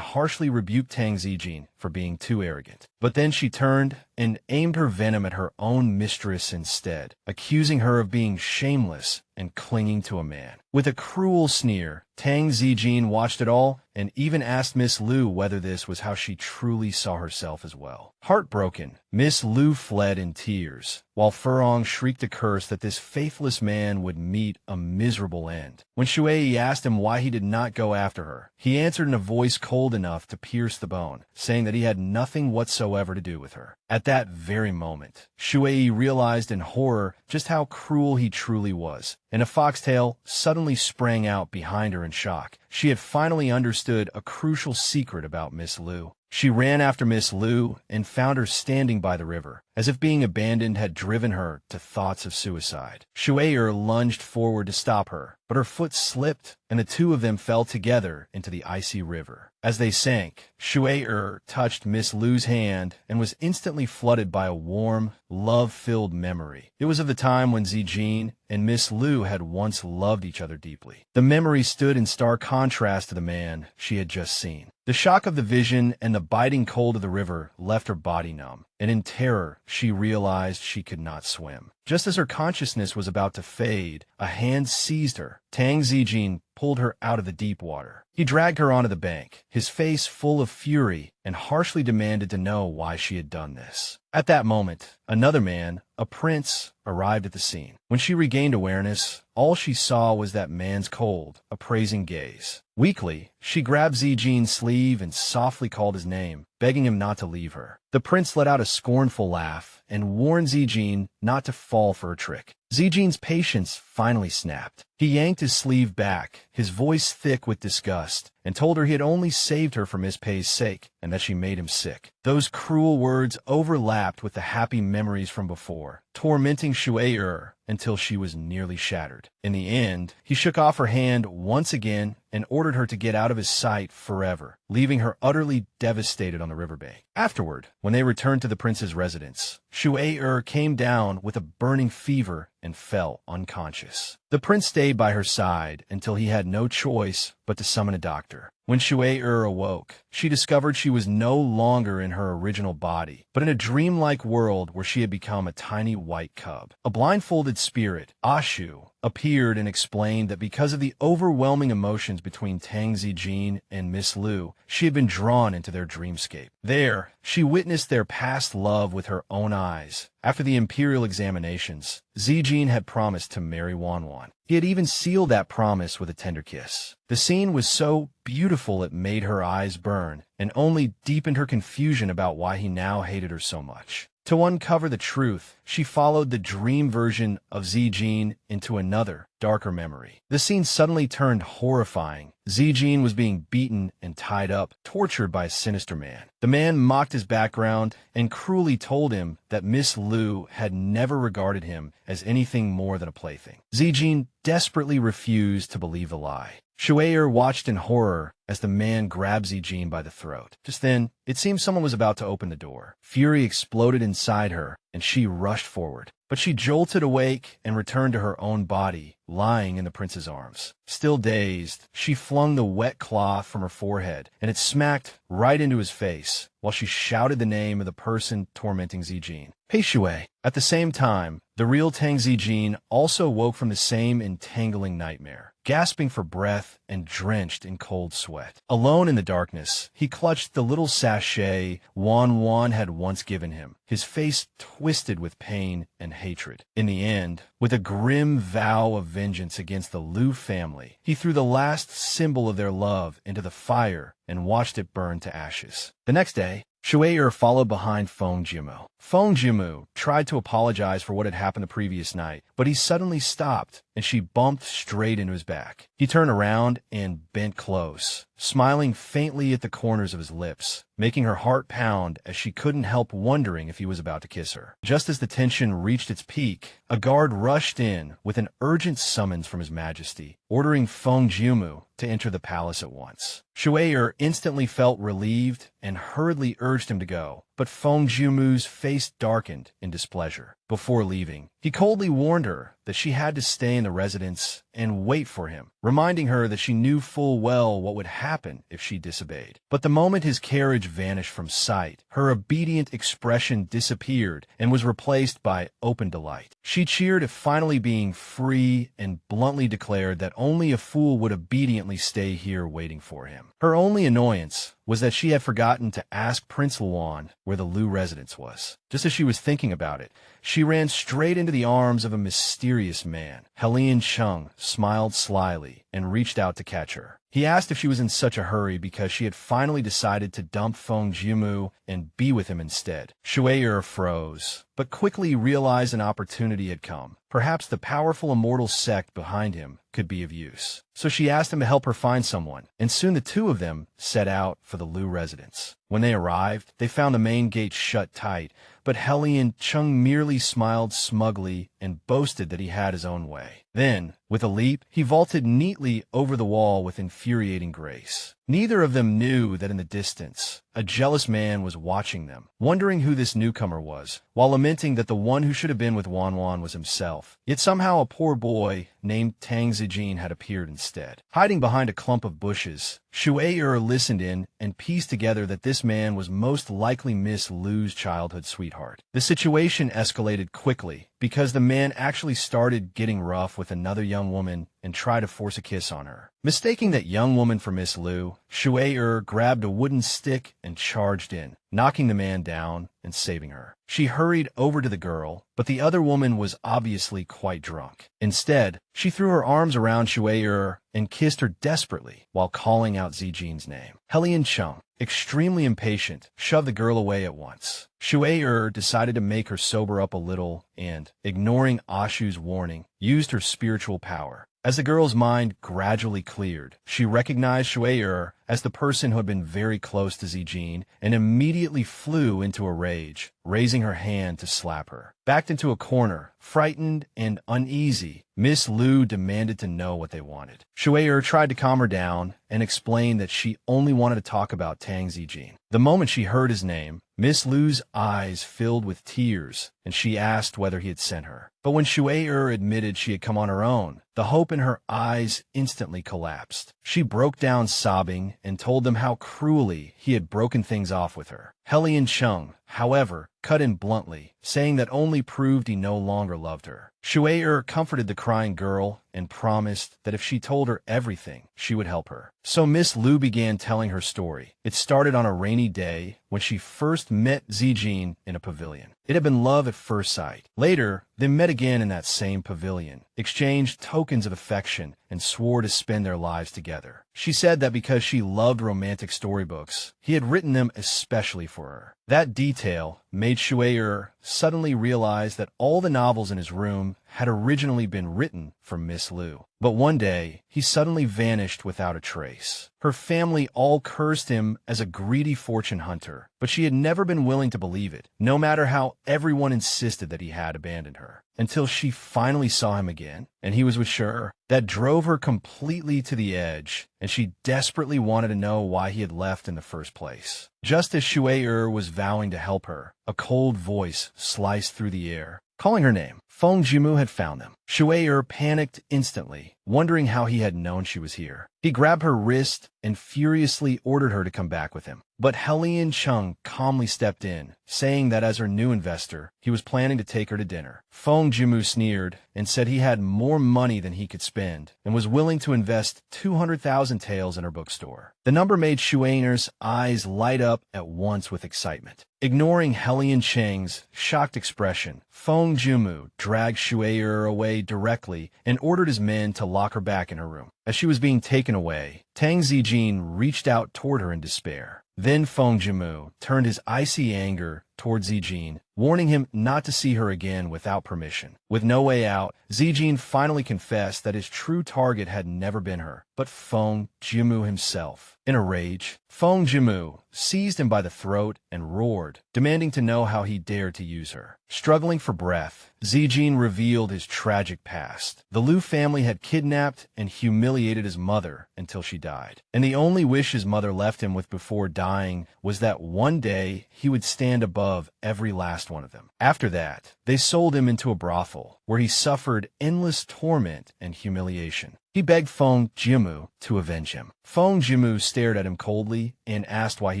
harshly rebuked Tang Zijin for being too arrogant. But then she turned and aimed her venom at her own mistress instead, accusing her of being shameless and clinging to a man. With a cruel sneer, Tang Zijin watched it all and even asked Miss Liu whether this was how she truly saw herself as well. Heartbroken, Miss Liu fled in tears, while Furong shrieked a curse that this faithless man would meet a miserable end. When Shuiyi asked him why he did not go after her, he answered in a voice cold enough to pierce the bone, saying that he had nothing whatsoever to do with her. At that very moment, Shuiyi realized in horror just how cruel he truly was, and a foxtail suddenly sprang out behind her in shock. She had finally understood a crucial secret about Miss Liu. She ran after Miss Liu and found her standing by the river, as if being abandoned had driven her to thoughts of suicide. Shuiyi lunged forward to stop her, but her foot slipped and the two of them fell together into the icy river. As they sank, Shuiyi touched Miss Liu's hand and was instantly flooded by a warm, love-filled memory. It was of the time when Zijin and Miss Liu had once loved each other deeply. The memory stood in stark contrast to the man she had just seen. The shock of the vision and the biting cold of the river left her body numb, and in terror she realized she could not swim. Just as her consciousness was about to fade, a hand seized her. Tang Zijin pulled her out of the deep water. He dragged her onto the bank, his face full of fury, and harshly demanded to know why she had done this. At that moment, another man, a prince, arrived at the scene. When she regained awareness, all she saw was that man's cold, appraising gaze. Weakly, she grabbed Zijin's sleeve and softly called his name, begging him not to leave her. The prince let out a scornful laugh and warned Zijin not to fall for a trick. Zijin's patience finally snapped. He yanked his sleeve back, his voice thick with disgust, and told her he had only saved her for Miss Pei's sake and that she made him sick. Those cruel words overlapped with the happy memories from before, tormenting Shuiyi until she was nearly shattered. In the end, he shook off her hand once again and ordered her to get out of his sight forever, leaving her utterly devastated on the riverbank. Afterward, when they returned to the prince's residence, Shuiyi came down with a burning fever and fell unconscious. The prince stayed by her side until he had no choice but to summon a doctor. When Shuiyi awoke, she discovered she was no longer in her original body, but in a dreamlike world where she had become a tiny white cub. A blindfolded spirit, Ashu, appeared and explained that because of the overwhelming emotions between Tang Zijin and Miss Lu, she had been drawn into their dreamscape. There, she witnessed their past love with her own eyes. After the imperial examinations, Zijin had promised to marry Wanwan. He had even sealed that promise with a tender kiss. The scene was so beautiful it made her eyes burn, and only deepened her confusion about why he now hated her so much. To uncover the truth, she followed the dream version of Zijin into another, darker memory. The scene suddenly turned horrifying. Zijin was being beaten and tied up, tortured by a sinister man. The man mocked his background and cruelly told him that Miss Lu had never regarded him as anything more than a plaything. Zijin desperately refused to believe the lie. Shuiyi watched in horror as the man grabbed Zijin by the throat. Just then, it seemed someone was about to open the door. Fury exploded inside her, and she rushed forward. But she jolted awake and returned to her own body, lying in the prince's arms. Still dazed, she flung the wet cloth from her forehead, and it smacked right into his face, while she shouted the name of the person tormenting Zijin. "Hey, Shuiyi." At the same time, the real Tang Zijin also woke from the same entangling nightmare. Gasping for breath and drenched in cold sweat. Alone in the darkness, he clutched the little sachet Wanwan had once given him, his face twisted with pain and hatred. In the end, with a grim vow of vengeance against the Lu family, he threw the last symbol of their love into the fire and watched it burn to ashes. The next day, Shuiyi followed behind Feng Jiumu. Feng Jiumu tried to apologize for what had happened the previous night, but he suddenly stopped, and she bumped straight into his back. He turned around and bent close, smiling faintly at the corners of his lips, making her heart pound as she couldn't help wondering if he was about to kiss her. Just as the tension reached its peak, a guard rushed in with an urgent summons from His Majesty, ordering Feng Jiumu to enter the palace at once. Shuiyi instantly felt relieved and hurriedly urged him to go, but Feng Jiumu's face darkened in displeasure. Before leaving, he coldly warned her that she had to stay in the residence and wait for him, reminding her that she knew full well what would happen if she disobeyed. But the moment his carriage vanished from sight, her obedient expression disappeared and was replaced by open delight. She cheered at finally being free and bluntly declared that only a fool would obediently stay here waiting for him. Her only annoyance was that she had forgotten to ask Prince Luan where the Lu residence was. Just as she was thinking about it, she ran straight into the arms of a mysterious man. Helian Chung smiled slyly and reached out to catch her. He asked if she was in such a hurry because she had finally decided to dump Feng Jiumu and be with him instead. Shuiyi froze, but quickly realized an opportunity had come. Perhaps the powerful immortal sect behind him could be of use. So she asked him to help her find someone, and soon the two of them set out for the Lu residence. When they arrived, they found the main gate shut tight, but Helian Chung merely smiled smugly and boasted that he had his own way. Then, with a leap, he vaulted neatly over the wall with infuriating grace. Neither of them knew that in the distance, a jealous man was watching them, wondering who this newcomer was, while lamenting that the one who should have been with Wanwan was himself. Yet somehow a poor boy named Tang Zijin had appeared instead. Hiding behind a clump of bushes, Shuiyi listened in and pieced together that this man was most likely Miss Lu's childhood sweetheart. The situation escalated quickly because the man actually started getting rough with another young woman and tried to force a kiss on her. Mistaking that young woman for Miss Lu, Shuiyi grabbed a wooden stick and charged in, knocking the man down and saving her. She hurried over to the girl, but the other woman was obviously quite drunk. Instead, she threw her arms around Shuiyi and kissed her desperately while calling out Zijin's name. Helian Chung, extremely impatient, shoved the girl away at once. Shuiyi decided to make her sober up a little and, ignoring Ashu's warning, used her spiritual power. As the girl's mind gradually cleared, she recognized Shuiyi as the person who had been very close to Zijin and immediately flew into a rage, raising her hand to slap her. Backed into a corner, frightened and uneasy, Miss Lu demanded to know what they wanted. Shuiyi tried to calm her down and explained that she only wanted to talk about Tang Zijin. The moment she heard his name, Miss Lu's eyes filled with tears, and she asked whether he had sent her. But when Shuiyi admitted she had come on her own, the hope in her eyes instantly collapsed. She broke down sobbing and told them how cruelly he had broken things off with her. Hellion Chung, however, cut in bluntly, saying that only proved he no longer loved her. Shuiyi comforted the crying girl and promised that if she told her everything, she would help her. So Miss Lu began telling her story. It started on a rainy day when she first met Zijin in a pavilion. It had been love at first sight. Later, they met again in that same pavilion, exchanged tokens of affection, and swore to spend their lives together. She said that because she loved romantic storybooks, he had written them especially for her. That detail made Shuiyi suddenly realize that all the novels in his room had originally been written for Miss Lu. But one day, he suddenly vanished without a trace. Her family all cursed him as a greedy fortune hunter, but she had never been willing to believe it, no matter how everyone insisted that he had abandoned her. Until she finally saw him again, and he was with her. That drove her completely to the edge, and she desperately wanted to know why he had left in the first place. Just as Shuiyi was vowing to help her, a cold voice sliced through the air, calling her name. Feng Jiumu had found them. Shuiyi panicked instantly, wondering how he had known she was here. He grabbed her wrist and furiously ordered her to come back with him. But Hellion Chung calmly stepped in, saying that as her new investor, he was planning to take her to dinner. Feng Jiumu sneered and said he had more money than he could spend and was willing to invest 200,000 taels in her bookstore. The number made Shuiyi's eyes light up at once with excitement. Ignoring Hellion Cheng's shocked expression, Feng Jiumu dragged Shuiyi away directly and ordered his men to lock her back in her room. As she was being taken away, Tang Zijin reached out toward her in despair. Then Feng Jiumu turned his icy anger toward Zijin, warning him not to see her again without permission. With no way out, Zijin finally confessed that his true target had never been her, but Feng Jiumu himself. In a rage, Feng Jiumu seized him by the throat and roared, demanding to know how he dared to use her. Struggling for breath, Zijin revealed his tragic past. The Lu family had kidnapped and humiliated his mother until she died, and the only wish his mother left him with before dying was that one day he would stand above every last one of them. After that, they sold him into a brothel, where he suffered endless torment and humiliation. He begged Feng Jiumu to avenge him. Feng Jiumu stared at him coldly and asked why he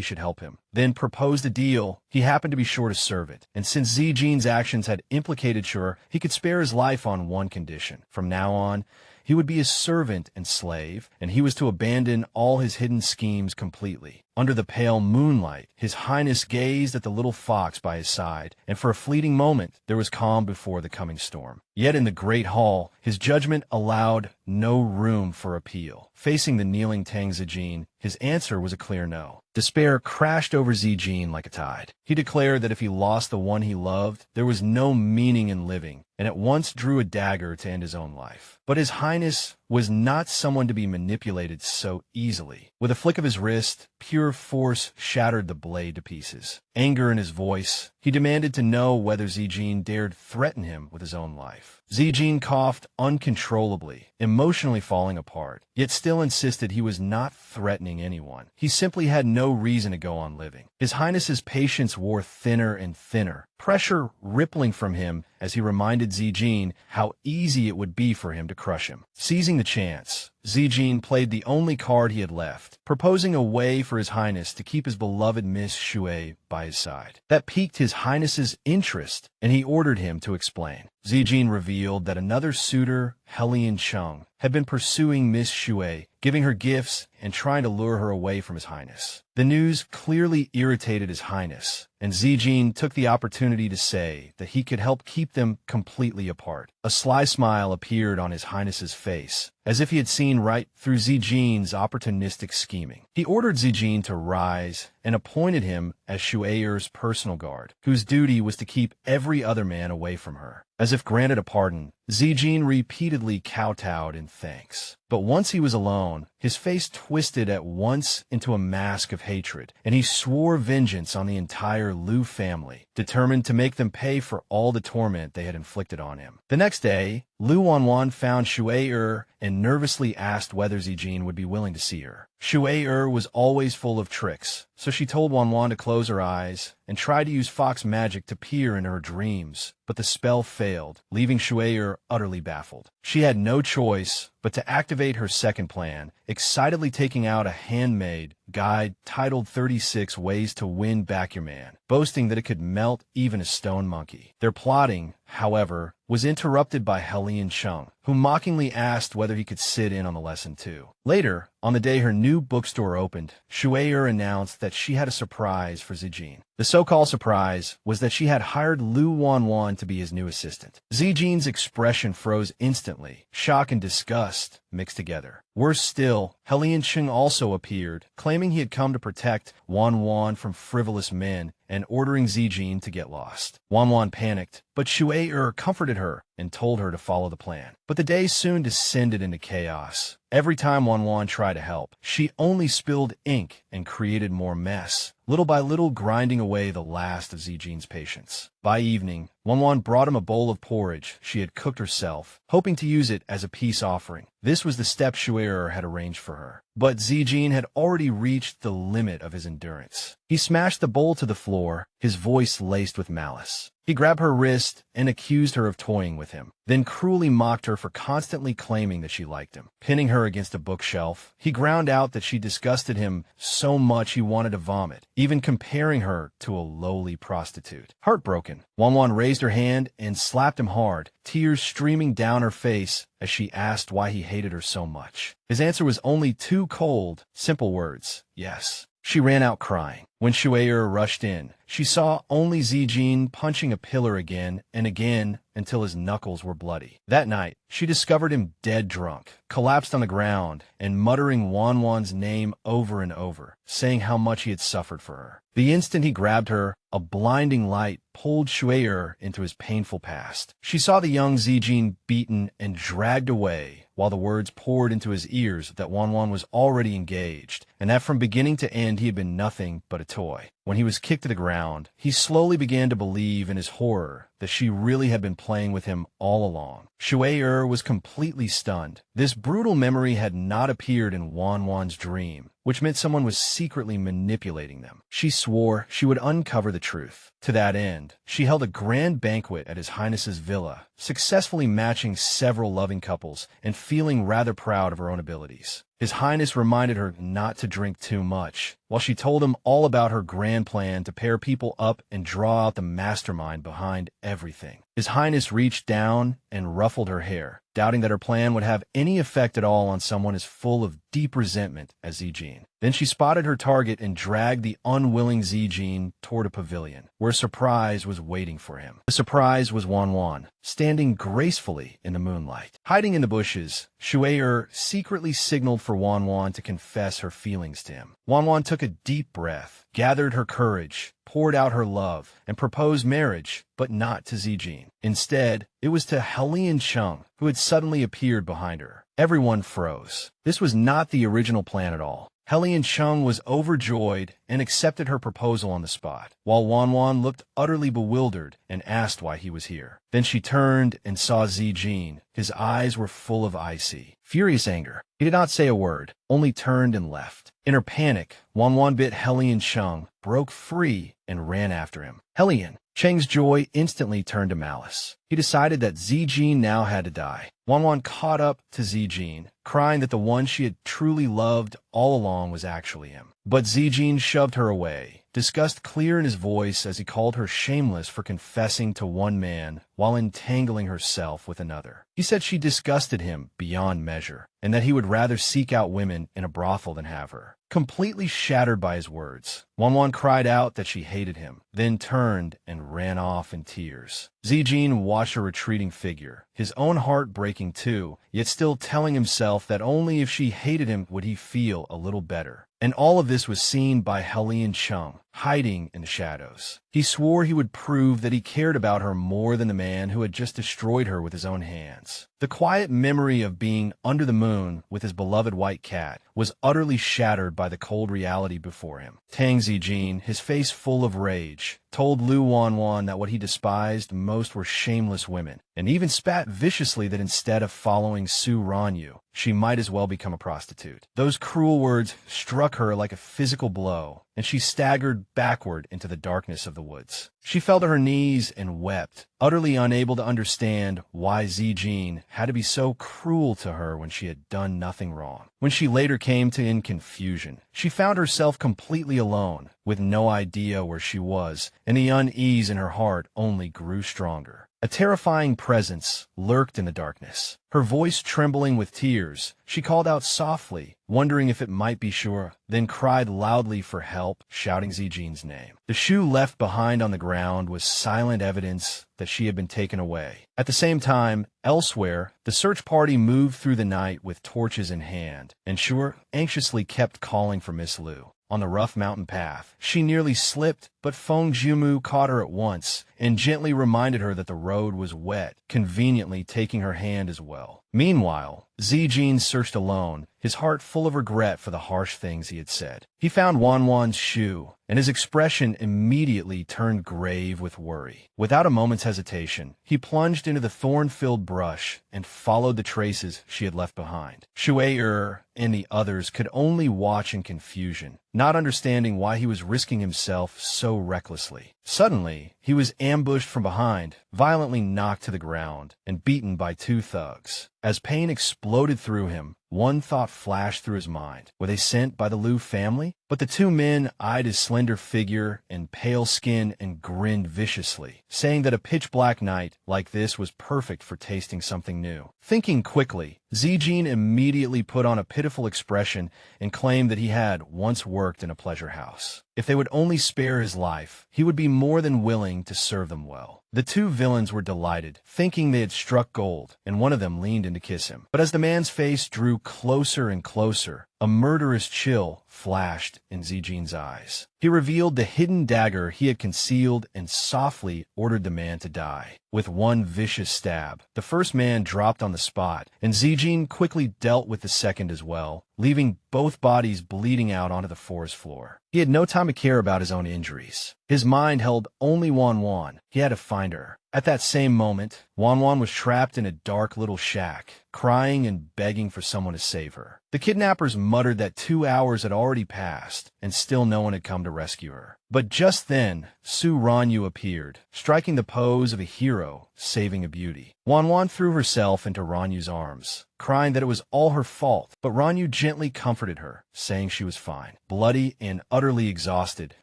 should help him, then proposed a deal. He happened to be sure to serve it, and since Zijin's actions had implicated Shure, he could spare his life on one condition. From now on, he would be his servant and slave, and he was to abandon all his hidden schemes completely. Under the pale moonlight, His Highness gazed at the little fox by his side, and for a fleeting moment there was calm before the coming storm. Yet in the great hall, his judgment allowed no room for appeal. Facing the kneeling Tang Zijin, his answer was a clear no. Despair crashed over Zijin like a tide. He declared that if he lost the one he loved, there was no meaning in living, and at once drew a dagger to end his own life. But His Highness was not someone to be manipulated so easily. With a flick of his wrist, pure force shattered the blade to pieces. Anger in his voice, he demanded to know whether Zijin dared threaten him with his own life. Zijin coughed uncontrollably, emotionally falling apart, yet still insisted he was not threatening anyone. He simply had no reason to go on living. His Highness's patience wore thinner and thinner, pressure rippling from him as he reminded Zijin how easy it would be for him to crush him. Seizing the chance, Zijin played the only card he had left, proposing a way for His Highness to keep his beloved Miss Shuiyi by his side. That piqued His Highness's interest, and he ordered him to explain. Zijin revealed that another suitor, Hellion Chung, had been pursuing Miss Shuiyi, giving her gifts and trying to lure her away from His Highness. The news clearly irritated His Highness, and Zijin took the opportunity to say that he could help keep them completely apart. A sly smile appeared on His Highness's face, as if he had seen right through Zijin's opportunistic scheming. He ordered Zijin to rise and appointed him as Shuiyi's personal guard, whose duty was to keep every other man away from her. As if granted a pardon, Zijin repeatedly kowtowed in thanks. But once he was alone, his face twisted at once into a mask of hatred, and he swore vengeance on the entire Lu family, determined to make them pay for all the torment they had inflicted on him. The next day, Lu Wanwan found Shuiyi and nervously asked whether Zijin would be willing to see her. Shuiyi was always full of tricks, so she told Wanwan to close her eyes and tried to use fox magic to peer into her dreams, but the spell failed, leaving Shuiyi utterly baffled. She had no choice but to activate her second plan, excitedly taking out a handmade guide titled 36 Ways to Win Back Your Man, boasting that it could melt even a stone monkey. Their plotting, however, was interrupted by Hellion Chung, who mockingly asked whether he could sit in on the lesson too. Later, on the day her new bookstore opened, Shuiyi announced that she had a surprise for Zijin. The so-called surprise was that she had hired Lu Wanwan to be his new assistant. Zijin's expression froze instantly, shock and disgust mixed together. Worse still, Hellion Chung also appeared, claiming he had come to protect Wanwan from frivolous men and ordering Zijin to get lost. Wanwan panicked, but Shuiyi comforted her and told her to follow the plan. But the day soon descended into chaos. Every time Wanwan tried to help, she only spilled ink and created more mess, little by little grinding away the last of Zijin's patience. By evening, Wanwan brought him a bowl of porridge she had cooked herself, hoping to use it as a peace offering. This was the step Shuiyi had arranged for her. But Zijin had already reached the limit of his endurance. He smashed the bowl to the floor, his voice laced with malice. He grabbed her wrist and accused her of toying with him, then cruelly mocked her for constantly claiming that she liked him. Pinning her against a bookshelf, he ground out that she disgusted him so much he wanted to vomit, even comparing her to a lowly prostitute. Heartbroken, Wanwan raised her hand and slapped him hard, tears streaming down her face as she asked why he hated her so much. His answer was only two cold, simple words: yes. She ran out crying. When Shuiyi rushed in, she saw only Zijin punching a pillar again and again until his knuckles were bloody. That night, she discovered him dead drunk, collapsed on the ground, and muttering Wanwan's name over and over, saying how much he had suffered for her. The instant he grabbed her, a blinding light pulled Shuiyi into his painful past. She saw the young Zijin beaten and dragged away, while the words poured into his ears that Wanwan was already engaged, and that from beginning to end he had been nothing but a toy. When he was kicked to the ground, he slowly began to believe in his horror that she really had been playing with him all along. Shuiyi was completely stunned. This brutal memory had not appeared in Wanwan's dream, which meant someone was secretly manipulating them. She swore she would uncover the truth. To that end, she held a grand banquet at His Highness's villa, successfully matching several loving couples and feeling rather proud of her own abilities. His Highness reminded her not to drink too much, while she told him all about her grand plan to pair people up and draw out the mastermind behind everything. His Highness reached down and ruffled her hair, doubting that her plan would have any effect at all on someone as full of deep resentment as Zijin. Then she spotted her target and dragged the unwilling Zijin toward a pavilion, where a surprise was waiting for him. The surprise was Wanwan, standing gracefully in the moonlight. Hiding in the bushes, Shuiyi secretly signaled for Wanwan to confess her feelings to him. Wanwan took a deep breath, gathered her courage, poured out her love, and proposed marriage, but not to Zijin. Instead, it was to Hellion Chung, who had suddenly appeared behind her. Everyone froze. This was not the original plan at all. Hellion Chung was overjoyed and accepted her proposal on the spot, while Wanwan looked utterly bewildered and asked why he was here. Then she turned and saw Zijin. His eyes were full of icy, furious anger. He did not say a word, only turned and left. In her panic, Wanwan bit Hellion Chung, broke free, and ran after him. Hellion Cheng's joy instantly turned to malice. He decided that Zijin now had to die. Wanwan caught up to Zijin, crying that the one she had truly loved all along was actually him. But Zijin shoved her away, disgust clear in his voice as he called her shameless for confessing to one man while entangling herself with another. He said she disgusted him beyond measure, and that he would rather seek out women in a brothel than have her. Completely shattered by his words, Wanwan cried out that she hated him, then turned and ran off in tears. Zijin watched her retreating figure, his own heart breaking too, yet still telling himself that only if she hated him would he feel a little better. And all of this was seen by Hellion Chung, hiding in the shadows. He swore he would prove that he cared about her more than the man who had just destroyed her with his own hands. The quiet memory of being under the moon with his beloved white cat was utterly shattered by the cold reality before him. Tang Zijin, his face full of rage, told Lu Wanwan that what he despised most were shameless women, and even spat viciously that instead of following Su Ranyu, she might as well become a prostitute. Those cruel words struck her like a physical blow, and she staggered backward into the darkness of the woods. She fell to her knees and wept, utterly unable to understand why Zijin had to be so cruel to her when she had done nothing wrong. When she later came to in confusion, she found herself completely alone, with no idea where she was, and the unease in her heart only grew stronger. A terrifying presence lurked in the darkness. Her voice trembling with tears, she called out softly, wondering if it might be Shura, then cried loudly for help, shouting Zijin's name. The shoe left behind on the ground was silent evidence that she had been taken away. At the same time, elsewhere, the search party moved through the night with torches in hand, and Shura anxiously kept calling for Miss Lu. On the rough mountain path, she nearly slipped, but Feng Jiumu caught her at once and gently reminded her that the road was wet, conveniently taking her hand as well. Meanwhile, Zijin searched alone, his heart full of regret for the harsh things he had said. He found Wanwan's shoe, and his expression immediately turned grave with worry. Without a moment's hesitation, he plunged into the thorn-filled brush and followed the traces she had left behind. Shuiyi and the others could only watch in confusion, not understanding why he was risking himself so recklessly. Suddenly, he was ambushed from behind, violently knocked to the ground, and beaten by two thugs. As pain exploded through him, one thought flashed through his mind. Were they sent by the Liu family? But the two men eyed his slender figure and pale skin and grinned viciously, saying that a pitch-black night like this was perfect for tasting something new. Thinking quickly, Zijin immediately put on a pitiful expression and claimed that he had once worked in a pleasure house. If they would only spare his life, he would be more than willing to serve them well. The two villains were delighted, thinking they had struck gold, and one of them leaned in to kiss him. But as the man's face drew closer and closer, a murderous chill flashed in Zijin's eyes. He revealed the hidden dagger he had concealed and softly ordered the man to die. With one vicious stab, the first man dropped on the spot, and Zijin quickly dealt with the second as well, leaving both bodies bleeding out onto the forest floor. He had no time to care about his own injuries. His mind held only Wanwan. He had to find her. At that same moment, Wanwan was trapped in a dark little shack, crying and begging for someone to save her. The kidnappers muttered that 2 hours had already passed, and still no one had come to rescue her. But just then, Su Ranyu appeared, striking the pose of a hero, saving a beauty. Wanwan threw herself into Ranyu's arms, crying that it was all her fault, but Ranyu gently comforted her, saying she was fine. Bloody and utterly exhausted,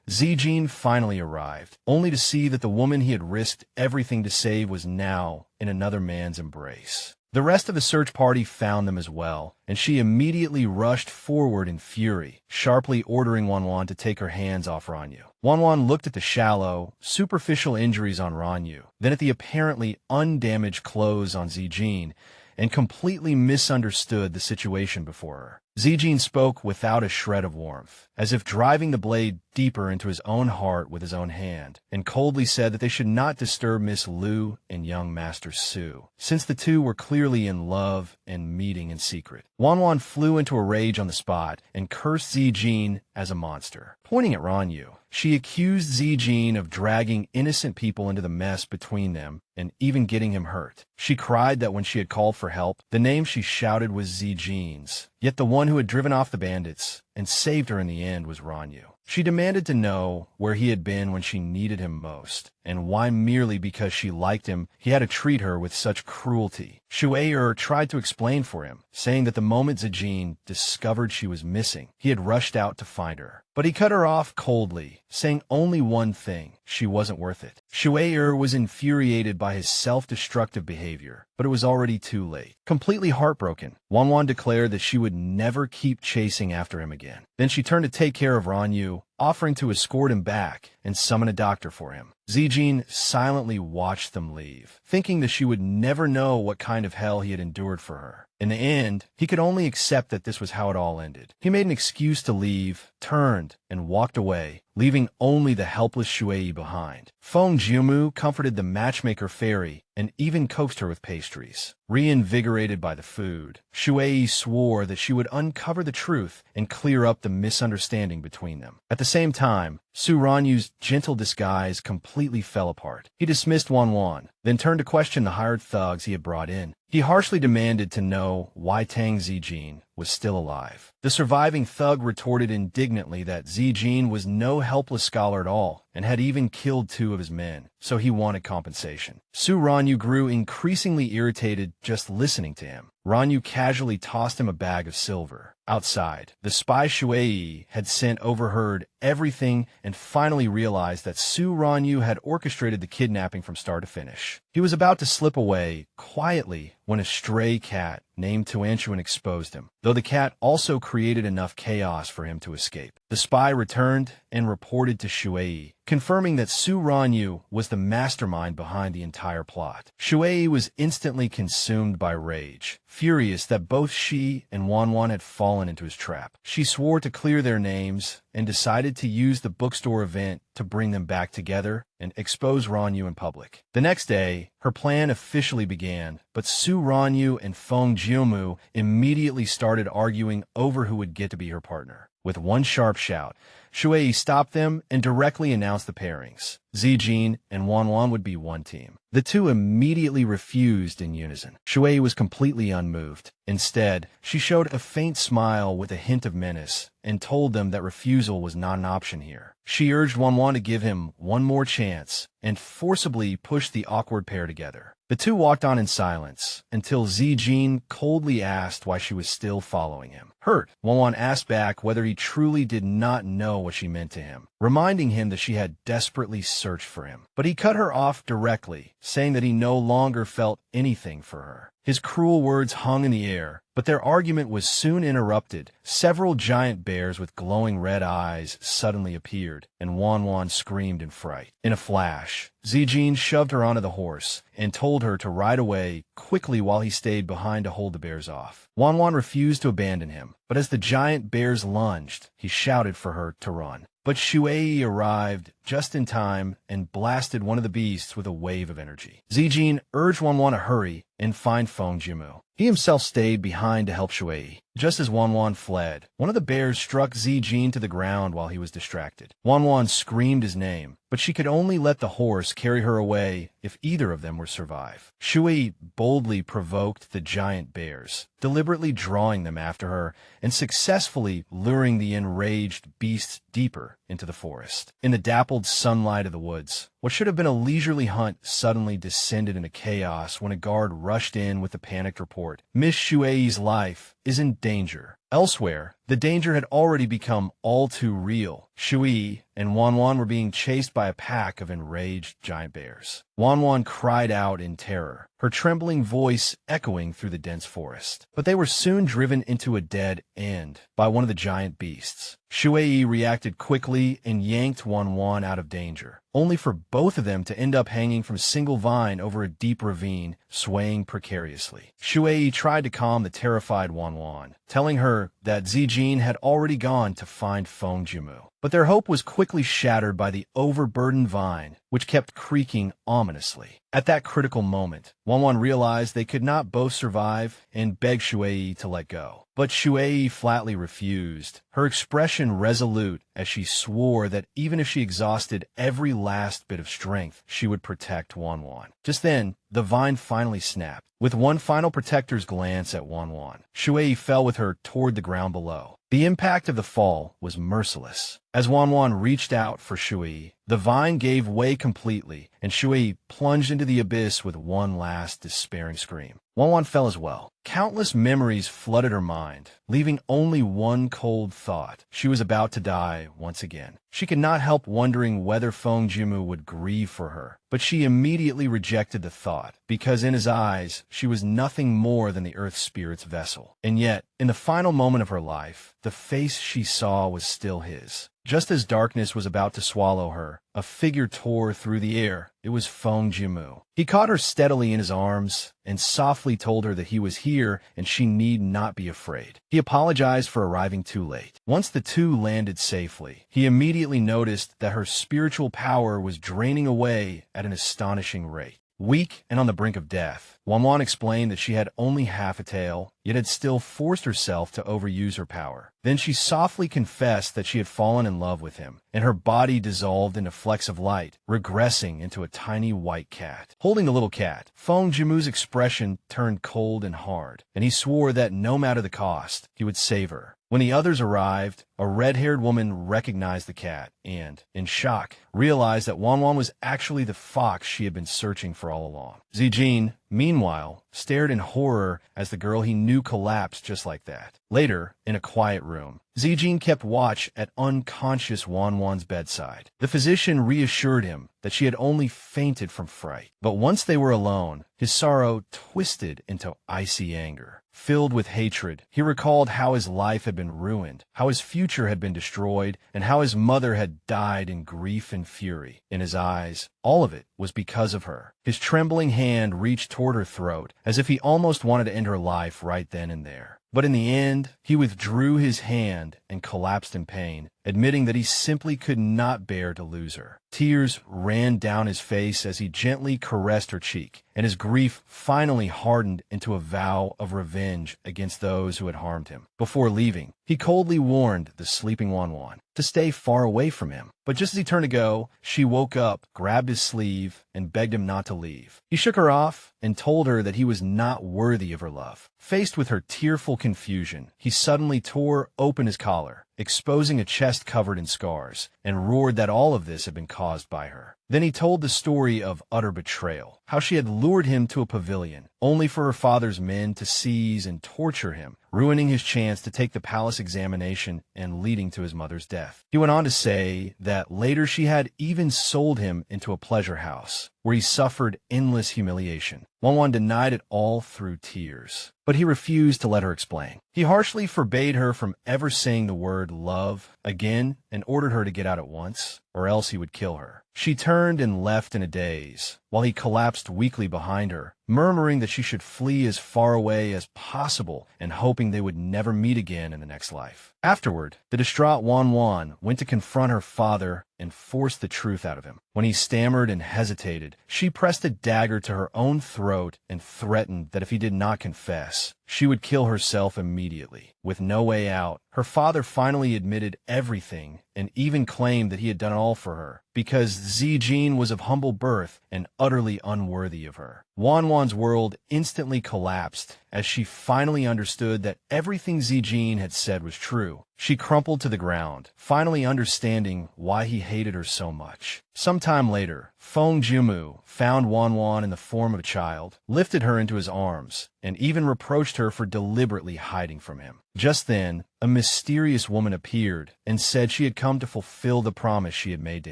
Zijin finally arrived, only to see that the woman he had risked everything to save was now in another man's embrace. The rest of the search party found them as well, and she immediately rushed forward in fury, sharply ordering Wanwan to take her hands off Ranyu. Wanwan looked at the shallow, superficial injuries on Ranyu, then at the apparently undamaged clothes on Zijin, and completely misunderstood the situation before her. Zijin spoke without a shred of warmth, as if driving the blade deeper into his own heart with his own hand, and coldly said that they should not disturb Miss Lu and young Master Su, since the two were clearly in love and meeting in secret. Wanwan flew into a rage on the spot and cursed Zijin as a monster. Pointing at Ranyu, she accused Zijin of dragging innocent people into the mess between them and even getting him hurt. She cried that when she had called for help, the name she shouted was Zijin's, yet the one who had driven off the bandits and saved her in the end was Ranyu. She demanded to know where he had been when she needed him most, and why merely because she liked him he had to treat her with such cruelty. Shuiyi tried to explain for him, saying that the moment Zijin discovered she was missing, he had rushed out to find her. But he cut her off coldly, saying only one thing: she wasn't worth it. Shuiyi was infuriated by his self-destructive behavior, but it was already too late. Completely heartbroken, Wanwan declared that she would never keep chasing after him again. Then she turned to take care of Ranyu, offering to escort him back and summon a doctor for him. Zijin silently watched them leave, thinking that she would never know what kind of hell he had endured for her. In the end, he could only accept that this was how it all ended. He made an excuse to leave, turned, and walked away, leaving only the helpless Shuiyi behind. Feng Jiumu comforted the matchmaker fairy and even coaxed her with pastries. Reinvigorated by the food, Shuiyi swore that she would uncover the truth and clear up the misunderstanding between them. At the same time, Su Ranyu's gentle disguise completely fell apart. He dismissed Wanwan, then turned to question the hired thugs he had brought in. He harshly demanded to know why Tang Zijin was still alive. The surviving thug retorted indignantly that Zijin was no helpless scholar at all and had even killed 2 of his men, so he wanted compensation. Su Ranyu grew increasingly irritated just listening to him. Ranyu casually tossed him a bag of silver. Outside, the spy Shuiyi had sent overheard everything and finally realized that Su Ranyu had orchestrated the kidnapping from start to finish. He was about to slip away quietly when a stray cat named Tuanchuan exposed him, though the cat also created enough chaos for him to escape. The spy returned and reported to Shuiyi, confirming that Su Ranyu was the mastermind behind the entire plot. Shuiyi was instantly consumed by rage, furious that both she and Wanwan had fallen into his trap. She swore to clear their names and decided to use the bookstore event to bring them back together and expose Ranyu in public. The next day, her plan officially began, but Su Ranyu and Feng Jiumu immediately started arguing over who would get to be her partner. With one sharp shout, Shuiyi stopped them and directly announced the pairings. Zijin and Wanwan would be one team. The 2 immediately refused in unison. Shuiyi was completely unmoved. Instead, she showed a faint smile with a hint of menace and told them that refusal was not an option here. She urged Wanwan to give him one more chance and forcibly pushed the awkward pair together. The 2 walked on in silence until Zijin coldly asked why she was still following him. Hurt, Wanwan asked back whether he truly did not know what she meant to him, reminding him that she had desperately searched for him. But he cut her off directly, saying that he no longer felt anything for her. His cruel words hung in the air, but their argument was soon interrupted. Several giant bears with glowing red eyes suddenly appeared, and Wanwan screamed in fright. In a flash, Zijin shoved her onto the horse and told her to ride away quickly while he stayed behind to hold the bears off. Wanwan refused to abandon him, but as the giant bears lunged, he shouted for her to run. But Shuiyi arrived just in time and blasted one of the beasts with a wave of energy. Zijin urged Wanwan to hurry and find Feng Jiumu. He himself stayed behind to help Shuiyi. Just as Wanwan fled, one of the bears struck Zijin to the ground while he was distracted. Wanwan screamed his name, but she could only let the horse carry her away if either of them were survive. Shuiyi boldly provoked the giant bears, deliberately drawing them after her and successfully luring the enraged beasts deeper into the forest. In the dappled sunlight of the woods, what should have been a leisurely hunt suddenly descended into chaos when a guard rushed in with the panicked report. Miss Shuiyi's life is in danger. Elsewhere, the danger had already become all too real. Shuiyi and Wanwan were being chased by a pack of enraged giant bears. Wanwan cried out in terror, her trembling voice echoing through the dense forest. But they were soon driven into a dead end by one of the giant beasts. Shuiyi reacted quickly and yanked Wanwan out of danger, only for both of them to end up hanging from a single vine over a deep ravine, swaying precariously. Shuiyi tried to calm the terrified Wanwan, telling her that Zijin had already gone to find Feng Jiumu. But their hope was quickly shattered by the overburdened vine, which kept creaking ominously. At that critical moment, Wanwan realized they could not both survive and begged Shuiyi to let go. But Shuiyi flatly refused, her expression resolute as she swore that even if she exhausted every last bit of strength, she would protect Wanwan. Just then, the vine finally snapped. With one final protector's glance at Wanwan, Shuiyi fell with her toward the ground below. The impact of the fall was merciless. As Wanwan reached out for Shuiyi, the vine gave way completely, and Shuiyi plunged into the abyss with one last despairing scream. Wanwan fell as well. Countless memories flooded her mind, leaving only one cold thought. She was about to die once again. She could not help wondering whether Feng Jiumu would grieve for her, but she immediately rejected the thought, because in his eyes, she was nothing more than the Earth Spirit's vessel. And yet, in the final moment of her life, the face she saw was still his. Just as darkness was about to swallow her, a figure tore through the air. It was Feng Jiumu. He caught her steadily in his arms and softly told her that he was here and she need not be afraid. He apologized for arriving too late. Once the two landed safely, he immediately noticed that her spiritual power was draining away at an astonishing rate. Weak and on the brink of death, Wanwan explained that she had only half a tail, yet had still forced herself to overuse her power. Then she softly confessed that she had fallen in love with him, and her body dissolved into flecks of light, regressing into a tiny white cat. Holding the little cat, Feng Jiumu's expression turned cold and hard, and he swore that no matter the cost, he would save her. When the others arrived, a red-haired woman recognized the cat and, in shock, realized that Wanwan was actually the fox she had been searching for all along. Zijin, meanwhile, stared in horror as the girl he knew collapsed just like that. Later, in a quiet room, Zijin kept watch at unconscious Wanwan's bedside. The physician reassured him that she had only fainted from fright. But once they were alone, his sorrow twisted into icy anger. Filled with hatred, he recalled how his life had been ruined, how his future had been destroyed, and how his mother had died in grief and fury. In his eyes, all of it was because of her. His trembling hand reached toward her throat, as if he almost wanted to end her life right then and there. But in the end, he withdrew his hand and collapsed in pain, admitting that he simply could not bear to lose her. Tears ran down his face as he gently caressed her cheek, and his grief finally hardened into a vow of revenge against those who had harmed him. Before leaving, he coldly warned the sleeping Wanwan to stay far away from him. But just as he turned to go, she woke up, grabbed his sleeve, and begged him not to leave. He shook her off and told her that he was not worthy of her love. Faced with her tearful confusion, he suddenly tore open his collar, exposing a chest covered in scars, and roared that all of this had been caused by her. Then he told the story of utter betrayal, how she had lured him to a pavilion, only for her father's men to seize and torture him, ruining his chance to take the palace examination and leading to his mother's death. He went on to say that later she had even sold him into a pleasure house, where he suffered endless humiliation. Wanwan denied it all through tears, but he refused to let her explain. He harshly forbade her from ever saying the word love again and ordered her to get out at once, or else he would kill her. She turned and left in a daze, while he collapsed weakly behind her, murmuring that she should flee as far away as possible and hoping they would never meet again in the next life. Afterward, the distraught Wanwan went to confront her father and forced the truth out of him. When he stammered and hesitated, she pressed a dagger to her own throat and threatened that if he did not confess, she would kill herself immediately. With no way out, her father finally admitted everything and even claimed that he had done it all for her, because Zijin was of humble birth and utterly unworthy of her. Wanwan's world instantly collapsed as she finally understood that everything Zijin had said was true. She crumpled to the ground, finally understanding why he hated her so much. Sometime later, Feng Jiumu found Wanwan in the form of a child, lifted her into his arms, and even reproached her for deliberately hiding from him. Just then, a mysterious woman appeared and said she had come to fulfill the promise she had made to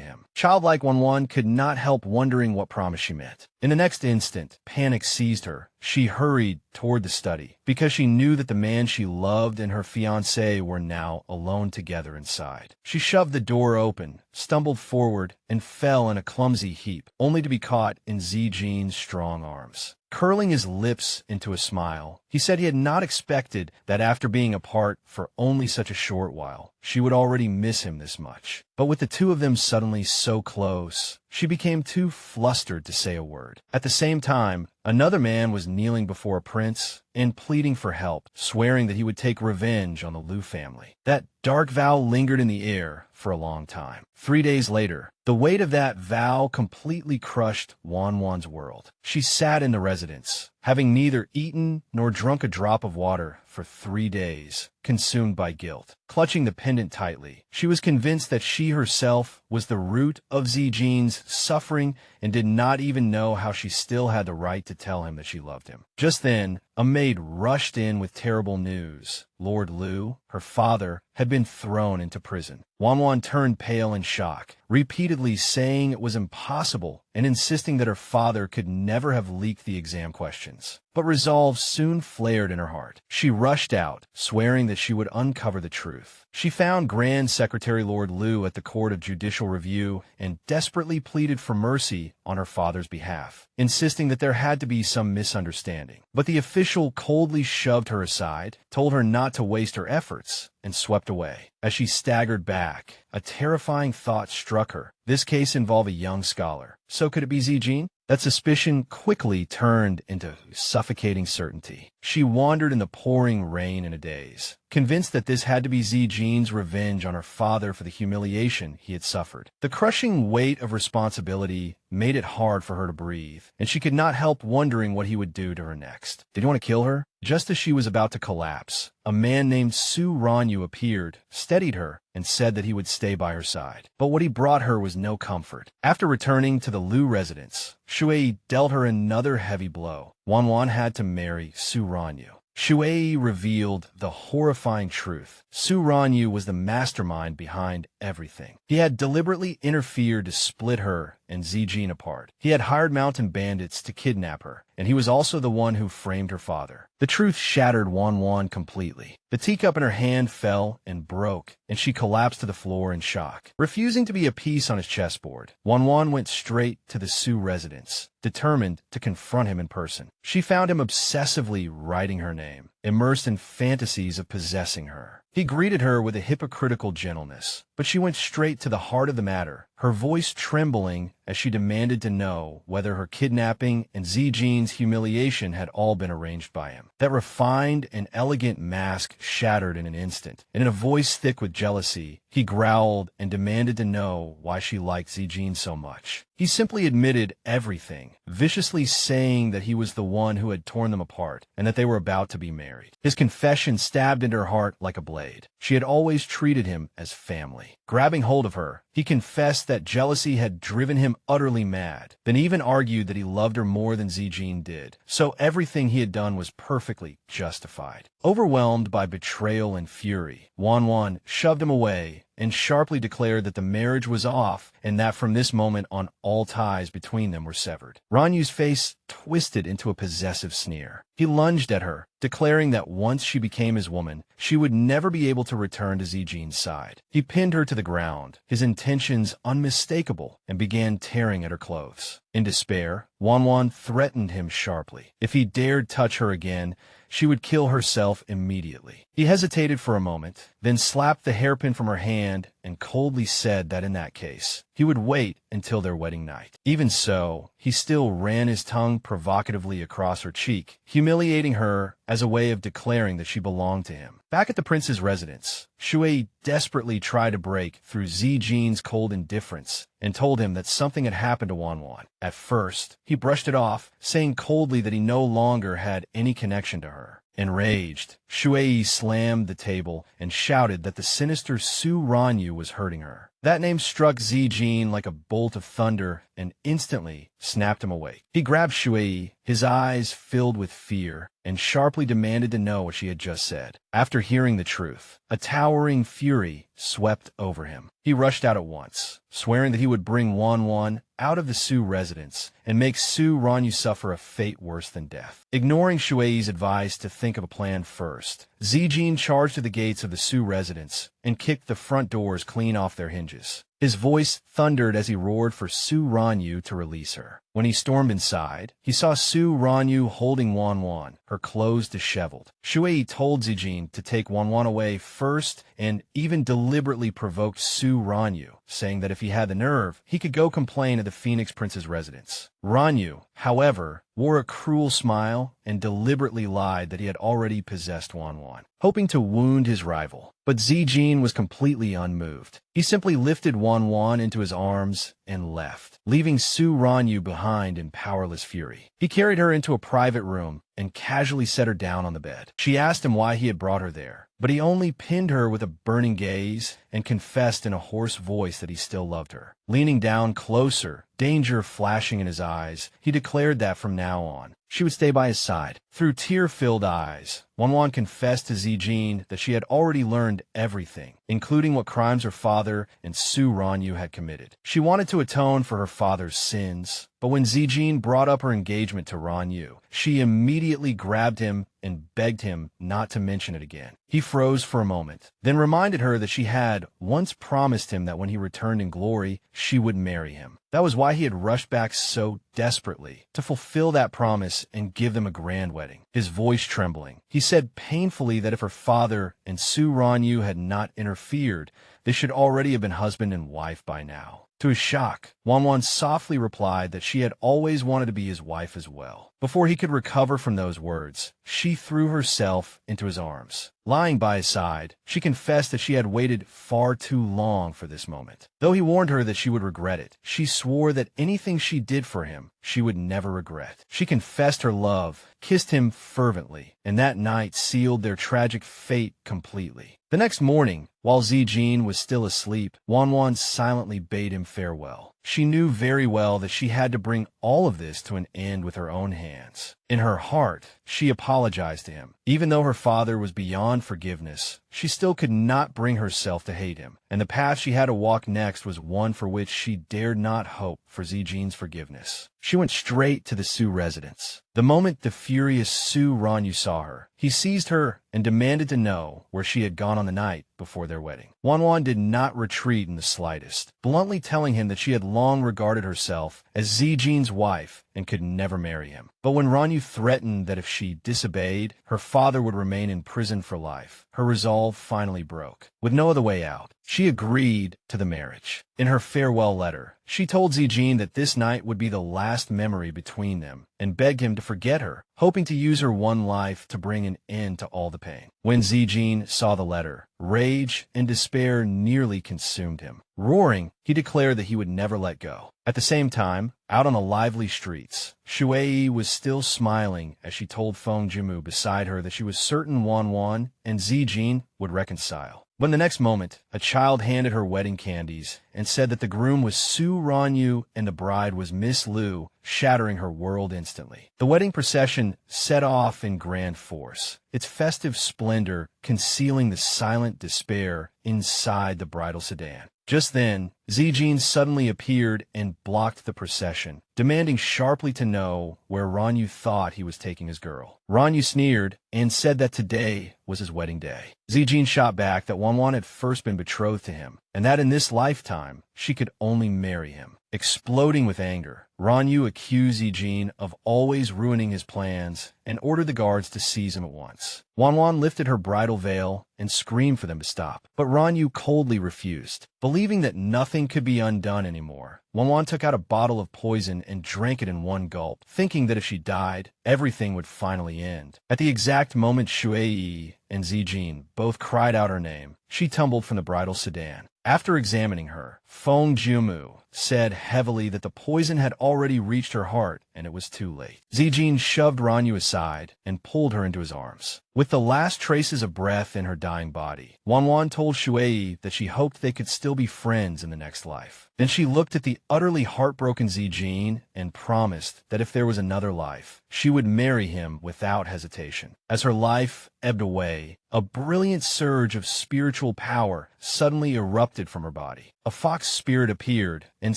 him. Childlike Wanwan could not help wondering what promise she meant. In the next instant, panic seized her. She hurried toward the study, because she knew that the man she loved and her fiancé were now alone together inside. She shoved the door open, stumbled forward, and fell in a clumsy heap, only to be caught in Zijin's strong arms. Curling his lips into a smile, he said he had not expected that after being apart for only such a short while, she would already miss him this much. But with the two of them suddenly so close, she became too flustered to say a word. At the same time, another man was kneeling before a prince and pleading for help, swearing that he would take revenge on the Liu family. That dark vow lingered in the air, for a long time. 3 days later, the weight of that vow completely crushed Wanwan's world. She sat in the residence, having neither eaten nor drunk a drop of water for 3 days, consumed by guilt. Clutching the pendant tightly, she was convinced that she herself was the root of Zijin's suffering and did not even know how she still had the right to tell him that she loved him. Just then, a maid rushed in with terrible news. Lord Liu, her father, had been thrown into prison. Wanwan turned pale in shock, repeatedly saying it was impossible and insisting that her father could never have leaked the exam questions. But resolve soon flared in her heart. She rushed out, swearing that she would uncover the truth. She found Grand Secretary Lord Liu at the Court of Judicial Review and desperately pleaded for mercy on her father's behalf, insisting that there had to be some misunderstanding. But the official coldly shoved her aside, told her not to waste her efforts, and swept away. As she staggered back, a terrifying thought struck her. This case involved a young scholar. So could it be Zijin? That suspicion quickly turned into suffocating certainty. She wandered in the pouring rain in a daze, convinced that this had to be Zijin's revenge on her father for the humiliation he had suffered. The crushing weight of responsibility made it hard for her to breathe, and she could not help wondering what he would do to her next. Did he want to kill her? Just as she was about to collapse, a man named Su Ranyu appeared, steadied her, and said that he would stay by her side. But what he brought her was no comfort. After returning to the Liu residence, Shuiyi dealt her another heavy blow. Wanwan had to marry Su Ranyu. Shuiyi revealed the horrifying truth. Su Ranyu was the mastermind behind everything. He had deliberately interfered to split her and Zijin apart. He had hired mountain bandits to kidnap her, and he was also the one who framed her father. The truth shattered Wanwan completely. The teacup in her hand fell and broke, and she collapsed to the floor in shock. Refusing to be a piece on his chessboard, Wanwan went straight to the Su residence, determined to confront him in person. She found him obsessively writing her name, immersed in fantasies of possessing her. He greeted her with a hypocritical gentleness, but she went straight to the heart of the matter, her voice trembling as she demanded to know whether her kidnapping and Zijin's humiliation had all been arranged by him. That refined and elegant mask shattered in an instant, and in a voice thick with jealousy, he growled and demanded to know why she liked Zijin so much. He simply admitted everything, viciously saying that he was the one who had torn them apart and that they were about to be married. His confession stabbed into her heart like a blade. She had always treated him as family. Grabbing hold of her, he confessed that jealousy had driven him utterly mad, then even argued that he loved her more than Zijin did, so everything he had done was perfectly justified. Overwhelmed by betrayal and fury, Wanwan shoved him away and sharply declared that the marriage was off and that from this moment on all ties between them were severed. Ranyu's face twisted into a possessive sneer. He lunged at her, declaring that once she became his woman, she would never be able to return to Zijin's side. He pinned her to the ground, his intentions unmistakable, and began tearing at her clothes. In despair, Wanwan threatened him sharply. If he dared touch her again, she would kill herself immediately. He hesitated for a moment, then slapped the hairpin from her hand and coldly said that in that case, he would wait until their wedding night. Even so, he still ran his tongue provocatively across her cheek, humiliating her as a way of declaring that she belonged to him. Back at the prince's residence, Shuiyi desperately tried to break through Zijin's cold indifference and told him that something had happened to Wanwan. At first, he brushed it off, saying coldly that he no longer had any connection to her. Enraged, Shuiyi slammed the table and shouted that the sinister Su Ranyu was hurting her. That name struck Zijin like a bolt of thunder and instantly snapped him awake. He grabbed Shuiyi, his eyes filled with fear, and sharply demanded to know what she had just said. After hearing the truth, a towering fury swept over him. He rushed out at once, swearing that he would bring Wanwan out of the Su residence and make Su Ranyu suffer a fate worse than death. Ignoring Shuiyi's advice to think of a plan first, Zijin charged to the gates of the Su residence and kicked the front doors clean off their hinges. His voice thundered as he roared for Su Ranyu to release her. When he stormed inside, he saw Su Ranyu holding Wanwan, her clothes disheveled. Shuiyi told Zijin to take Wanwan away first and even deliberately provoked Su Ranyu, saying that if he had the nerve, he could go complain at the Phoenix Prince's residence. Ranyu, however, wore a cruel smile and deliberately lied that he had already possessed Wanwan, hoping to wound his rival. But Zijin was completely unmoved. He simply lifted Wanwan into his arms and left, leaving Su Ranyu behind in powerless fury. He carried her into a private room and casually set her down on the bed. She asked him why he had brought her there, but he only pinned her with a burning gaze and confessed in a hoarse voice that he still loved her. Leaning down closer, danger flashing in his eyes, he declared that from now on, she would stay by his side. Through tear-filled eyes, Wanwan confessed to Zijin that she had already learned everything, including what crimes her father and Su Ranyu had committed. She wanted to atone for her father's sins, but when Zijin brought up her engagement to Ranyu, she immediately grabbed him and begged him not to mention it again. He froze for a moment, then reminded her that she had once promised him that when he returned in glory, she would marry him. That was why he had rushed back so desperately, to fulfill that promise and give them a grand wedding. His voice trembling, he said painfully that if her father and Su Ranyu had not interfered, they should already have been husband and wife by now. To his shock, Wanwan softly replied that she had always wanted to be his wife as well. Before he could recover from those words, she threw herself into his arms. Lying by his side, she confessed that she had waited far too long for this moment. Though he warned her that she would regret it, she swore that anything she did for him, she would never regret. She confessed her love, kissed him fervently, and that night sealed their tragic fate completely. The next morning, while Zijin was still asleep, Wanwan silently bade him farewell. She knew very well that she had to bring all of this to an end with her own hands. In her heart, she apologized to him. Even though her father was beyond forgiveness, she still could not bring herself to hate him, and the path she had to walk next was one for which she dared not hope for Zijin's forgiveness. She went straight to the Su residence. The moment the furious Su Ranyu saw her, he seized her and demanded to know where she had gone on the night before their wedding. Wanwan did not retreat in the slightest, bluntly telling him that she had long regarded herself as Zijin's wife and could never marry him. But when Ranyu threatened that if she disobeyed, her father would remain in prison for life, her resolve finally broke. With no other way out, she agreed to the marriage. In her farewell letter, she told Zijin that this night would be the last memory between them and begged him to forget her, hoping to use her one life to bring an end to all the pain. When Zijin saw the letter, rage and despair nearly consumed him. Roaring, he declared that he would never let go. At the same time, out on the lively streets, Shuiyi was still smiling as she told Feng Jiumu beside her that she was certain Wanwan and Zijin would reconcile. When the next moment, a child handed her wedding candies and said that the groom was Su Ranyu and the bride was Miss Liu, shattering her world instantly. The wedding procession set off in grand force, its festive splendor concealing the silent despair inside the bridal sedan. Just then, Zijin suddenly appeared and blocked the procession, demanding sharply to know where Ranyu thought he was taking his girl. Ranyu sneered and said that today was his wedding day. Zijin shot back that Wanwan had first been betrothed to him, and that in this lifetime, she could only marry him. Exploding with anger, Ranyu accused Zijin of always ruining his plans and ordered the guards to seize him at once. Wanwan lifted her bridal veil and screamed for them to stop, but Ranyu coldly refused. Believing that nothing could be undone anymore, Wanwan took out a bottle of poison and drank it in one gulp, thinking that if she died, everything would finally end. At the exact moment Shuiyi and Zijin both cried out her name, she tumbled from the bridal sedan. After examining her, Feng Jiumu said heavily that the poison had already reached her heart and it was too late. Zijin shoved Ranyu aside and pulled her into his arms. With the last traces of breath in her dying body, Wanwan told Shuiyi that she hoped they could still be friends in the next life. Then she looked at the utterly heartbroken Zijin and promised that if there was another life, she would marry him without hesitation. As her life ebbed away, a brilliant surge of spiritual power suddenly erupted from her body. A fox spirit appeared and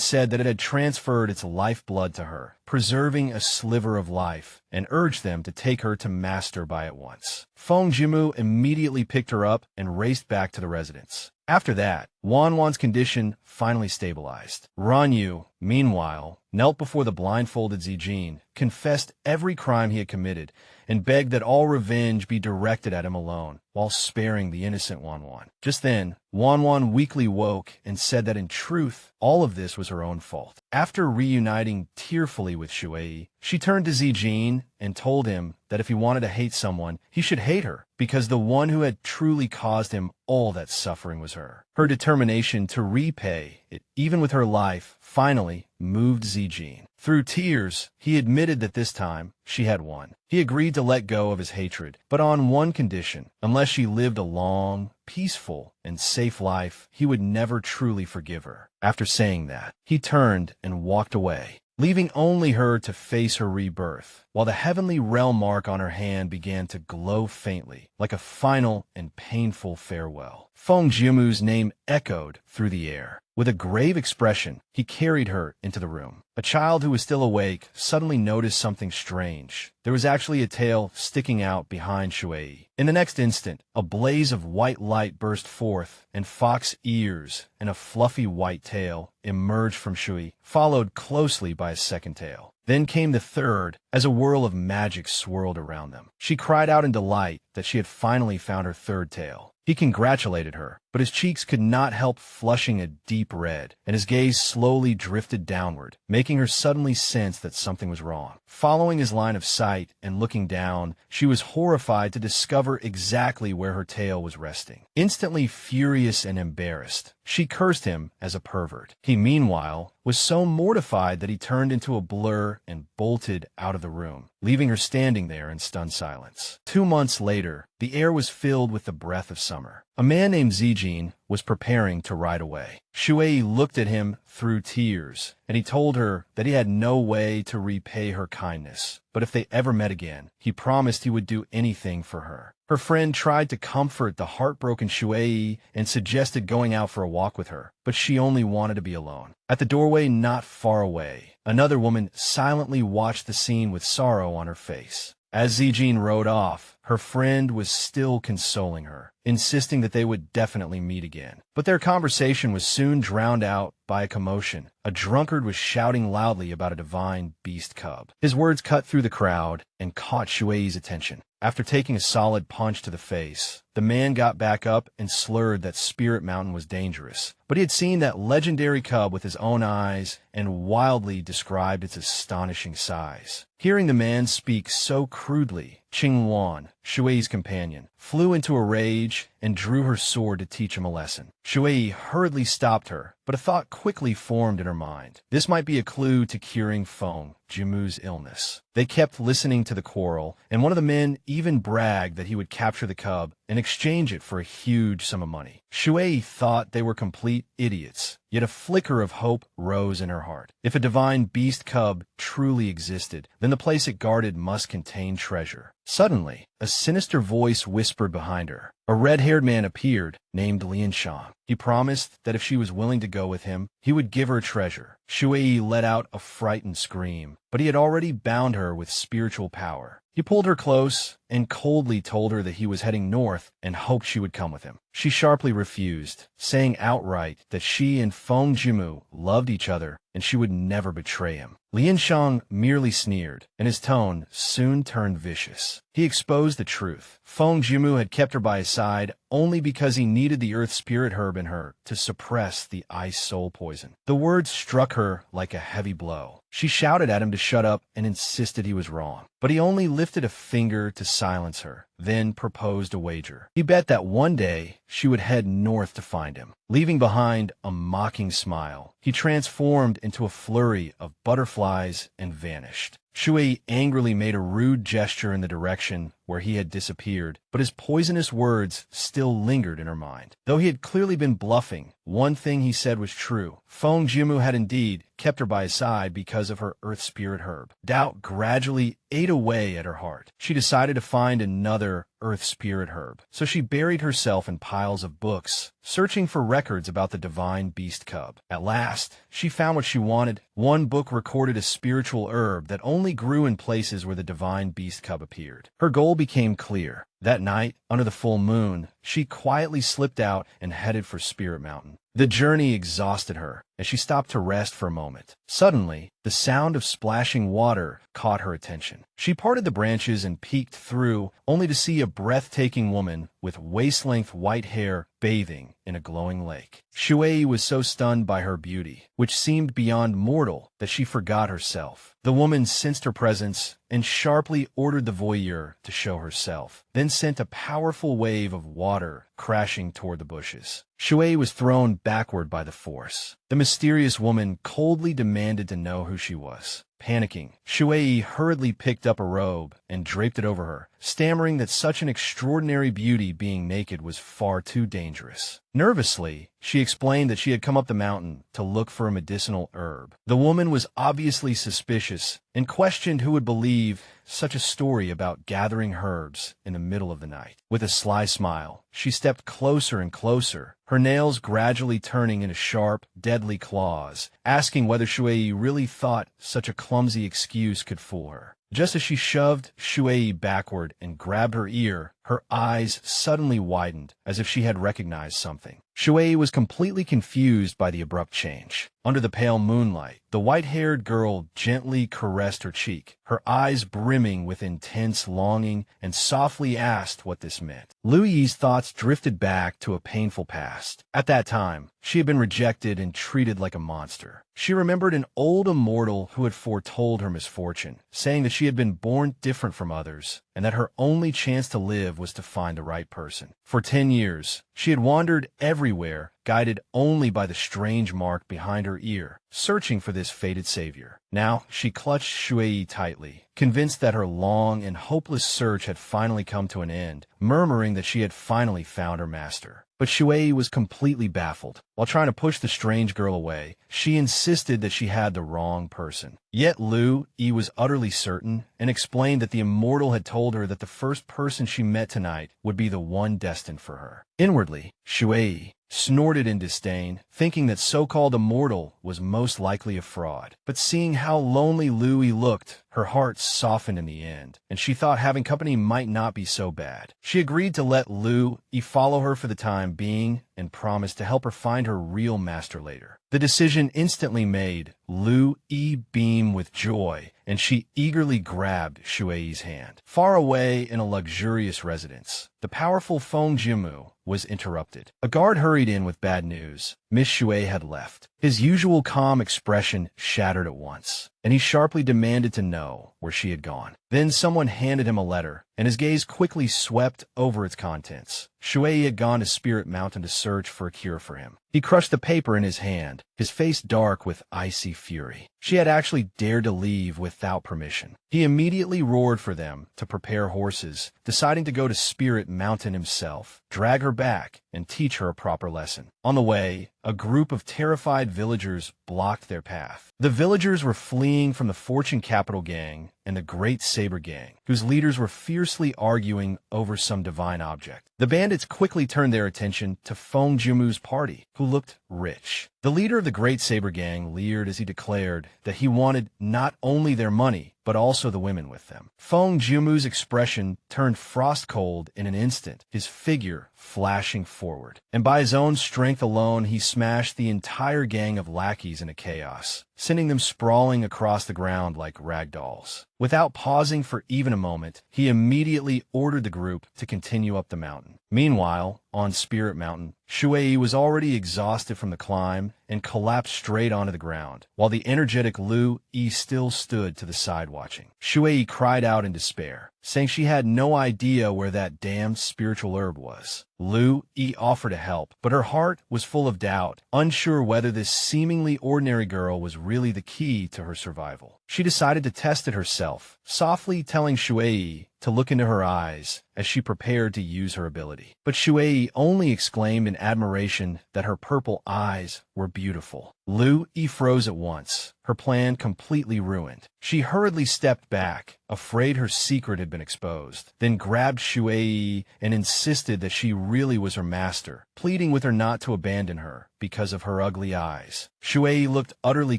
said that it had transferred its lifeblood to her, preserving a sliver of life, and urged them to take her to master by at once. Feng Jiumu immediately picked her up and raced back to the residence. After that, Wanwan's condition finally stabilized. Ranyu, meanwhile, knelt before the blindfolded Zijin, confessed every crime he had committed, and begged that all revenge be directed at him alone, while sparing the innocent Wanwan. Just then, Wanwan weakly woke and said that in truth, all of this was her own fault. After reuniting tearfully with Shuiyi, she turned to Zijin and told him that if he wanted to hate someone, he should hate her, because the one who had truly caused him all that suffering was her. Her determination to repay it, even with her life, finally moved Zijin. Through tears, he admitted that this time, she had won. He agreed to let go of his hatred, but on one condition: unless she lived a long, peaceful, and safe life, he would never truly forgive her. After saying that, he turned and walked away, leaving only her to face her rebirth, while the heavenly realm mark on her hand began to glow faintly, like a final and painful farewell. Feng Jiumu's name echoed through the air. With a grave expression, he carried her into the room. A child who was still awake suddenly noticed something strange. There was actually a tail sticking out behind Shuiyi. In the next instant, a blaze of white light burst forth, and fox ears and a fluffy white tail emerged from Shuiyi, followed closely by a second tail. Then came the third, as a whirl of magic swirled around them. She cried out in delight that she had finally found her third tail. He congratulated her, but his cheeks could not help flushing a deep red, and his gaze slowly drifted downward, making her suddenly sense that something was wrong. Following his line of sight and looking down, she was horrified to discover exactly where her tail was resting. Instantly furious and embarrassed, she cursed him as a pervert. He, meanwhile, was so mortified that he turned into a blur and bolted out of the room, leaving her standing there in stunned silence. 2 months later, the air was filled with the breath of summer. A man named Zijin was preparing to ride away. Shuiyi looked at him through tears, and he told her that he had no way to repay her kindness, but if they ever met again, he promised he would do anything for her. Her friend tried to comfort the heartbroken Shuiyi and suggested going out for a walk with her, but she only wanted to be alone. At the doorway not far away, another woman silently watched the scene with sorrow on her face. As Zijin rode off, her friend was still consoling her, insisting that they would definitely meet again. But their conversation was soon drowned out by a commotion. A drunkard was shouting loudly about a divine beast cub. His words cut through the crowd and caught Shuiyi's attention. After taking a solid punch to the face, the man got back up and slurred that Spirit Mountain was dangerous. But he had seen that legendary cub with his own eyes and wildly described its astonishing size. Hearing the man speak so crudely, Qingwan, Shuiyi's companion, flew into a rage and drew her sword to teach him a lesson. Shuiyi hurriedly stopped her, but a thought quickly formed in her mind. This might be a clue to curing Feng Jiumu's illness. They kept listening to the quarrel, and one of the men even bragged that he would capture the cub and exchange it for a huge sum of money. Shuiyi thought they were complete idiots, yet a flicker of hope rose in her heart. If a divine beast cub truly existed, then the place it guarded must contain treasure. Suddenly, a sinister voice whispered behind her. A red-haired man appeared, named Lianshang. He promised that if she was willing to go with him, he would give her treasure. Shuiyi let out a frightened scream, but he had already bound her with spiritual power. He pulled her close and coldly told her that he was heading north and hoped she would come with him. She sharply refused, saying outright that she and Feng Jiumu loved each other and she would never betray him. Lianshang merely sneered, and his tone soon turned vicious. He exposed the truth. Feng Jiumu had kept her by his side only because he needed the earth spirit herb in her to suppress the ice soul poison. The words struck her like a heavy blow. She shouted at him to shut up and insisted he was wrong, but he only lifted a finger to silence her, then proposed a wager. He bet that one day she would head north to find him. Leaving behind a mocking smile, he transformed into a flurry of butterflies and vanished. Shuiyi angrily made a rude gesture in the direction where he had disappeared, but his poisonous words still lingered in her mind. Though he had clearly been bluffing, one thing he said was true. Feng Jiumu had indeed kept her by his side because of her earth spirit herb. Doubt gradually ate away at her heart. She decided to find another earth spirit herb, so she buried herself in piles of books, searching for records about the divine beast cub. At last, she found what she wanted. One book recorded a spiritual herb that only grew in places where the divine beast cub appeared. Her goal became clear. That night, under the full moon, she quietly slipped out and headed for Spirit Mountain. The journey exhausted her, as she stopped to rest for a moment. Suddenly, the sound of splashing water caught her attention. She parted the branches and peeked through, only to see a breathtaking woman with waist-length white hair bathing in a glowing lake. Shuiyi was so stunned by her beauty, which seemed beyond mortal, that she forgot herself. The woman sensed her presence and sharply ordered the voyeur to show herself, then sent a powerful wave of water crashing toward the bushes. Shuiyi was thrown backward by the force. The mysterious woman coldly demanded to know who she was. Panicking, Shuiyi hurriedly picked up a robe and draped it over her, stammering that such an extraordinary beauty being naked was far too dangerous. Nervously, she explained that she had come up the mountain to look for a medicinal herb. The woman was obviously suspicious and questioned who would believe such a story about gathering herbs in the middle of the night. With a sly smile, she stepped closer and closer, her nails gradually turning into sharp, deadly claws, asking whether Shuiyi really thought such a clumsy excuse could fool her. Just as she shoved Shuiyi backward and grabbed her ear, her eyes suddenly widened, as if she had recognized something. Shuiyi was completely confused by the abrupt change. Under the pale moonlight, the white-haired girl gently caressed her cheek, her eyes brimming with intense longing, and softly asked what this meant. Lu Yi's thoughts drifted back to a painful past. At that time, she had been rejected and treated like a monster. She remembered an old immortal who had foretold her misfortune, saying that she had been born different from others, and that her only chance to live was to find the right person. For 10 years, she had wandered everywhere, guided only by the strange mark behind her ear, searching for this fated savior. Now, she clutched Shuiyi tightly, convinced that her long and hopeless search had finally come to an end, murmuring that she had finally found her master. But Shuiyi was completely baffled. While trying to push the strange girl away, she insisted that she had the wrong person. Yet Lu Yi was utterly certain and explained that the immortal had told her that the first person she met tonight would be the one destined for her. Inwardly, Shuiyi snorted in disdain, thinking that so-called immortal was most likely a fraud. But seeing how lonely Lu Yi looked, her heart softened in the end, and she thought having company might not be so bad. She agreed to let Lu Yi follow her for the time being and promised to help her find her real master later. The decision instantly made Lu Yi beam with joy, and she eagerly grabbed Shuiyi's hand. Far away in a luxurious residence, the powerful Feng Jiumu was interrupted. A guard hurried in with bad news. Miss Shuiyi had left. His usual calm expression shattered at once, and he sharply demanded to know where she had gone. Then someone handed him a letter, and his gaze quickly swept over its contents. Shuiyi had gone to Spirit Mountain to search for a cure for him. He crushed the paper in his hand, his face dark with icy fury. She had actually dared to leave without permission. He immediately roared for them to prepare horses, deciding to go to Spirit Mountain himself, drag her back, and teach her a proper lesson. On the way, a group of terrified villagers blocked their path. The villagers were fleeing from the Fortune Capital Gang and the Great Saber Gang, whose leaders were fiercely arguing over some divine object. The bandits quickly turned their attention to Feng Jiumu's party, who looked rich. The leader of the Great Saber Gang leered as he declared that he wanted not only their money, but also the women with them. Feng Jiumu's expression turned frost-cold in an instant, his figure flashing forward. And by his own strength alone, he smashed the entire gang of lackeys into chaos, sending them sprawling across the ground like rag dolls. Without pausing for even a moment, he immediately ordered the group to continue up the mountain. Meanwhile, on Spirit Mountain, Shuiyi was already exhausted from the climb and collapsed straight onto the ground, while the energetic Lu Yi still stood to the side watching. Shuiyi cried out in despair, saying she had no idea where that damned spiritual herb was. Lu Yi offered to help, but her heart was full of doubt, unsure whether this seemingly ordinary girl was really the key to her survival. She decided to test it herself, softly telling Shuiyi to look into her eyes as she prepared to use her ability. But Shuiyi only exclaimed in admiration that her purple eyes were beautiful. Lu Yi froze at once, her plan completely ruined. She hurriedly stepped back, afraid her secret had been exposed, then grabbed Shuiyi and insisted that she really was her master, pleading with her not to abandon her because of her ugly eyes. Shuiyi looked utterly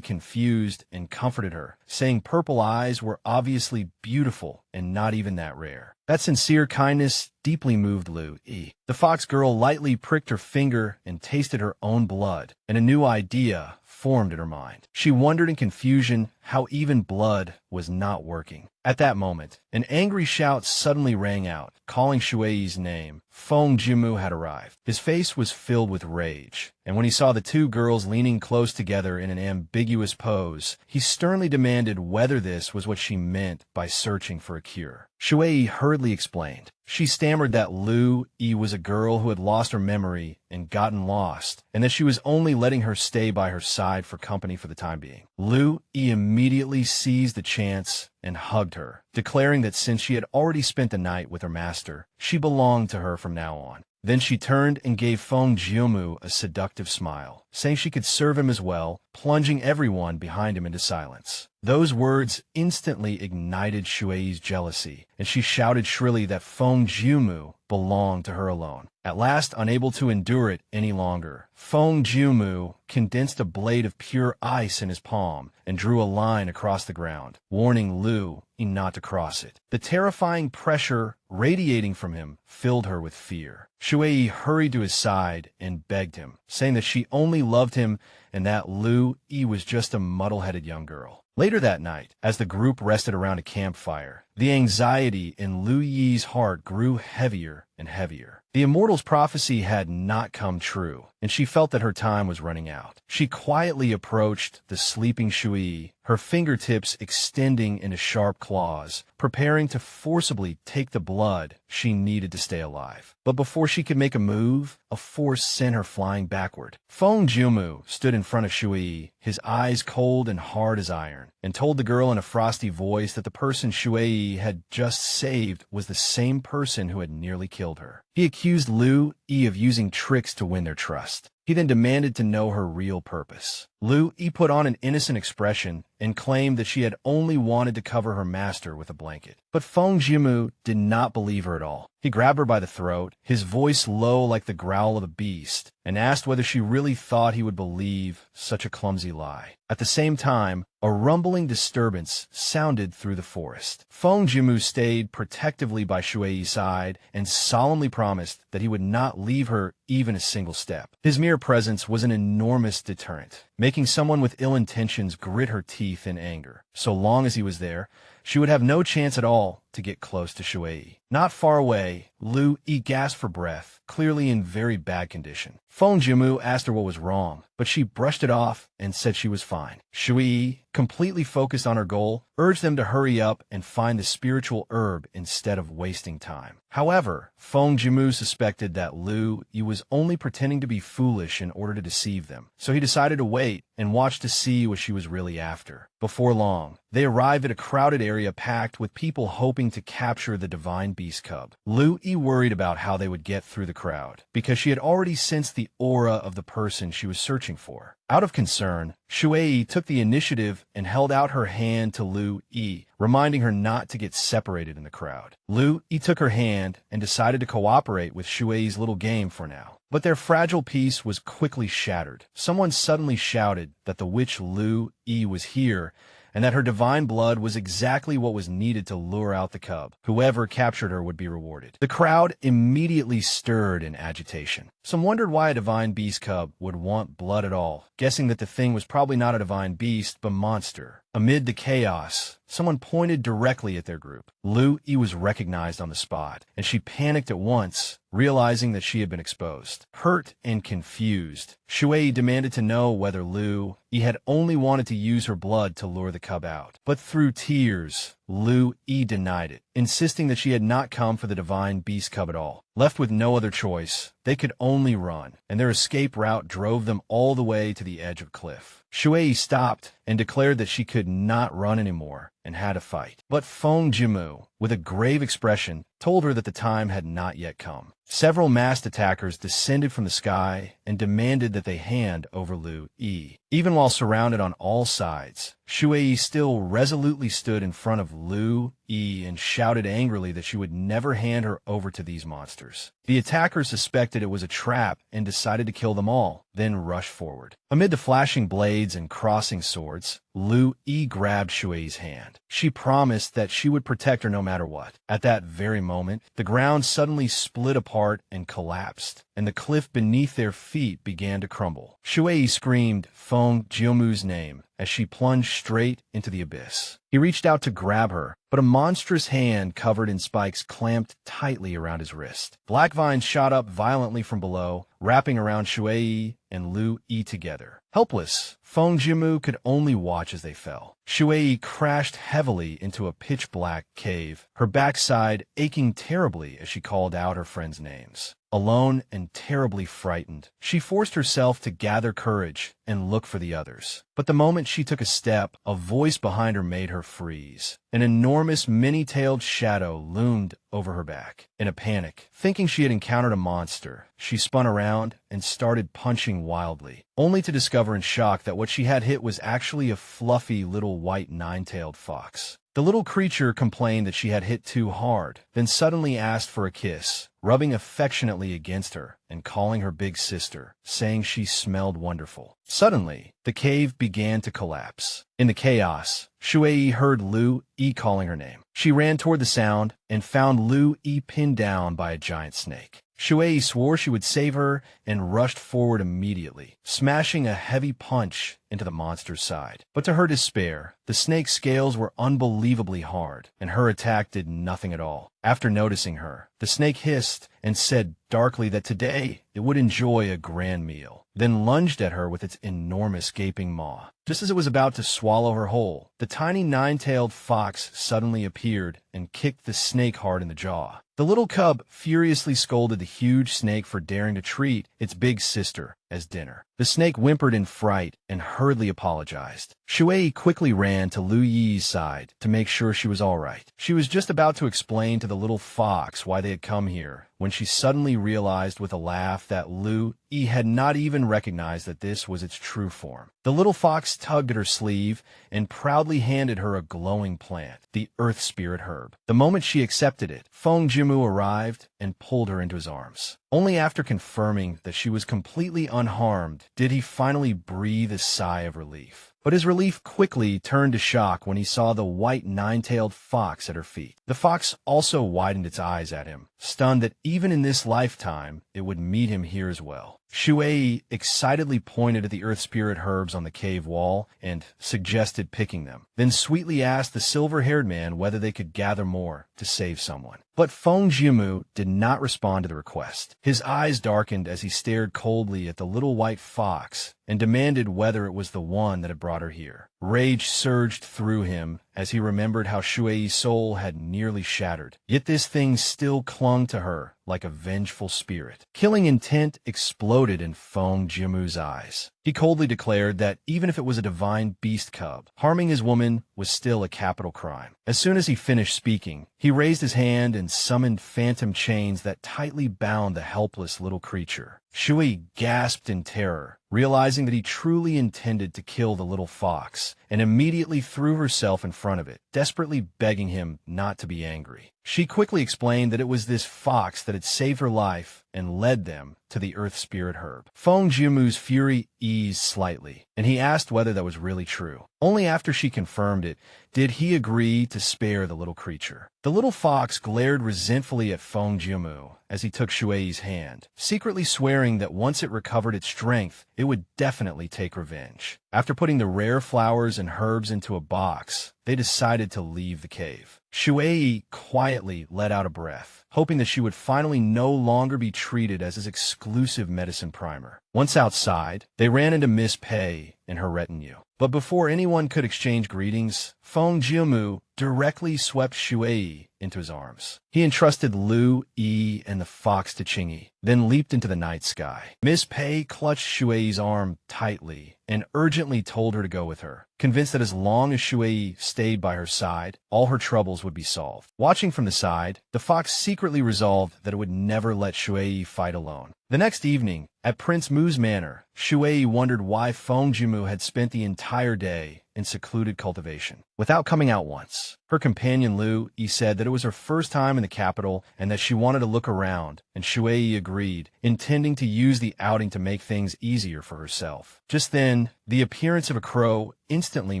confused and comforted her, saying purple eyes were obviously beautiful and not even that rare. That sincere kindness deeply moved Lu Yi. The fox girl lightly pricked her finger and tasted her own blood, and a new idea formed in her mind. She wondered in confusion how even blood was not working. At that moment, an angry shout suddenly rang out, calling Shuiyi's name. Feng Jiumu had arrived. His face was filled with rage, and when he saw the two girls leaning close together in an ambiguous pose, he sternly demanded whether this was what she meant by searching for a cure. Shuiyi hurriedly explained. She stammered that Lu Yi was a girl who had lost her memory and gotten lost, and that she was only letting her stay by her side for company for the time being. Lu Yi immediately seized the chance and hugged her, declaring that since she had already spent the night with her master, she belonged to her from now on. Then she turned and gave Feng Jiumu a seductive smile, saying she could serve him as well, plunging everyone behind him into silence. Those words instantly ignited Shuiyi's jealousy, and she shouted shrilly that Feng Jiumu belonged to her alone. At last, unable to endure it any longer, Feng Jiumu condensed a blade of pure ice in his palm and drew a line across the ground, warning Lu Yi not to cross it. The terrifying pressure radiating from him filled her with fear. Shuiyi hurried to his side and begged him, saying that she only loved him and that Lu Yi was just a muddle-headed young girl. Later that night, as the group rested around a campfire, the anxiety in Lu Yi's heart grew heavier and heavier. The immortal's prophecy had not come true, and she felt that her time was running out. She quietly approached the sleeping Shuiyi, her fingertips extending into sharp claws, preparing to forcibly take the blood she needed to stay alive. But before she could make a move, a force sent her flying backward. Feng Jiumu stood in front of Shuiyi, his eyes cold and hard as iron, and told the girl in a frosty voice that the person Shuiyi had just saved was the same person who had nearly killed her. He accused Lu Yi of using tricks to win their trust. He then demanded to know her real purpose. Lu Yi put on an innocent expression and claimed that she had only wanted to cover her master with a blanket. But Feng Jiumu did not believe her at all. He grabbed her by the throat, his voice low like the growl of a beast, and asked whether she really thought he would believe such a clumsy lie. At the same time, a rumbling disturbance sounded through the forest. Feng Jiumu stayed protectively by Shuiyi's side and solemnly promised that he would not leave her even a single step. His mere presence was an enormous deterrent, making someone with ill intentions grit her teeth in anger. So long as he was there, she would have no chance at all to get close to Shuiyi. Not far away, Lu Yi gasped for breath, clearly in very bad condition. Feng Jiumu asked her what was wrong, but she brushed it off and said she was fine. Shuiyi, completely focused on her goal, urged them to hurry up and find the spiritual herb instead of wasting time. However, Feng Jiumu suspected that Lu Yi was only pretending to be foolish in order to deceive them, so he decided to wait and watch to see what she was really after. Before long, they arrived at a crowded area packed with people hoping to capture the divine beast cub. Lu Yi worried about how they would get through the crowd, because she had already sensed the aura of the person she was searching for. Out of concern, Shuiyi took the initiative and held out her hand to Lu Yi, reminding her not to get separated in the crowd. Lu Yi took her hand and decided to cooperate with Shuiyi's little game for now. But their fragile peace was quickly shattered. Someone suddenly shouted that the witch Lu Yi was here, and that her divine blood was exactly what was needed to lure out the cub. Whoever captured her would be rewarded. The crowd immediately stirred in agitation. Some wondered why a divine beast cub would want blood at all, guessing that the thing was probably not a divine beast, but monster. Amid the chaos, someone pointed directly at their group. Lu Yi was recognized on the spot, and she panicked at once, realizing that she had been exposed. Hurt and confused, Shuiyi demanded to know whether Lu Yi had only wanted to use her blood to lure the cub out. But through tears, Lu Yi denied it, insisting that she had not come for the divine beast cub at all. Left with no other choice, they could only run, and their escape route drove them all the way to the edge of a cliff. Shuiyi stopped and declared that she could not run anymore and had to fight. But Feng Jiumu, with a grave expression, told her that the time had not yet come. Several masked attackers descended from the sky and demanded that they hand over Lu Yi. Even while surrounded on all sides, Shuiyi still resolutely stood in front of Lu Yi and shouted angrily that she would never hand her over to these monsters. The attackers suspected it was a trap and decided to kill them all, then rushed forward. Amid the flashing blades and crossing swords, Lu Yi grabbed Shuiyi's hand. She promised that she would protect her no matter what. At that very moment, the ground suddenly split apart and collapsed, and the cliff beneath their feet began to crumble. Shuiyi screamed Feng Jiumu's name as she plunged straight into the abyss. He reached out to grab her, but a monstrous hand covered in spikes clamped tightly around his wrist. Black vines shot up violently from below, wrapping around Shuiyi and Lu Yi together. Helpless, Feng Jiumu could only watch as they fell. Shuiyi crashed heavily into a pitch-black cave, her backside aching terribly as she called out her friends' names. Alone and terribly frightened, she forced herself to gather courage and look for the others. But the moment she took a step, a voice behind her made her freeze. An enormous many-tailed shadow loomed over her back. In a panic, thinking she had encountered a monster, she spun around and started punching wildly, only to discover in shock that what she had hit was actually a fluffy little white nine-tailed fox. The little creature complained that she had hit too hard, then suddenly asked for a kiss, rubbing affectionately against her and calling her big sister, saying she smelled wonderful. Suddenly, the cave began to collapse. In the chaos, Shuiyi heard Lu Yi calling her name. She ran toward the sound and found Lu Yi pinned down by a giant snake. Shuiyi swore she would save her and rushed forward immediately, smashing a heavy punch into the monster's side. But to her despair, the snake's scales were unbelievably hard, and her attack did nothing at all. After noticing her, the snake hissed and said darkly that today it would enjoy a grand meal, then lunged at her with its enormous gaping maw. Just as it was about to swallow her whole, the tiny nine-tailed fox suddenly appeared and kicked the snake hard in the jaw. The little cub furiously scolded the huge snake for daring to treat its big sister as dinner. The snake whimpered in fright and hurriedly apologized. Shuiyi quickly ran to Lu Yi's side to make sure she was all right. She was just about to explain to the little fox why they had come here when she suddenly realized with a laugh that Lu Yi had not even recognized that this was its true form. The little fox tugged at her sleeve and proudly handed her a glowing plant, the earth spirit herb. The moment she accepted it, Feng Jiumu arrived and pulled her into his arms. Only after confirming that she was completely unharmed did he finally breathe a sigh of relief. But his relief quickly turned to shock when he saw the white nine-tailed fox at her feet. The fox also widened its eyes at him, stunned that even in this lifetime it would meet him here as well. Shuiyi excitedly pointed at the earth spirit herbs on the cave wall and suggested picking them, then sweetly asked the silver-haired man whether they could gather more to save someone. But Feng Jiumu did not respond to the request. His eyes darkened as he stared coldly at the little white fox and demanded whether it was the one that had brought her here. Rage surged through him as he remembered how Shuiyi's soul had nearly shattered. Yet this thing still clung to her like a vengeful spirit. Killing intent exploded in Feng Jiumu's eyes. He coldly declared that even if it was a divine beast cub, harming his woman was still a capital crime. As soon as he finished speaking, he raised his hand and summoned phantom chains that tightly bound the helpless little creature. Shuiyi gasped in terror, realizing that he truly intended to kill the little fox, and immediately threw herself in front of it, desperately begging him not to be angry. She quickly explained that it was this fox that had saved her life and led them to the earth spirit herb. Feng Jiumu's fury eased slightly, and he asked whether that was really true. Only after she confirmed it did he agree to spare the little creature. The little fox glared resentfully at Feng Jiumu as he took Shuiyi's hand, secretly swearing that once it recovered its strength, it would definitely take revenge. After putting the rare flowers and herbs into a box, they decided to leave the cave. Shuiyi quietly let out a breath, hoping that she would finally no longer be treated as his exclusive medicine primer. Once outside, they ran into Miss Pei and her retinue. But before anyone could exchange greetings, Feng Jiumu directly swept Shuiyi into his arms. He entrusted Lu Yi and the fox to Qingyi, then leaped into the night sky. Miss Pei clutched Shuiyi's arm tightly and urgently told her to go with her, convinced that as long as Shuiyi stayed by her side, all her troubles would be solved. Watching from the side, the fox secretly resolved that it would never let Shuiyi fight alone. The next evening, at Prince Mu's manor, Shuiyi wondered why Feng Jiumu had spent the entire day in secluded cultivation, without coming out once. Her companion Lu Yi said that it was her first time in the capital and that she wanted to look around, and Shuiyi agreed, intending to use the outing to make things easier for herself. Just then, the appearance of a crow instantly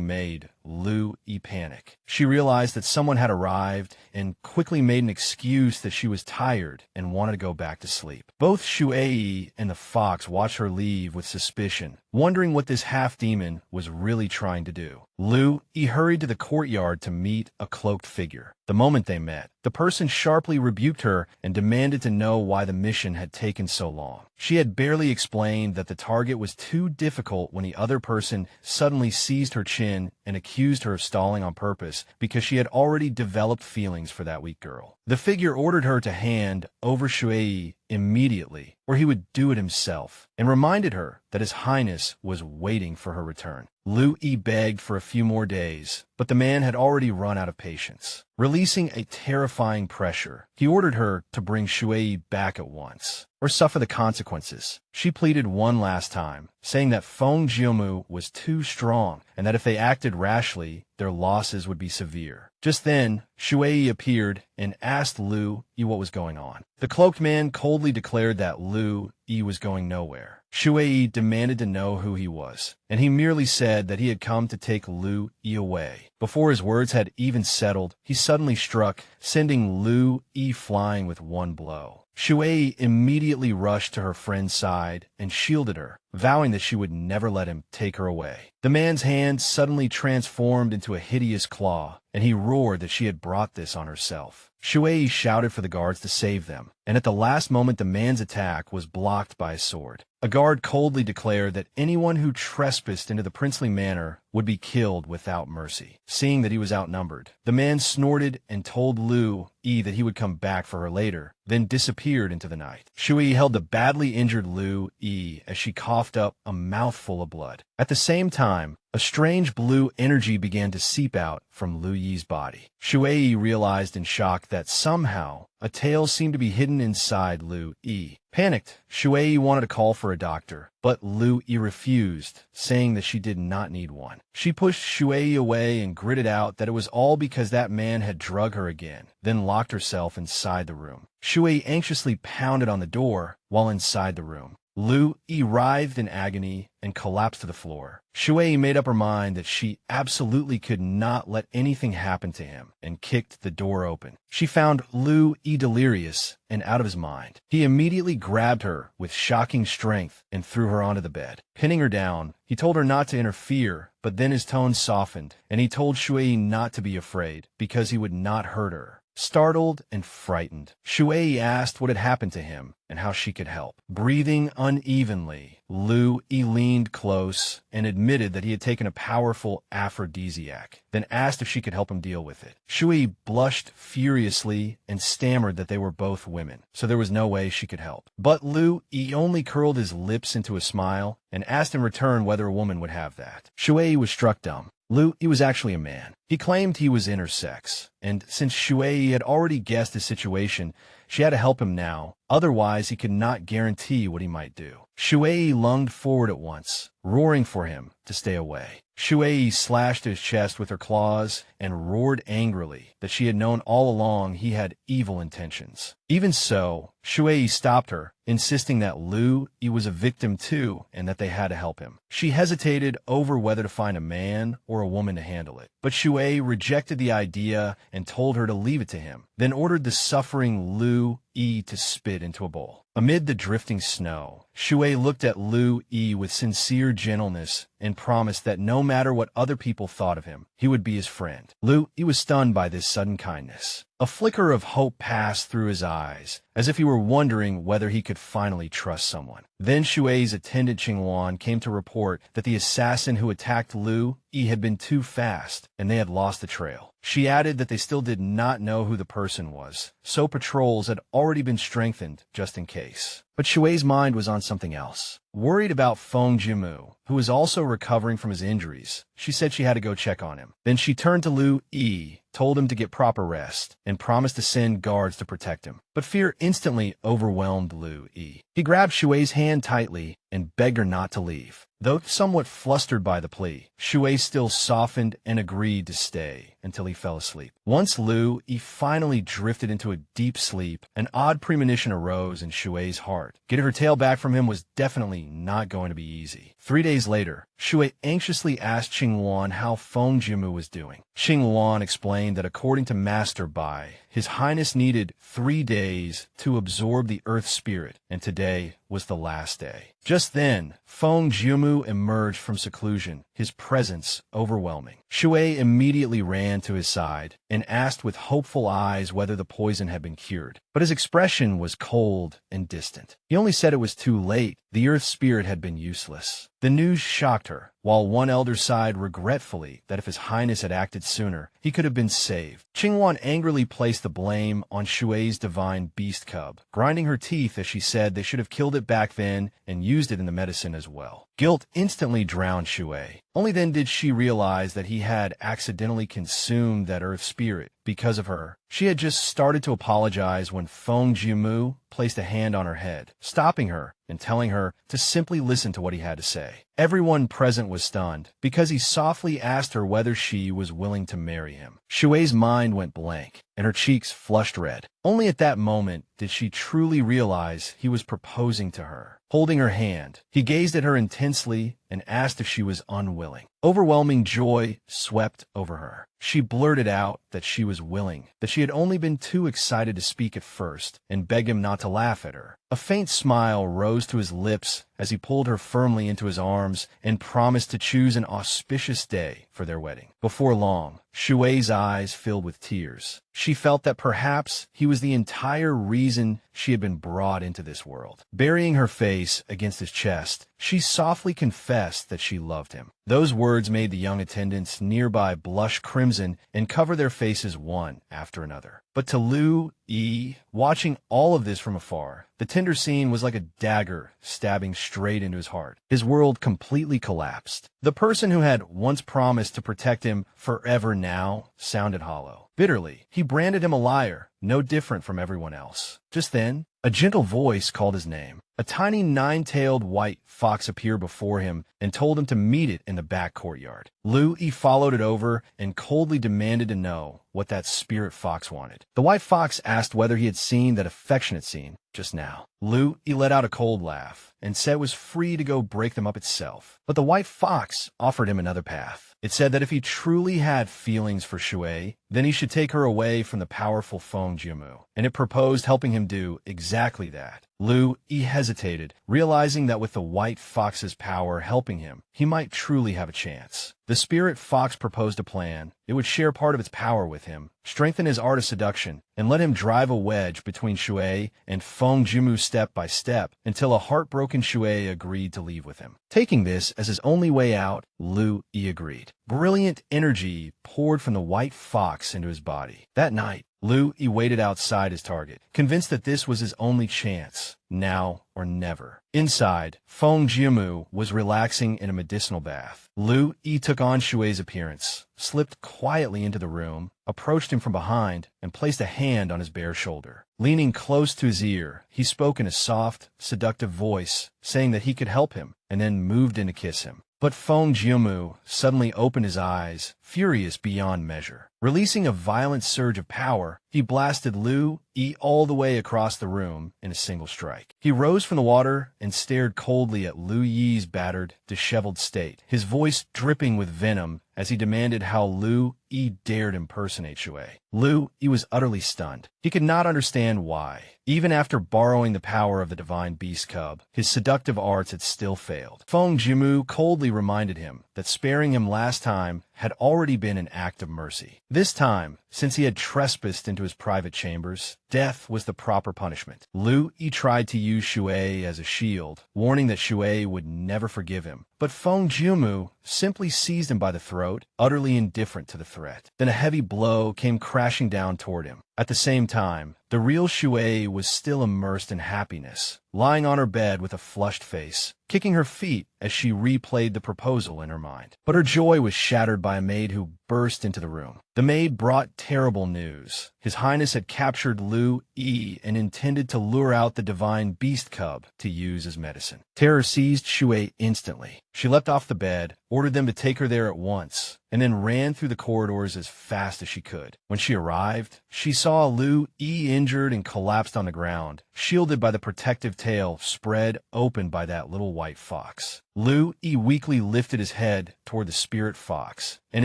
made Lu Yi panic. She realized that someone had arrived and quickly made an excuse that she was tired and wanted to go back to sleep. Both Shuiyi and the fox watched her leave with suspicion, wondering what this half-demon was really trying to do. Lu Yi hurried to the courtyard to meet a cloaked figure. The moment they met, the person sharply rebuked her and demanded to know why the mission had taken so long. She had barely explained that the target was too difficult when the other person suddenly seized her chin and accused her of stalling on purpose because she had already developed feelings for that weak girl. The figure ordered her to hand over Shuiyi immediately, or he would do it himself, and reminded her that His Highness was waiting for her return. Lu Yi begged for a few more days, but the man had already run out of patience. Releasing a terrifying pressure, he ordered her to bring Shuiyi back at once, or suffer the consequences. She pleaded one last time, saying that Feng Jiumu was too strong, and that if they acted rashly, their losses would be severe. Just then, Shuiyi appeared and asked Lu Yi what was going on. The cloaked man coldly declared that Lu Yi was going nowhere. Shuiyi demanded to know who he was, and he merely said that he had come to take Lu Yi away. Before his words had even settled, he suddenly struck, sending Lu Yi flying with one blow. Shuiyi immediately rushed to her friend's side and shielded her, vowing that she would never let him take her away. The man's hand suddenly transformed into a hideous claw, and he roared that she had brought this on herself. Shuiyi shouted for the guards to save them, and at the last moment the man's attack was blocked by a sword. A guard coldly declared that anyone who trespassed into the princely manor would be killed without mercy. Seeing that he was outnumbered, the man snorted and told Lu Yi that he would come back for her later, then disappeared into the night. Shuiyi held the badly injured Lu Yi as she coughed up a mouthful of blood. At the same time, a strange blue energy began to seep out from Lu Yi's body. Shuiyi realized in shock that somehow a tail seemed to be hidden inside Lu Yi. Panicked, Shuiyi wanted to call for a doctor, but Lu Yi refused, saying that she did not need one. She pushed Shuiyi away and gritted out that it was all because that man had drugged her again, then locked herself inside the room. Shuiyi anxiously pounded on the door while inside the room. Lu Yi writhed in agony and collapsed to the floor. Shuiyi made up her mind that she absolutely could not let anything happen to him and kicked the door open. She found Lu Yi delirious and out of his mind. He immediately grabbed her with shocking strength and threw her onto the bed. Pinning her down, he told her not to interfere, but then his tone softened, and he told Shuiyi not to be afraid because he would not hurt her. Startled and frightened, Shuiyi asked what had happened to him and how she could help. Breathing unevenly, Lu Yi leaned close and admitted that he had taken a powerful aphrodisiac, then asked if she could help him deal with it. Shuiyi blushed furiously and stammered that they were both women, so there was no way she could help. But Lu Yi only curled his lips into a smile and asked in return whether a woman would have that. Shuiyi was struck dumb. Lu Yi was actually a man. He claimed he was intersex, and since Shuiyi had already guessed his situation, she had to help him now, otherwise he could not guarantee what he might do. Shuiyi lunged forward at once, roaring for him to stay away. Shuiyi slashed his chest with her claws and roared angrily that she had known all along he had evil intentions. Even so, Shuiyi stopped her, insisting that Lu Yi was a victim too and that they had to help him. She hesitated over whether to find a man or a woman to handle it, but Shuiyi rejected the idea and told her to leave it to him, then ordered the suffering Lu Yi to spit into a bowl. Amid the drifting snow, Shuiyi looked at Lu Yi with sincere gentleness and promised that no matter what other people thought of him, he would be his friend. Lu Yi was stunned by this sudden kindness. A flicker of hope passed through his eyes, as if he were wondering whether he could finally trust someone. Then Shuiyi's attendant Qingwan came to report that the assassin who attacked Lu Yi had been too fast, and they had lost the trail. She added that they still did not know who the person was, so patrols had already been strengthened just in case. But Shuiyi's mind was on something else. Worried about Feng Jiumu, who was also recovering from his injuries, she said she had to go check on him. Then she turned to Lu Yi, told him to get proper rest, and promised to send guards to protect him. But fear instantly overwhelmed Lu Yi. He grabbed Shuiyi's hand tightly and begged her not to leave. Though somewhat flustered by the plea, Shuiyi still softened and agreed to stay until he fell asleep. Once Lu Yi finally drifted into a deep sleep, an odd premonition arose in Shui's heart. Getting her tail back from him was definitely not going to be easy. 3 days later, Shuiyi anxiously asked Qingluan how Feng Jiumu was doing. Qingluan explained that according to Master Bai, His Highness needed 3 days to absorb the Earth Spirit, and today was the last day. Just then, Feng Jiumu emerged from seclusion, his presence overwhelming. Shuiyi immediately ran to his side and asked with hopeful eyes whether the poison had been cured. But his expression was cold and distant. He only said it was too late. The Earth Spirit had been useless. The news shocked her, while one elder sighed regretfully that if His Highness had acted sooner, he could have been saved. Qingluan angrily placed the blame on Shui's divine beast cub, grinding her teeth as she said they should have killed it back then and used it in the medicine as well. Guilt instantly drowned Shuiyi. Only then did she realize that he had accidentally consumed that Earth Spirit because of her. She had just started to apologize when Feng Jiumu placed a hand on her head, stopping her and telling her to simply listen to what he had to say. Everyone present was stunned because he softly asked her whether she was willing to marry him. Shui's mind went blank and her cheeks flushed red. Only at that moment did she truly realize he was proposing to her. Holding her hand, he gazed at her intensely and asked if she was unwilling. Overwhelming joy swept over her. She blurted out that she was willing, that she had only been too excited to speak at first, and begged him not to laugh at her. A faint smile rose to his lips as he pulled her firmly into his arms and promised to choose an auspicious day for their wedding. Before long, Shui's eyes filled with tears. She felt that perhaps he was the entire reason she had been brought into this world. Burying her face against his chest, she softly confessed that she loved him. Those words made the young attendants nearby blush crimson and cover their faces one after another. But to Lu Yi, watching all of this from afar, the tender scene was like a dagger stabbing straight into his heart. His world completely collapsed. The person who had once promised to protect him forever now sounded hollow. Bitterly, he branded him a liar, no different from everyone else. Just then, a gentle voice called his name. A tiny 9-tailed white fox appeared before him and told him to meet it in the back courtyard. Lu Yi followed it over and coldly demanded to know what that spirit fox wanted. The white fox asked whether he had seen that affectionate scene just now. Lu Yi let out a cold laugh and said it was free to go break them up itself. But the white fox offered him another path. It said that if he truly had feelings for Shuiyi, then he should take her away from the powerful Feng Jiumu, and it proposed helping him do exactly that. Lu Yi hesitated, realizing that with the white fox's power helping him, he might truly have a chance. The spirit fox proposed a plan. It would share part of its power with him, strengthen his art of seduction, and let him drive a wedge between Shuiyi and Feng Jiumu step by step until a heartbroken Shuiyi agreed to leave with him. Taking this as his only way out, Lu Yi agreed. Brilliant energy poured from the white fox into his body. That night, Lu Yi waited outside his target, convinced that this was his only chance, now or never. Inside, Feng Jiumu was relaxing in a medicinal bath. Lu Yi took on Shui's appearance, slipped quietly into the room, approached him from behind, and placed a hand on his bare shoulder. Leaning close to his ear, he spoke in a soft, seductive voice, saying that he could help him, and then moved in to kiss him. But Feng Jiumu suddenly opened his eyes, furious beyond measure. Releasing a violent surge of power, he blasted Lu Yi all the way across the room in a single strike. He rose from the water and stared coldly at Lu Yi's battered, disheveled state, his voice dripping with venom as he demanded how Lu Yi dared impersonate Shuiyi. Lu Yi was utterly stunned. He could not understand why. Even after borrowing the power of the divine beast cub, his seductive arts had still failed. Feng Jiumu coldly reminded him that sparing him last time had already been an act of mercy. This time, since he had trespassed into his private chambers, death was the proper punishment. Lu Yi tried to use Shuiyi as a shield, warning that Shuiyi would never forgive him. But Feng Jiumu simply seized him by the throat, utterly indifferent to the threat. Then a heavy blow came crashing down toward him. At the same time, the real Shuiyi was still immersed in happiness, lying on her bed with a flushed face, kicking her feet as she replayed the proposal in her mind. But her joy was shattered by a maid who burst into the room. The maid brought terrible news. His Highness had captured Lu Yi and intended to lure out the divine beast cub to use as medicine. Terror seized Shuiyi instantly. She leapt off the bed, ordered them to take her there at once, and then ran through the corridors as fast as she could. When she arrived, she saw Lu Yi injured and collapsed on the ground, shielded by the protective tail spread open by that little white fox. Lu Yi weakly lifted his head toward the spirit fox and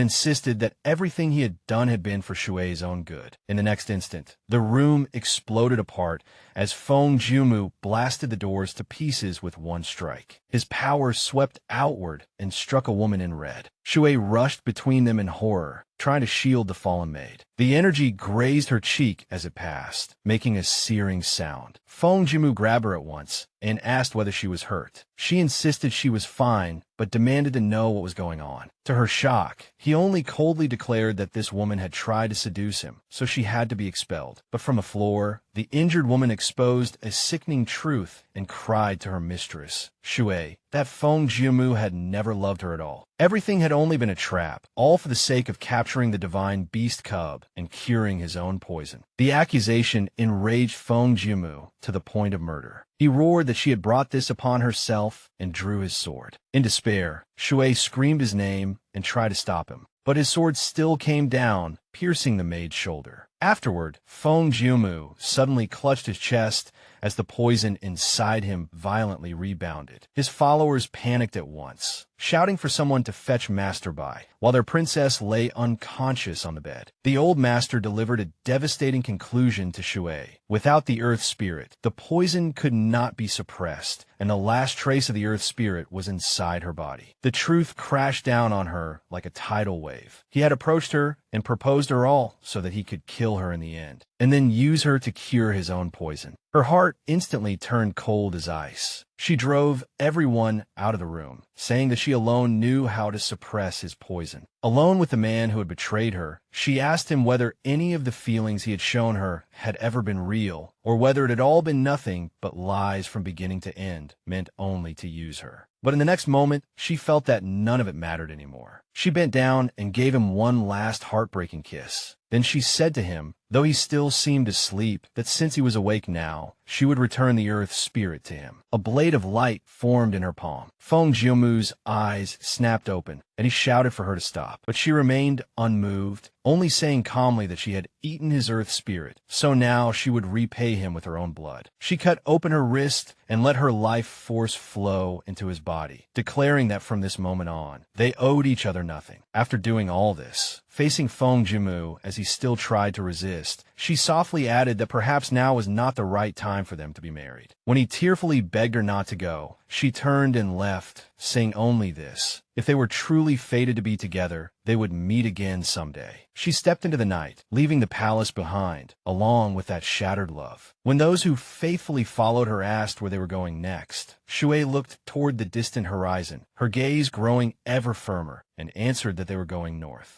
insisted that everything he had done had been for Shuiyi's own good. In the next instant, the room exploded apart as Feng Jiumu blasted the doors to pieces with one strike. His power swept outward and struck a woman in red. Shuiyi rushed between them in horror, trying to shield the fallen maid. The energy grazed her cheek as it passed, making a searing sound. Feng Jiumu grabbed her at once and asked whether she was hurt. She insisted she was fine, but demanded to know what was going on. To her shock, he only coldly declared that this woman had tried to seduce him, so she had to be expelled. But from the floor, the injured woman exposed a sickening truth and cried to her mistress, Shuiyi, that Feng Jiumu had never loved her at all. Everything had only been a trap, all for the sake of capturing the divine beast cub and curing his own poison. The accusation enraged Feng Jiumu to the point of murder. He roared that she had brought this upon herself and drew his sword. In despair, Shuiyi screamed his name and tried to stop him, but his sword still came down, piercing the maid's shoulder. Afterward, Feng Jiumu suddenly clutched his chest as the poison inside him violently rebounded. His followers panicked at once, shouting for someone to fetch Master Bai, while their princess lay unconscious on the bed. The old master delivered a devastating conclusion to Shuiyi. Without the earth spirit, the poison could not be suppressed, and the last trace of the earth spirit was inside her body. The truth crashed down on her like a tidal wave. He had approached her and proposed her all so that he could kill her in the end, and then use her to cure his own poison. Her heart instantly turned cold as ice. She drove everyone out of the room, saying that she alone knew how to suppress his poison. Alone with the man who had betrayed her, she asked him whether any of the feelings he had shown her had ever been real, or whether it had all been nothing but lies from beginning to end, meant only to use her. But in the next moment, she felt that none of it mattered anymore. She bent down and gave him one last heartbreaking kiss. Then she said to him, though he still seemed asleep, that since he was awake now, she would return the earth spirit to him. A blade of light formed in her palm. Feng Jiumu's eyes snapped open, and he shouted for her to stop. But she remained unmoved, only saying calmly that she had eaten his earth spirit, so now she would repay him with her own blood. She cut open her wrist and let her life force flow into his body, declaring that from this moment on, they owed each other nothing. After doing all this, facing Feng Jiumu as he still tried to resist, she softly added that perhaps now was not the right time for them to be married. When he tearfully begged her not to go, she turned and left, saying only this: if they were truly fated to be together, they would meet again someday. She stepped into the night, leaving the palace behind, along with that shattered love. When those who faithfully followed her asked where they were going next, Shuiyi looked toward the distant horizon, her gaze growing ever firmer, and answered that they were going north.